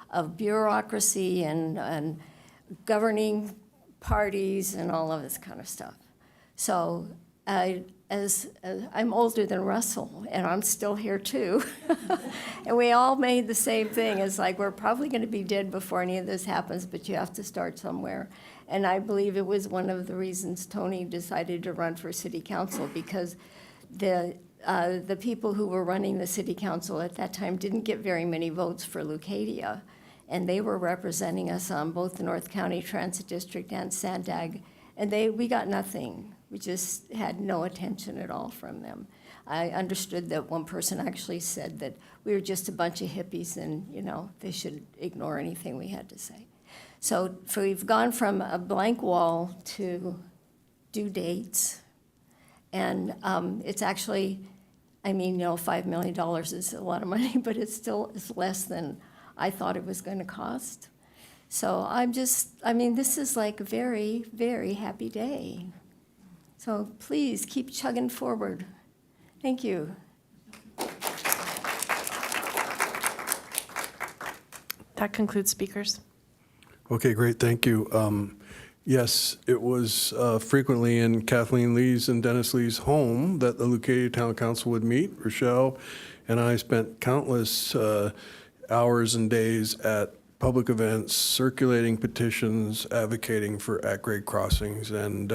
of bureaucracy and governing parties and all of this kind of stuff. So as I'm older than Russell, and I'm still here too, and we all made the same thing. It's like, we're probably going to be dead before any of this happens, but you have to start somewhere. And I believe it was one of the reasons Tony decided to run for city council, because the people who were running the city council at that time didn't get very many votes for Leucadia, and they were representing us on both the North County Transit District and Sandag, and we got nothing. We just had no attention at all from them. I understood that one person actually said that we were just a bunch of hippies and, you know, they should ignore anything we had to say. So we've gone from a blank wall to due dates. And it's actually, I mean, you know, $5 million is a lot of money, but it's still less than I thought it was going to cost. So I mean, this is like a very, very happy day. So please keep chugging forward. Thank you. That concludes speakers. Okay, great, thank you. Yes, it was frequently in Kathleen Lee's and Dennis Lee's home that the Leucadia Town Council would meet. Rochelle and I spent countless hours and days at public events, circulating petitions, advocating for at-grade crossings, and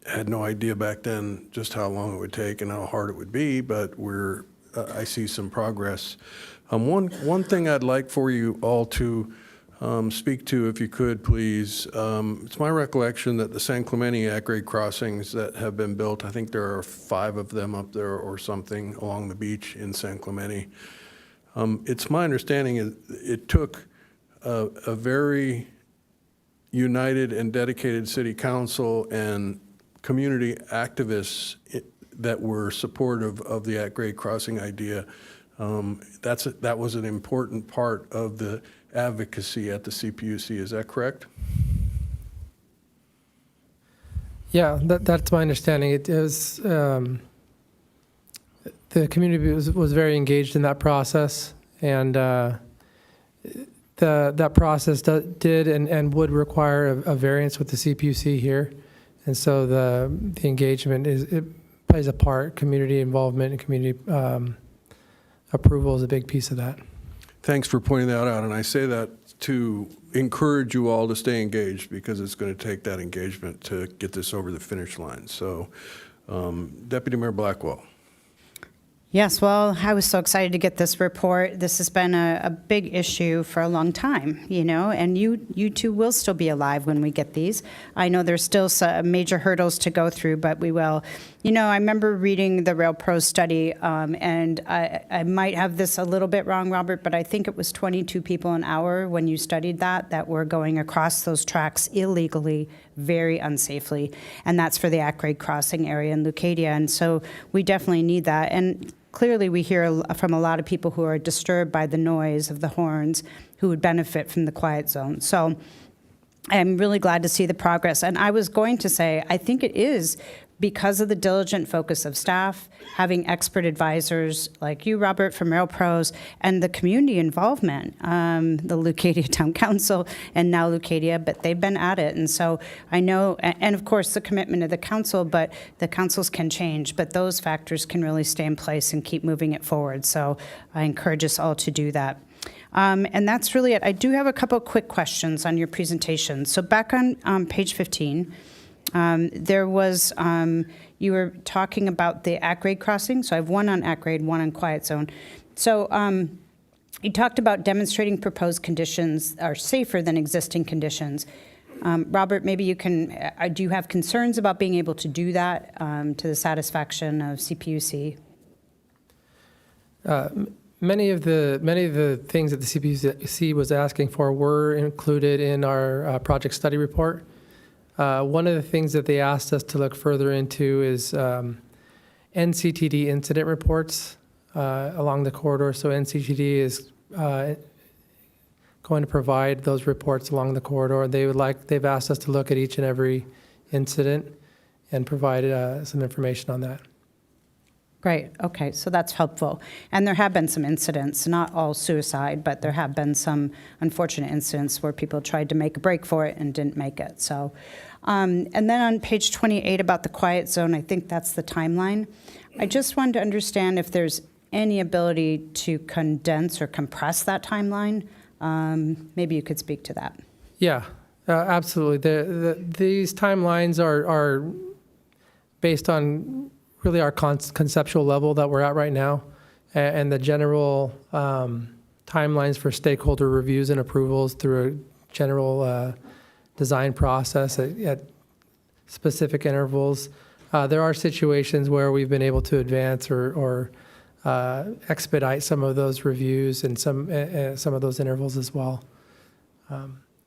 had no idea back then just how long it would take and how hard it would be, but I see some progress. One thing I'd like for you all to speak to, if you could, please. It's my recollection that the San Clemente at-grade crossings that have been built, I think there are 5 of them up there or something along the beach in San Clemente. It's my understanding it took a very united and dedicated city council and community activists that were supportive of the at-grade crossing idea. That was an important part of the advocacy at the CPUC. Is that correct? Yeah, that's my understanding. It was the community was very engaged in that process, and that process did and would require a variance with the CPUC here, and so the engagement it plays a part. Community involvement and community approval is a big piece of that. Thanks for pointing that out, and I say that to encourage you all to stay engaged, because it's going to take that engagement to get this over the finish line. So Deputy Mayor Blackwell. Yes, well, I was so excited to get this report. This has been a big issue for a long time, and you two will still be alive when we get these. I know there's still some major hurdles to go through, but we will. I remember reading the Rail Pros study, and I might have this a little bit wrong, Robert, but I think it was 22 people an hour when you studied that were going across those tracks illegally, very unsafely, and that's for the at-grade crossing area in Leucadia, and so we definitely need that. And clearly, we hear from a lot of people who are disturbed by the noise of the horns who would benefit from the quiet zone. So I'm really glad to see the progress. And I was going to say, I think it is because of the diligent focus of staff, having expert advisors like you, Robert, from Rail Pros, and the community involvement, the Leucadia Town Council and now Leucadia, but they've been at it. And so I know, and of course the commitment of the council, but the councils can change, but those factors can really stay in place and keep moving it forward. So I encourage us all to do that. And that's really it. I do have a couple of quick questions on your presentation. So back on page 15, there was, you were talking about the at-grade crossing. So I have one on at-grade, one on quiet zone. So you talked about demonstrating proposed conditions are safer than existing conditions. Robert, maybe you can, do you have concerns about being able to do that to the satisfaction of CPUC? Many of the things that the CPUC was asking for were included in our project study report. One of the things that they asked us to look further into is NCTD incident reports along the corridor. So NCTD is going to provide those reports along the corridor. They've asked us to look at each and every incident and provide some information on that. Great, okay, so that's helpful. And there have been some incidents, not all suicide, but there have been some unfortunate incidents where people tried to make a break for it and didn't make it. So, and then on page 28 about the quiet zone, I think that's the timeline. I just wanted to understand if there's any ability to condense or compress that timeline. Maybe you could speak to that. Yeah, absolutely. These timelines are based on really our conceptual level that we're at right now, and the general timelines for stakeholder reviews and approvals through a general design process at specific intervals. There are situations where we've been able to advance or expedite some of those reviews and some of those intervals as well.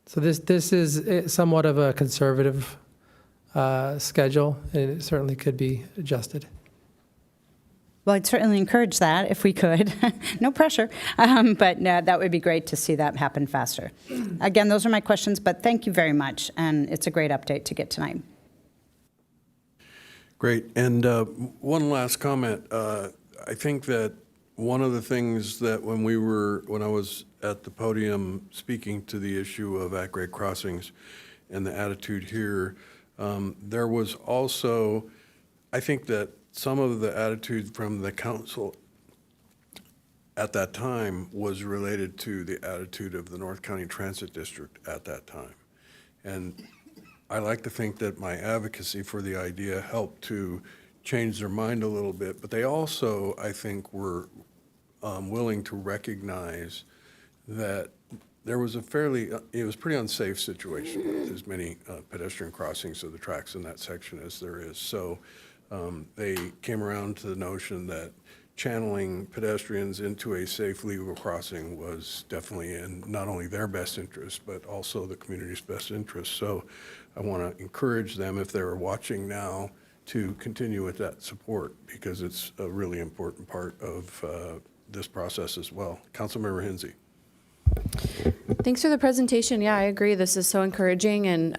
So this is somewhat of a conservative schedule, and it certainly could be adjusted. Well, I'd certainly encourage that if we could. No pressure, but that would be great to see that happen faster. Again, those are my questions, but thank you very much, and it's a great update to get tonight. Great, and one last comment. I think that one of the things that when I was at the podium speaking to the issue of at-grade crossings and the attitude here, there was also, I think that some of the attitude from the council at that time was related to the attitude of the North County Transit District at that time. And I like to think that my advocacy for the idea helped to change their mind a little bit, but they also, I think, were willing to recognize that there was it was a pretty unsafe situation with as many pedestrian crossings of the tracks in that section as there is. So they came around to the notion that channeling pedestrians into a safe legal crossing was definitely in not only their best interest, but also the community's best interest. So I want to encourage them, if they're watching now, to continue with that support, because it's a really important part of this process as well. Councilmember Hensy. Thanks for the presentation. Yeah, I agree. This is so encouraging, and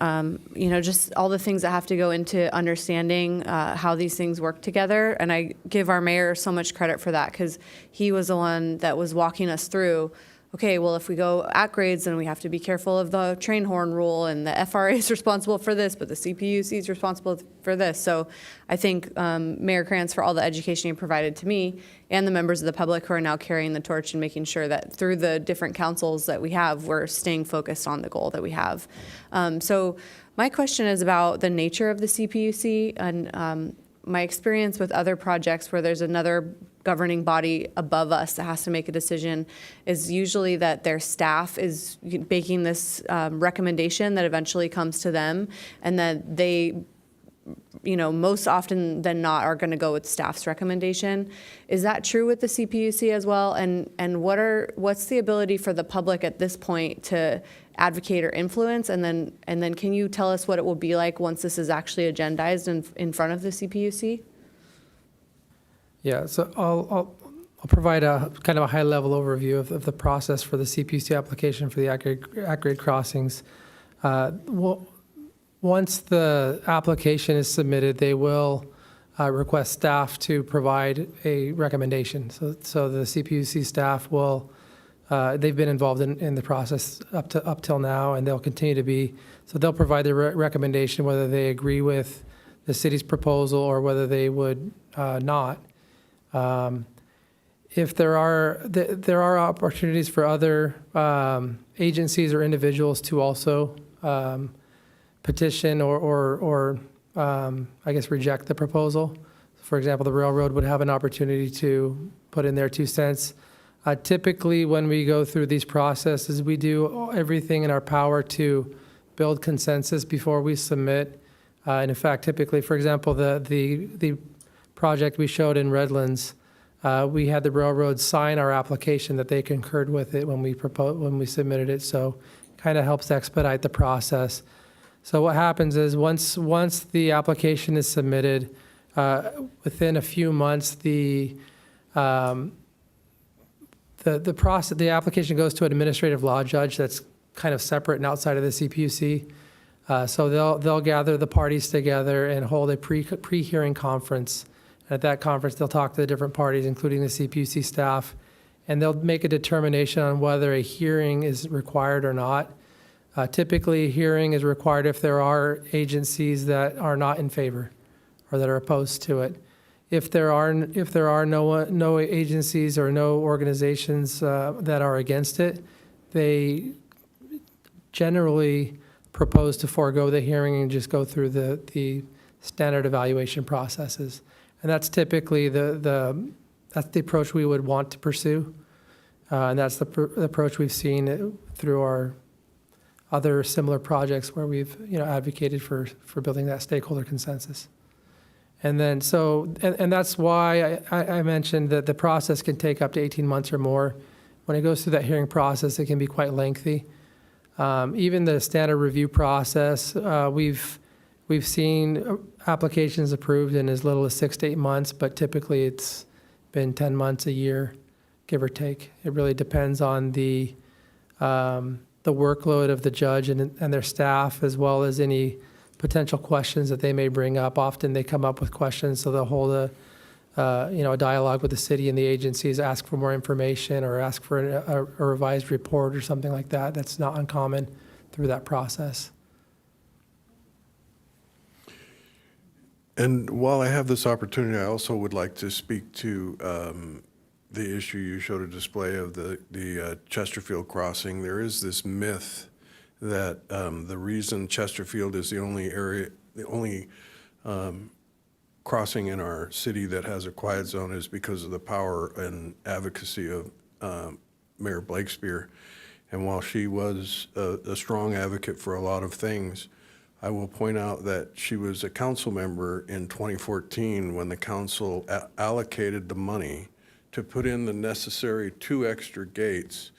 just all the things that have to go into understanding how these things work together. And I give our mayor so much credit for that, because he was the one that was walking us through. Okay, well, if we go at grades, then we have to be careful of the train horn rule, and the FRA is responsible for this, but the CPUC is responsible for this. So I think Mayor Krantz for all the education he provided to me and the members of the public who are now carrying the torch and making sure that through the different councils that we have, we're staying focused on the goal that we have. So my question is about the nature of the CPUC, and my experience with other projects where there's another governing body above us that has to make a decision is usually that their staff is making this recommendation that eventually comes to them, and that they, most often than not are going to go with staff's recommendation. Is that true with the CPUC as well? And what's the ability for the public at this point to advocate or influence? And then can you tell us what it will be like once this is actually agendized in front of the CPUC? Yeah, so I'll provide a kind of a high-level overview of the process for the CPUC application for the at-grade crossings. Once the application is submitted, they will request staff to provide a recommendation. So the CPUC staff will, they've been involved in the process up till now, and they'll continue to be. So they'll provide their recommendation whether they agree with the city's proposal or whether they would not. If there are opportunities for other agencies or individuals to also petition or I guess reject the proposal. For example, the railroad would have an opportunity to put in their 2 cents. Typically, when we go through these processes, we do everything in our power to build consensus before we submit. And in fact, typically, for example, the project we showed in Redlands, we had the railroad sign our application that they concurred with it when we submitted it. So it kind of helps expedite the process. So what happens is once the application is submitted, within a few months, the application goes to an administrative law judge that's kind of separate and outside of the CPUC. So they'll gather the parties together and hold a pre-hearing conference. At that conference, they'll talk to the different parties, including the CPUC staff, and they'll make a determination on whether a hearing is required or not. Typically, a hearing is required if there are agencies that are not in favor or that are opposed to it. If there are no agencies or no organizations that are against it, they generally propose to forego the hearing and just go through the standard evaluation processes. And that's typically that's the approach we would want to pursue, and that's the approach we've seen through our other similar projects where we've advocated for building that stakeholder consensus. And then and that's why I mentioned that the process can take up to 18 months or more. When it goes through that hearing process, it can be quite lengthy. Even the standard review process, we've seen applications approved in as little as 6 to 8 months, but typically it's been 10 months, a year, give or take. It really depends on the workload of the judge and their staff, as well as any potential questions that they may bring up. Often they come up with questions, so they'll hold a dialogue with the city and the agencies, ask for more information or ask for a revised report or something like that. That's not uncommon through that process. And while I have this opportunity, I also would like to speak to the issue you showed a display of the Chesterfield crossing. There is this myth that the reason Chesterfield is the only crossing in our city that has a quiet zone is because of the power and advocacy of Mayor Blakespear. And while she was a strong advocate for a lot of things, I will point out that she was a council member in 2014 when the council allocated the money to put in the necessary 2 extra gates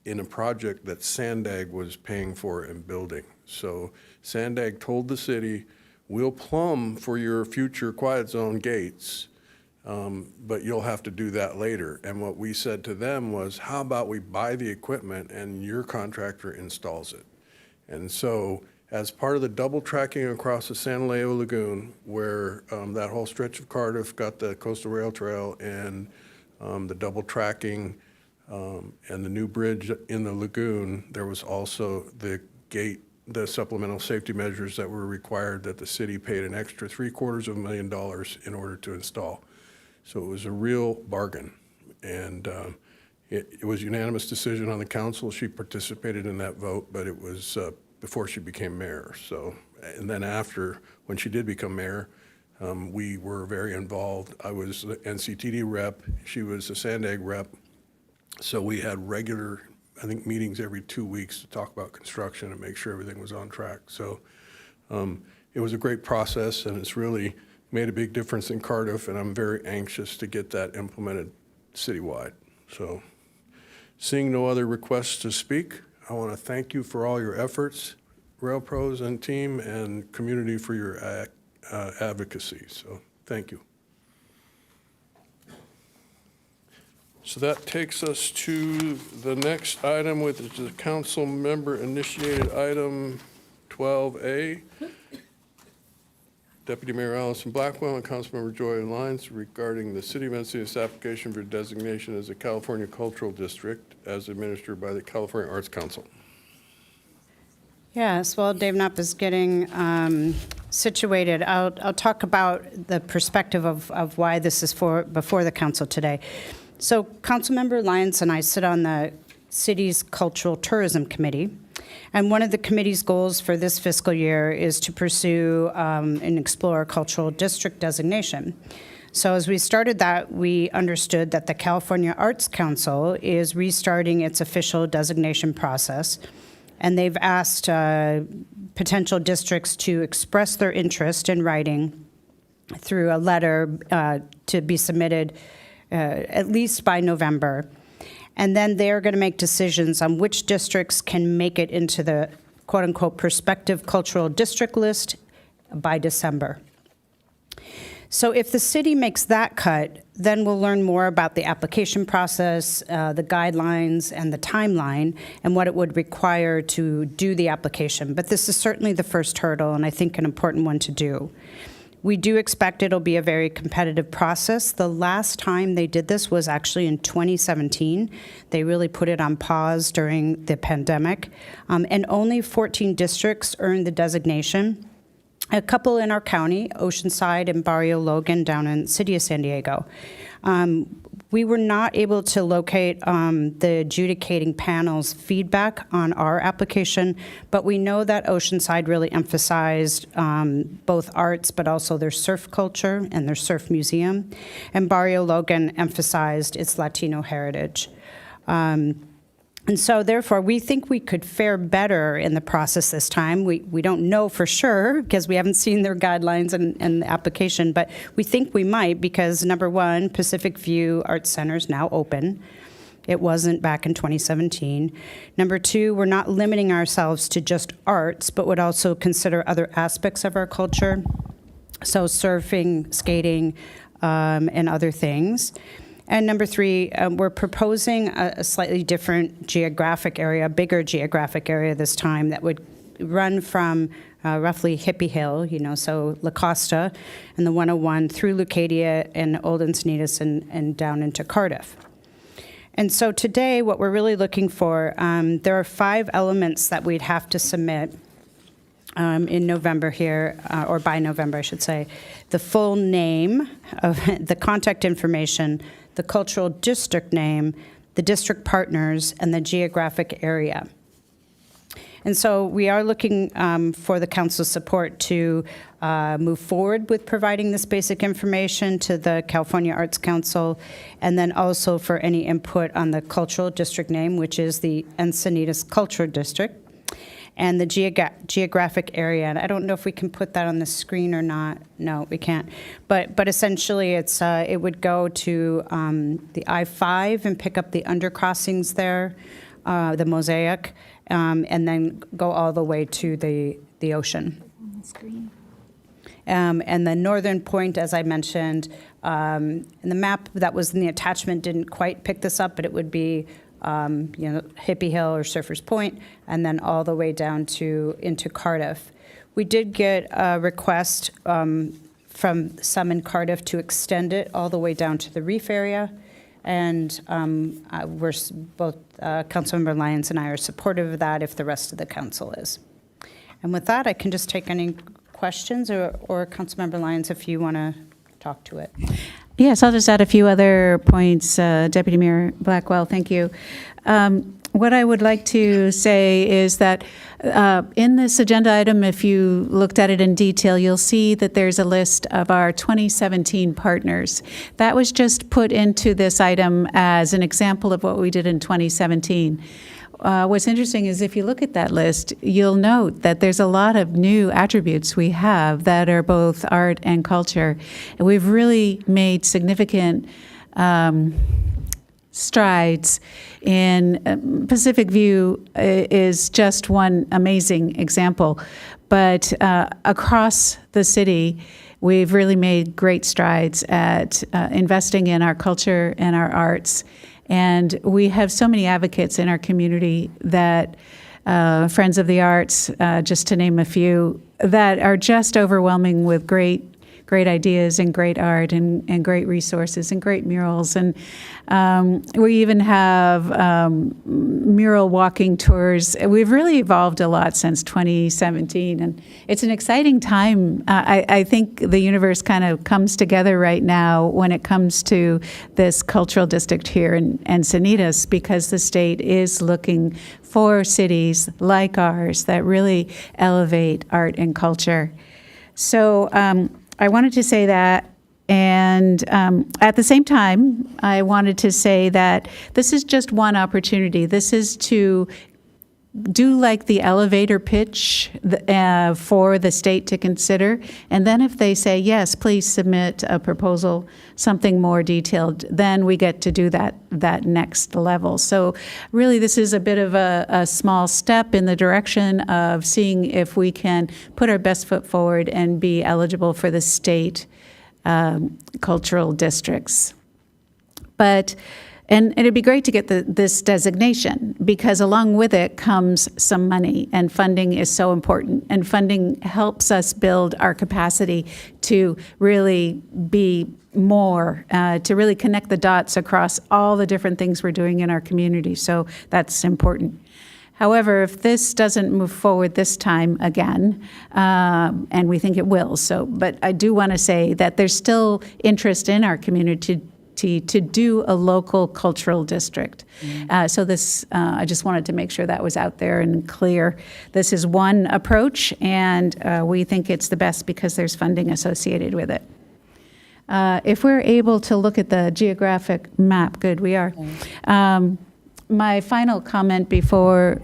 in a project that Sandag was paying for and building. So Sandag told the city, we'll plumb for your future quiet zone gates, but you'll have to do that later. And what we said to them was, how about we buy the equipment and your contractor installs it? And so as part of the double tracking across the San Leo Lagoon, where that whole stretch of Cardiff got the coastal rail trail and the double tracking and the new bridge in the lagoon, there was also the supplemental safety measures that were required that the city paid an extra $750,000 in order to install. So it was a real bargain. And it was a unanimous decision on the council. She participated in that vote, but it was before she became mayor. So, and then after, when she did become mayor, We were very involved. I was the NCTD rep, she was the Sandag rep. So we had regular, I think, meetings every 2 weeks to talk about construction and make sure everything was on track. So it was a great process, and it's really made a big difference in Cardiff, and I'm very anxious to get that implemented citywide. So seeing no other requests to speak, I want to thank you for all your efforts, Rail Pros and team, and community for your advocacy. So thank you. So that takes us to the next item, which is the council member initiated item 12A. Deputy Mayor Allison Blackwell and Councilmember Joy Lyons regarding the City of Encinitas application for designation as a California Cultural District as administered by the California Arts Council. Yes, while Dave Knapp is getting situated, I'll talk about the perspective of why this is before the council today. So Councilmember Lyons and I sit on the city's Cultural Tourism Committee, and one of the committee's goals for this fiscal year is to pursue and explore cultural district designation. So as we started that, we understood that the California Arts Council is restarting its official designation process, and they've asked potential districts to express their interest in writing through a letter to be submitted at least by November. And then they're going to make decisions on which districts can make it into the quote-unquote prospective cultural district list by December. So if the city makes that cut, then we'll learn more about the application process, the guidelines, and the timeline, and what it would require to do the application. But this is certainly the first hurdle, and I think an important one to do. We do expect it'll be a very competitive process. The last time they did this was actually in 2017. They really put it on pause during the pandemic, and only 14 districts earned the designation. A couple in our county, Oceanside and Barrio Logan down in the city of San Diego. We were not able to locate the adjudicating panel's feedback on our application, but we know that Oceanside really emphasized both arts, but also their surf culture and their surf museum. And Barrio Logan emphasized its Latino heritage. And so therefore, we think we could fare better in the process this time. We don't know for sure because we haven't seen their guidelines and the application, but we think we might because, number one, Pacific View Arts Center is now open. It wasn't back in 2017. Number two, we're not limiting ourselves to just arts, but would also consider other aspects of our culture, so surfing, skating, and other things. And number three, we're proposing a slightly different geographic area, a bigger geographic area this time that would run from roughly Hippie Hill, so La Costa and the 101 through Leucadia and Old Encinitas and down into Cardiff. And so today, what we're really looking for, there are 5 elements that we'd have to submit in November here, or by November, I should say. The full name of the contact information, the cultural district name, the district partners, and the geographic area. And so we are looking for the council's support to move forward with providing this basic information to the California Arts Council, and then also for any input on the cultural district name, which is the Encinitas Cultural District, and the geographic area. And I don't know if we can put that on the screen or not. No, we can't. But essentially, it would go to the I-5 and pick up the undercrossings there, the mosaic, and then go all the way to the ocean. On the screen. And the northern point, as I mentioned, and the map that was in the attachment didn't quite pick this up, but it would be Hippie Hill or Surfers Point, and then all the way down into Cardiff. We did get a request from some in Cardiff to extend it all the way down to the reef area, and we're both Councilmember Lyons and I are supportive of that if the rest of the council is. And with that, I can just take any questions, or Councilmember Lyons, if you want to talk to it. Yes, I'll just add a few other points, Deputy Mayor Blackwell, thank you. what I would like to say is that in this agenda item, if you looked at it in detail, you'll see that there's a list of our 2017 partners. That was just put into this item as an example of what we did in 2017. What's interesting is if you look at that list, you'll note that there's a lot of new attributes we have that are both art and culture. And we've really made significant strides in Pacific View is just one amazing example. But across the city, we've really made great strides at investing in our culture and our arts. And we have so many advocates in our community that, Friends of the Arts, just to name a few, that are just overwhelming with great ideas and great art and great resources and great murals. And we even have mural walking tours. We've really evolved a lot since 2017. And it's an exciting time. I think the universe kind of comes together right now when it comes to this cultural district here in Encinitas, because the state is looking for cities like ours that really elevate art and culture. So I wanted to say that, and at the same time, I wanted to say that this is just one opportunity. This is to do like the elevator pitch for the state to consider, and then if they say, yes, please submit a proposal, something more detailed, then we get to do that next level. So really, this is a bit of a small step in the direction of seeing if we can put our best foot forward and be eligible for the state cultural districts. And it'd be great to get this designation, because along with it comes some money, and funding is so important. And funding helps us build our capacity to really be more, to really connect the dots across all the different things we're doing in our community. So that's important. However, if this doesn't move forward this time again, and we think it will, but I do want to say that there's still interest in our community to do a local cultural district. So this, I just wanted to make sure that was out there and clear. This is one approach, and we think it's the best because there's funding associated with it. If we're able to look at the geographic map, good, we are. My final comment before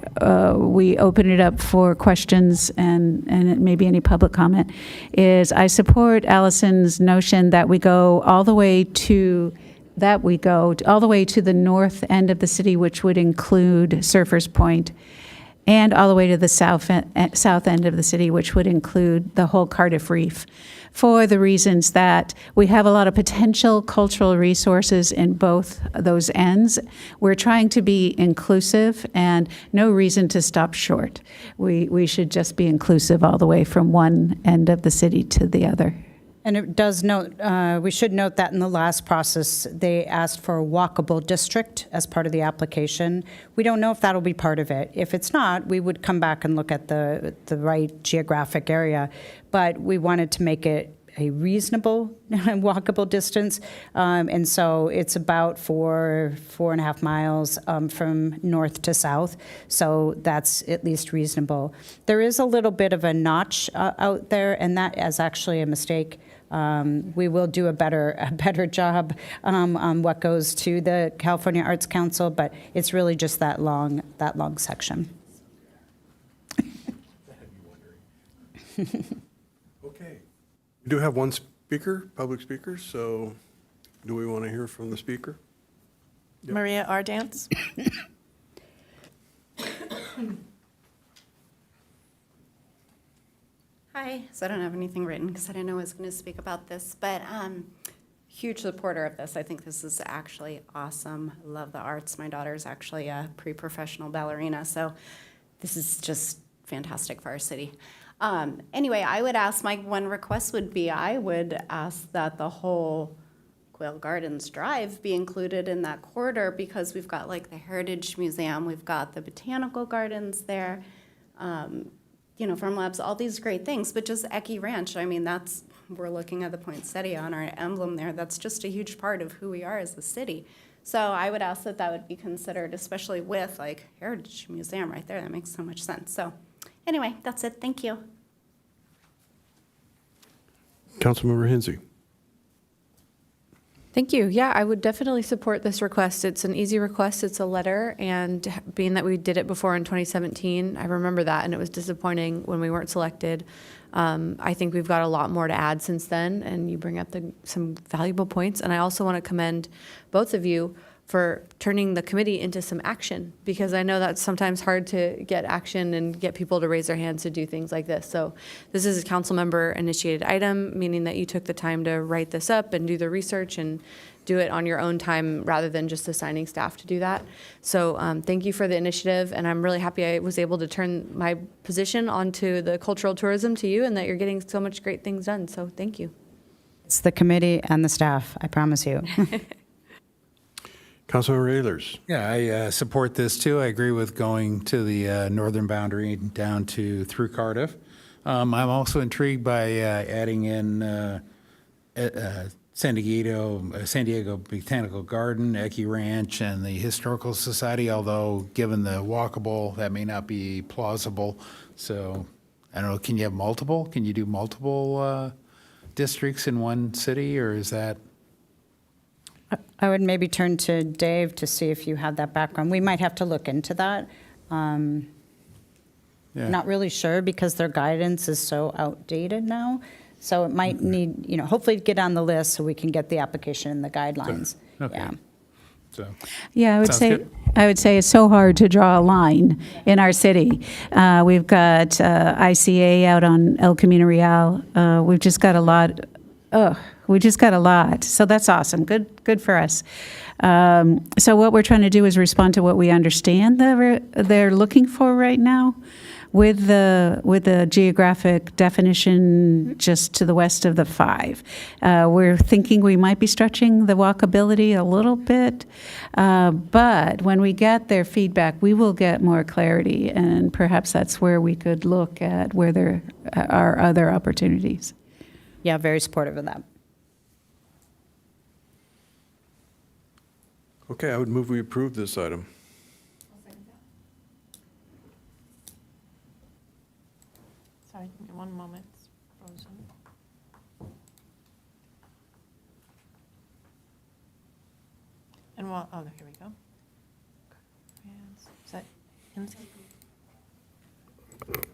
we open it up for questions and maybe any public comment is I support Allison's notion that we go all the way to the north end of the city, which would include Surfers Point, and all the way to the south end of the city, which would include the whole Cardiff Reef, for the reasons that we have a lot of potential cultural resources in both those ends. We're trying to be inclusive, and no reason to stop short. We should just be inclusive all the way from one end of the city to the other. And it does note, we should note that in the last process, they asked for a walkable district as part of the application. We don't know if that'll be part of it. If it's not, we would come back and look at the right geographic area. But we wanted to make it a reasonable walkable distance. And so it's about 4.5 miles from north to south. So that's at least reasonable. There is a little bit of a notch out there, and that is actually a mistake. We will do a better job on what goes to the California Arts Council, but it's really just that long section. Okay. We do have one speaker, public speaker, so do we want to hear from the speaker? Yep. Maria Ardance. Hi, so I don't have anything written because I didn't know I was going to speak about this, but huge supporter of this. I think this is actually awesome. I love the arts. My daughter's actually a pre-professional ballerina, so this is just fantastic for our city. Anyway, I would ask, my one request would be, I would ask that the whole Quail Gardens Drive be included in that corridor, because we've got like the Heritage Museum, we've got the Botanical Gardens there, Farm Labs, all these great things, but just Ecke Ranch, I mean, we're looking at the poinsettia on our emblem there, that's just a huge part of who we are as a city. So I would ask that that would be considered, especially with like Heritage Museum right there. That makes so much sense. So anyway, that's it. Thank you. Councilmember Hensy. Thank you. Yeah, I would definitely support this request. It's an easy request. It's a letter, and being that we did it before in 2017, I remember that, and it was disappointing when we weren't selected. I think we've got a lot more to add since then, and you bring up some valuable points. And I also want to commend both of you for turning the committee into some action, because I know that's sometimes hard to get action and get people to raise their hands to do things like this. So this is a council member initiated item, meaning that you took the time to write this up and do the research and do it on your own time rather than just assigning staff to do that. So thank you for the initiative, and I'm really happy I was able to turn my position onto the cultural tourism to you, and that you're getting so much great things done. So thank you. It's the committee and the staff, I promise you. Councilmember Ehlers. Yeah, I support this too. I agree with going to the northern boundary down through Cardiff. I'm also intrigued by adding in San Diego Botanical Garden, Ecke Ranch, and the Historical Society, although given the walkable, that may not be plausible. So I don't know, can you have multiple? Can you do multiple districts in one city, or is that? I would maybe turn to Dave to see if you had that background. We might have to look into that. Yeah. Not really sure because their guidance is so outdated now. So it might need, hopefully get on the list so we can get the application and the guidelines. Okay. Yeah. So. Yeah, Sounds good. I would say it's so hard to draw a line in our city. We've got ICA out on El Camino Real. We've just got a lot. We just got a lot. So that's awesome. Good for us. So what we're trying to do is respond to what we understand they're looking for right now, with the geographic definition just to the west of the 5. We're thinking we might be stretching the walkability a little bit, but when we get their feedback, we will get more clarity, and perhaps that's where we could look at where there are other opportunities. Yeah, very supportive of that. Okay, I would move we approve this item. Sorry, give me one moment. It's frozen. And here we go. Is that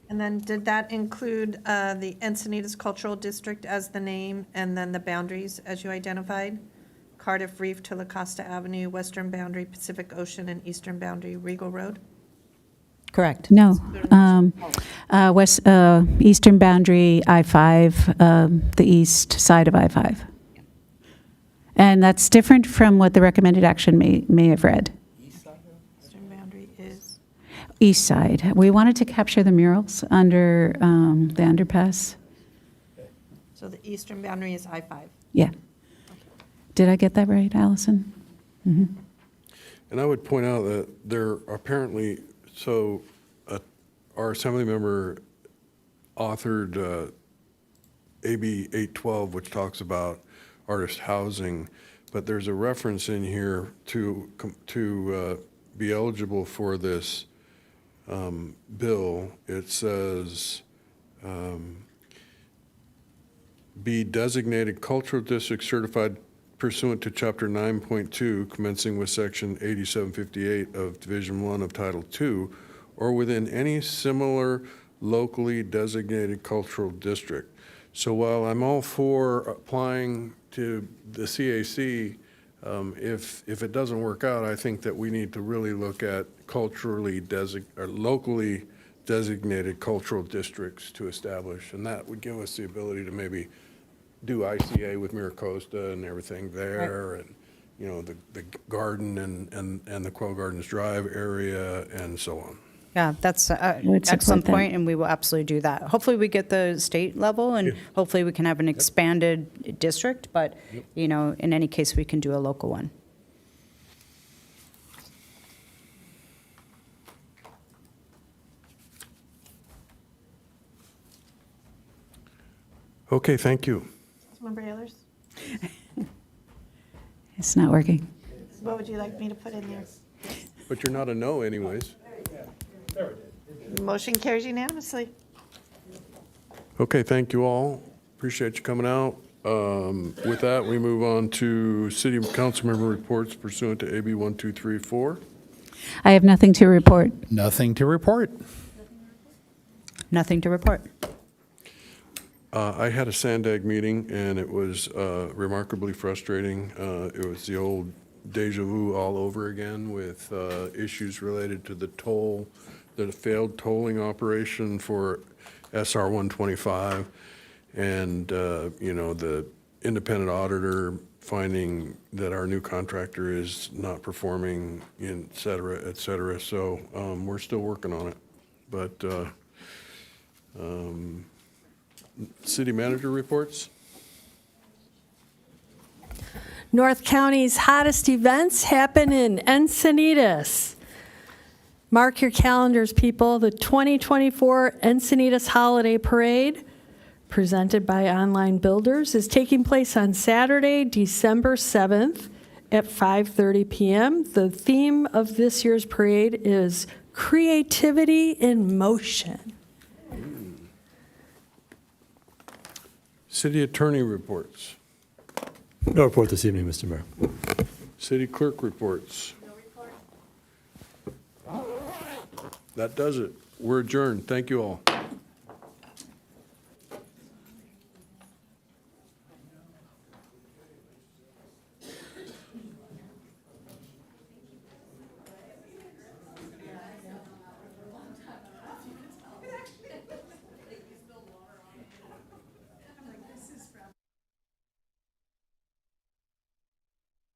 and then did that include the Encinitas Cultural District as the name, and then the boundaries as you identified? Cardiff Reef to La Costa Avenue, western boundary Pacific Ocean, and eastern boundary Regal Road? Correct. No. Eastern boundary I-5, the east side of I-5. And that's different from what the recommended action may have read. Eastern boundary is? East side. We wanted to capture the murals under the underpass. So the eastern boundary is I-5? Yeah. Did I get that right, Allison? Mm-hmm. And I would point out that there apparently, our assembly member authored AB 812, which talks about artist housing, but there's a reference in here to be eligible for this bill. It says, be designated cultural district certified pursuant to Chapter 9.2, commencing with Section 8758 of Division 1 of Title II, or within any similar locally designated cultural district. So while I'm all for applying to the CAC, if it doesn't work out, I think that we need to really look at locally designated cultural districts to establish, and that would give us the ability to maybe do ICA with Miracosta and everything there, right. And the garden and the Quail Gardens Drive area and so on. Yeah, that's an excellent point, and we will absolutely do that. Hopefully we get the state level, and hopefully we can have an expanded district, but, in any case, we can do a local one. Okay, thank you. Councilmember Ehlers? It's not working. What would you like me to put in there? But you're not a no anyways. Motion carries unanimously. Okay, thank you all. Appreciate you coming out. With that, we move on to city council member reports pursuant to AB 1234. I have nothing to report. Nothing to report. Nothing to report. I had a Sandag meeting, and it was remarkably frustrating. It was the old deja vu all over again with issues related to the failed tolling operation for SR 125, and the independent auditor finding that our new contractor is not performing, et cetera, et cetera. So we're still working on it, but. City manager reports. North County's hottest events happen in Encinitas. Mark your calendars, people. The 2024 Encinitas Holiday Parade, presented by Online Builders, is taking place on Saturday, December 7th at 5:30 p.m. The theme of this year's parade is Creativity in Motion. City attorney reports. No report this evening, Mr. Mayor. City clerk reports. No report. That does it. We're adjourned. Thank you all.